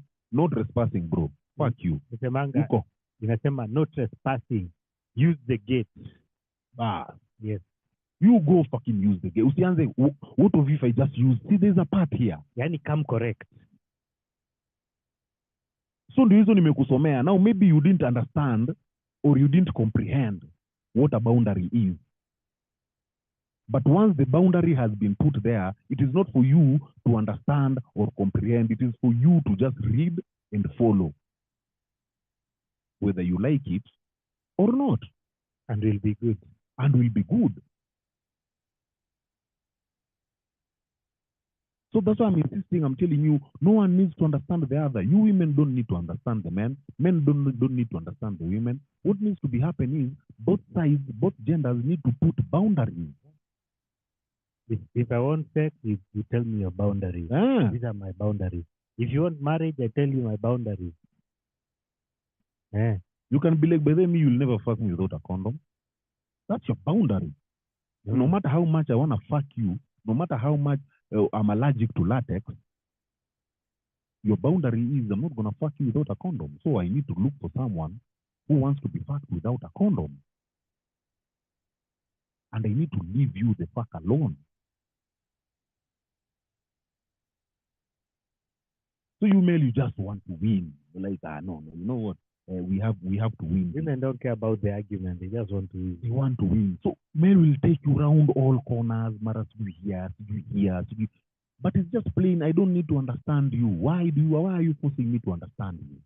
trespassing, bro. Fuck you. Inasema no trespassing. Use the gate. Yes. You go fucking use the gate. Usianze, what of if I just use? See, there's a part here. Yani come correct. So the reason nimekusomea. Now maybe you didn't understand or you didn't comprehend what a boundary is. But once the boundary has been put there, it is not for you to understand or comprehend. It is for you to just read and follow, whether you like it or not. And will be good. So that's why I'm insisting, I'm telling you, no one needs to understand the other. You women don't need to understand the men. Men don't need to understand the women. What needs to be happening is both sides, both genders need to put boundaries. If I want sex, you tell me your boundaries. Ah, These are my boundaries. If you want marriage, I tell you my boundaries. you can be like, by the way, you'll never fuck me without a condom. That's your boundary. No matter how much I want to fuck you, no matter how much I'm allergic to latex, your boundary is I'm not going to fuck you without a condom. So I need to look for someone who wants to be fucked without a condom. And I need to leave you the fuck alone. So you male, you just want to win. You're like, no, you know what? We have to win. Women don't care about the argument. They just want to win. They want to win. So men will take you around all corners, maras here, but it's just plain. I don't need to understand you. Why are you forcing me to understand you?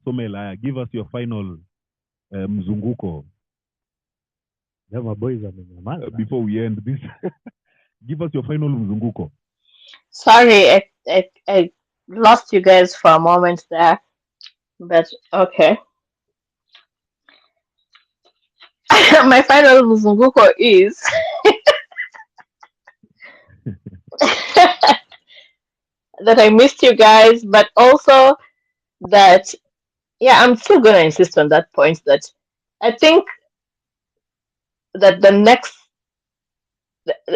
So Mel, give us your final mzunguko. Yeah, my boys are before we end this. Give us your final mzunguko. Sorry, I lost you guys for a moment there, but okay. My final mzunguko is that I missed you guys, but also that, yeah, I'm still going to insist on that point that I think that the next,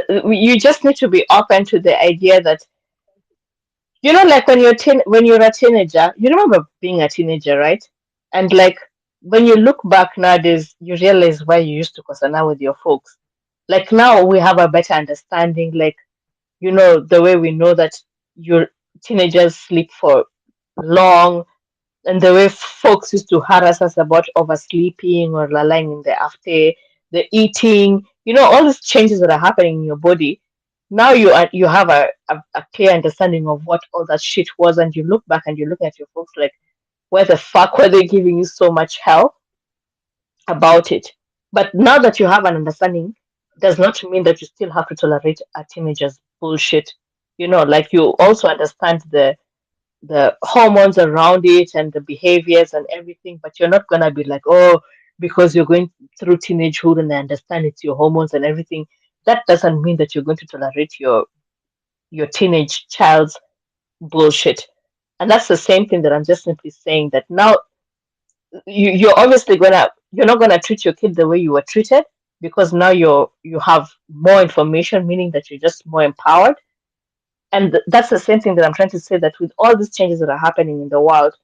you just need to be open to the idea that, you know, like when you're a teenager, you remember being a teenager, right? And like when you look back nowadays, you realize why you used to cosana with your folks. Like now we have a better understanding, like, you know, the way we know that your teenagers sleep for long, and the way folks used to harass us about oversleeping or lying in the after, the eating, you know, all these changes that are happening in your body. Now you have a clear understanding of what all that shit was, and you look back and you're looking at your folks like, where the fuck were they giving you so much hell about it? But now that you have an understanding, does not mean that you still have to tolerate a teenager's bullshit. You know, like you also understand the hormones around it and the behaviors and everything, but you're not gonna be like, oh, because you're going through teenagehood and I understand it's your hormones and everything. That doesn't mean that you're going to tolerate your teenage child's bullshit. And that's the same thing that I'm just simply saying that now you're obviously you're not gonna treat your kid the way you were treated, because now you have more information, meaning that you're just more empowered. And that's the same thing that I'm trying to say, that with all these changes that are happening in the world,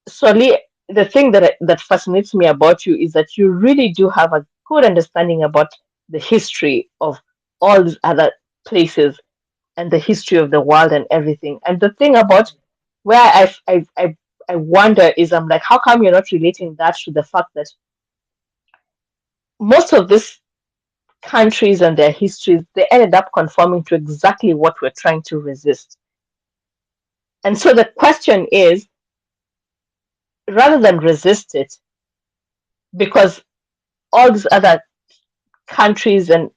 Solly, the thing that fascinates me about you is that you really do have a good understanding about the history of all these other places and the history of the world and everything. And the thing about where I wonder is, I'm like, how come you're not relating that to the fact that most of these countries and their histories, they ended up conforming to exactly what we're trying to resist. And so the question is, rather than resist it, because all these other countries and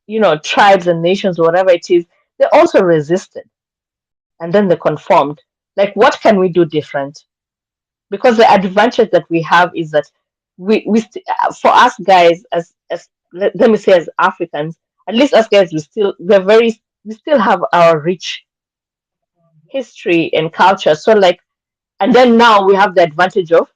you know, tribes and nations, whatever it is, they also resisted, and then they conformed. Like, what can we do different? Because the advantage that we have is that for us guys, as let me say, as Africans, at least us guys, we still have our rich history and culture. So like, and then now we have the advantage of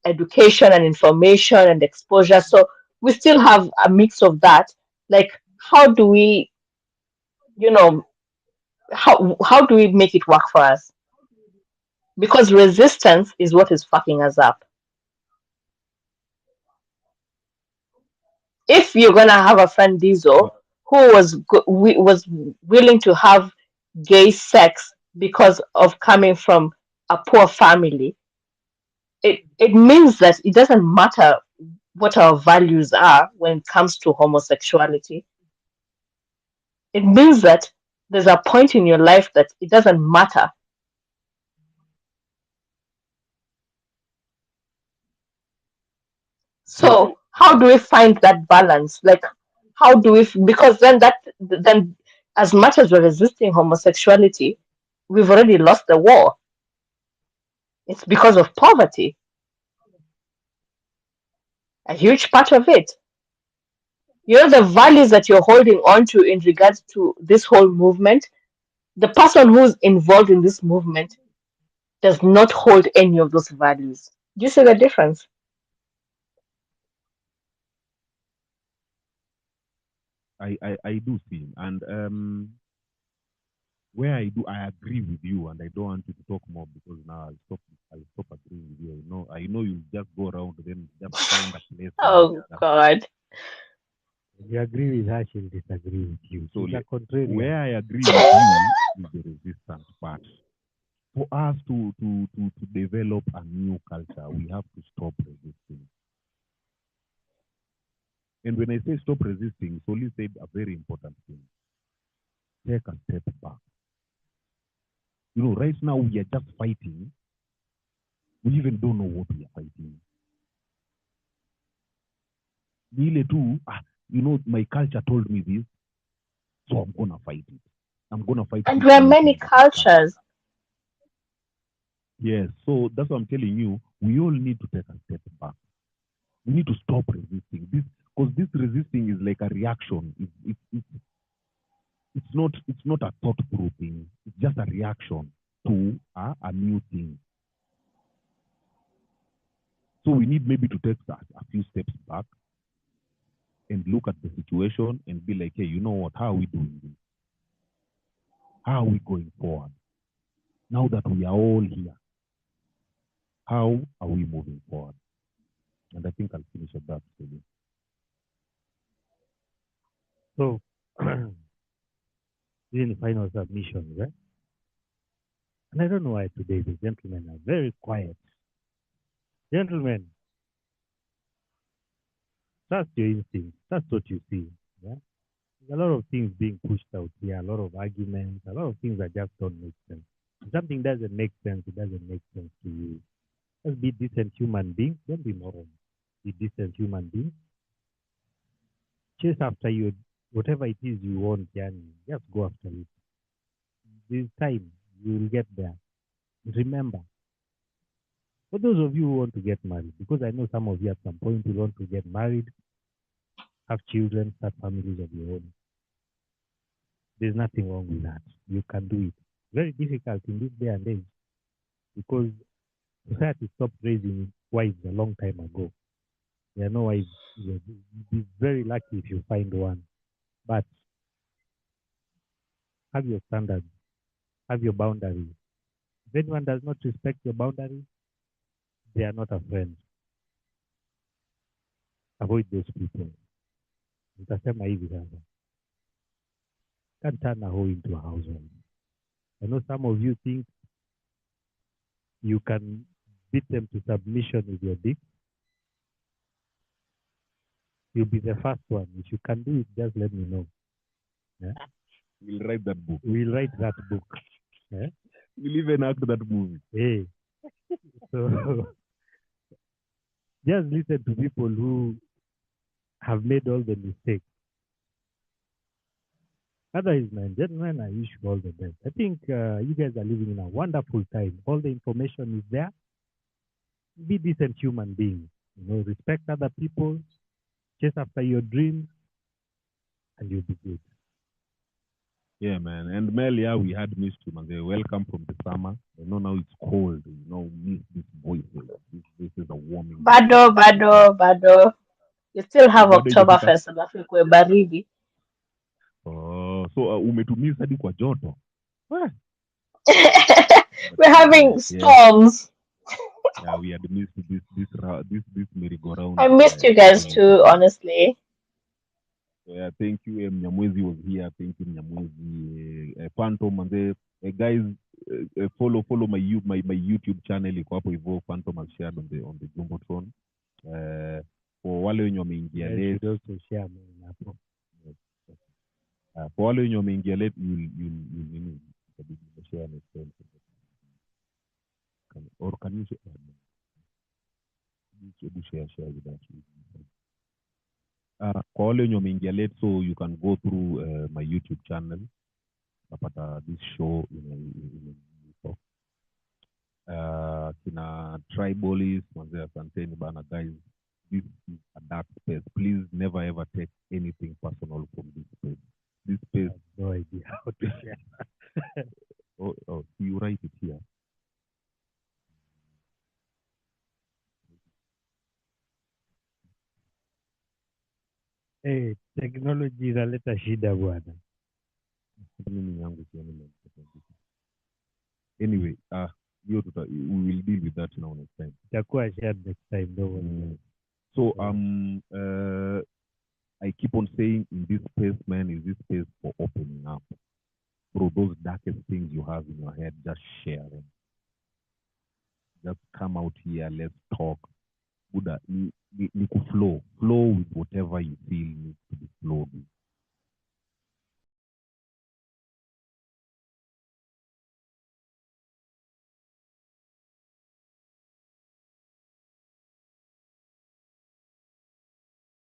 education and information and exposure. So we still have a mix of that. Like, how do we, you know, how do we make it work for us? Because resistance is what is fucking us up. If you're gonna have a friend Diesel who was willing to have gay sex because of coming from a poor family, it means that it doesn't matter what our values are when it comes to homosexuality. It means that there's a point in your life that it doesn't matter. So How do we find that balance? Like, how do we? Because then as much as we're resisting homosexuality, we've already lost the war. It's because of poverty, a huge part of it. You know, the values that you're holding on to in regards to this whole movement, the person who's involved in this movement does not hold any of those values. Do you see the difference? I do see, and where I agree with you, and I don't want you to talk more because now I'll stop agreeing with you. I know you just go around then just find a place where you Oh just God. If you agree with her, she'll disagree with you. so She's a le- contrarian. where I agree with you is the resistance part. For us to develop a new culture, we have to stop resisting. And when I say stop resisting, Soli said a very important thing. Take a step back. Right now we are just fighting. We even don't know what we are fighting. Nile too, my culture told me this, so I'm gonna fight it. I'm gonna fight And this there are new many thing that is coming. cultures. Yes, so that's what I'm telling you. We all need to take a step back. We need to stop resisting this because this resisting is like a reaction. It's not a thought-through thing. It's just a reaction to a new thing. So we need maybe to take a few steps back and look at the situation and be like, hey, you know what? How are we doing this? How are we going forward? Now that we are all here, how are we moving forward? And I think I'll finish at that. So, this is the final submission, right? And I don't know why today the gentlemen are very quiet. Gentlemen, trust your instincts. That's what you see. Yeah? There's a lot of things being pushed out here, a lot of arguments, a lot of things that just don't make sense. If something doesn't make sense, it doesn't make sense to you. Just be decent human beings. Don't be moral. Be decent human beings. Chase after you, whatever it is you want, yani, just go after it. This time, you will get there. Remember, for those of you who want to get married, because I know some of you at some point will want to get married, have children, start families of your own. There's nothing wrong with that. You can do it. Very difficult in this day and age because society stopped raising wives a long time ago. There are no wives. You'll be very lucky if you find one. But have your standards, have your boundaries. If anyone does not respect your boundaries, they are not a friend. Avoid those people. Nitasema hivi sasa. Can't turn a hoe into a housewife. I know some of you think you can beat them to submission with your dick. You'll be the first one. If you can do it, just let me know. Yeah? We'll write that book. We'll write that book. Yeah? We'll even act that movie. Hey. So just listen to people who have made all the mistakes. Otherwise, man, gentlemen, I wish you all the best. I think you guys are living in a wonderful time. All the information is there. Be decent human beings. Respect other people. Chase after your dreams, and you'll be good. Yeah, man. And Mel, yeah, we had missed you, man. Welcome from the summer. I know now it's cold. Miss this voice. This is a warming. Bado. You still have Bado haijafika. Oktoberfest alafu ikuwe baridi. Oh, so umetumiss hadi kwa joto. We're having storms. Yeah, we had missed this merry-go-round. I missed you guys too, honestly. Yeah, thank you. Mnyamwezi was here. Thank you, Mnyamwezi. Phantom and the guys, follow my YouTube channel. Iko hapo hivyo. Phantom has shared on the Jumbotron. For wale wenye wameingia late. For wale wenye wameingia late, you'll share next time. Or can you share with us? Kwa wale wenye wameingia late, so you can go through my YouTube channel. Napata this show kina Tribalist, manze asanteni bana guys. This is a dark space. Please never ever take anything personal from this space. This space, No idea how to share. you write it here. Hey, technology inaleta shida bwana. Mimi yangu sioni mambo. Anyway, we will deal with that now next time. Itakuwa shared next time, don't worry. So I keep on saying in this space, man, is this space for opening up. Bro, those darkest things you have in your head, just share them. Just come out here, let's talk. Buddha, ni flow with whatever you feel needs to be flowed with.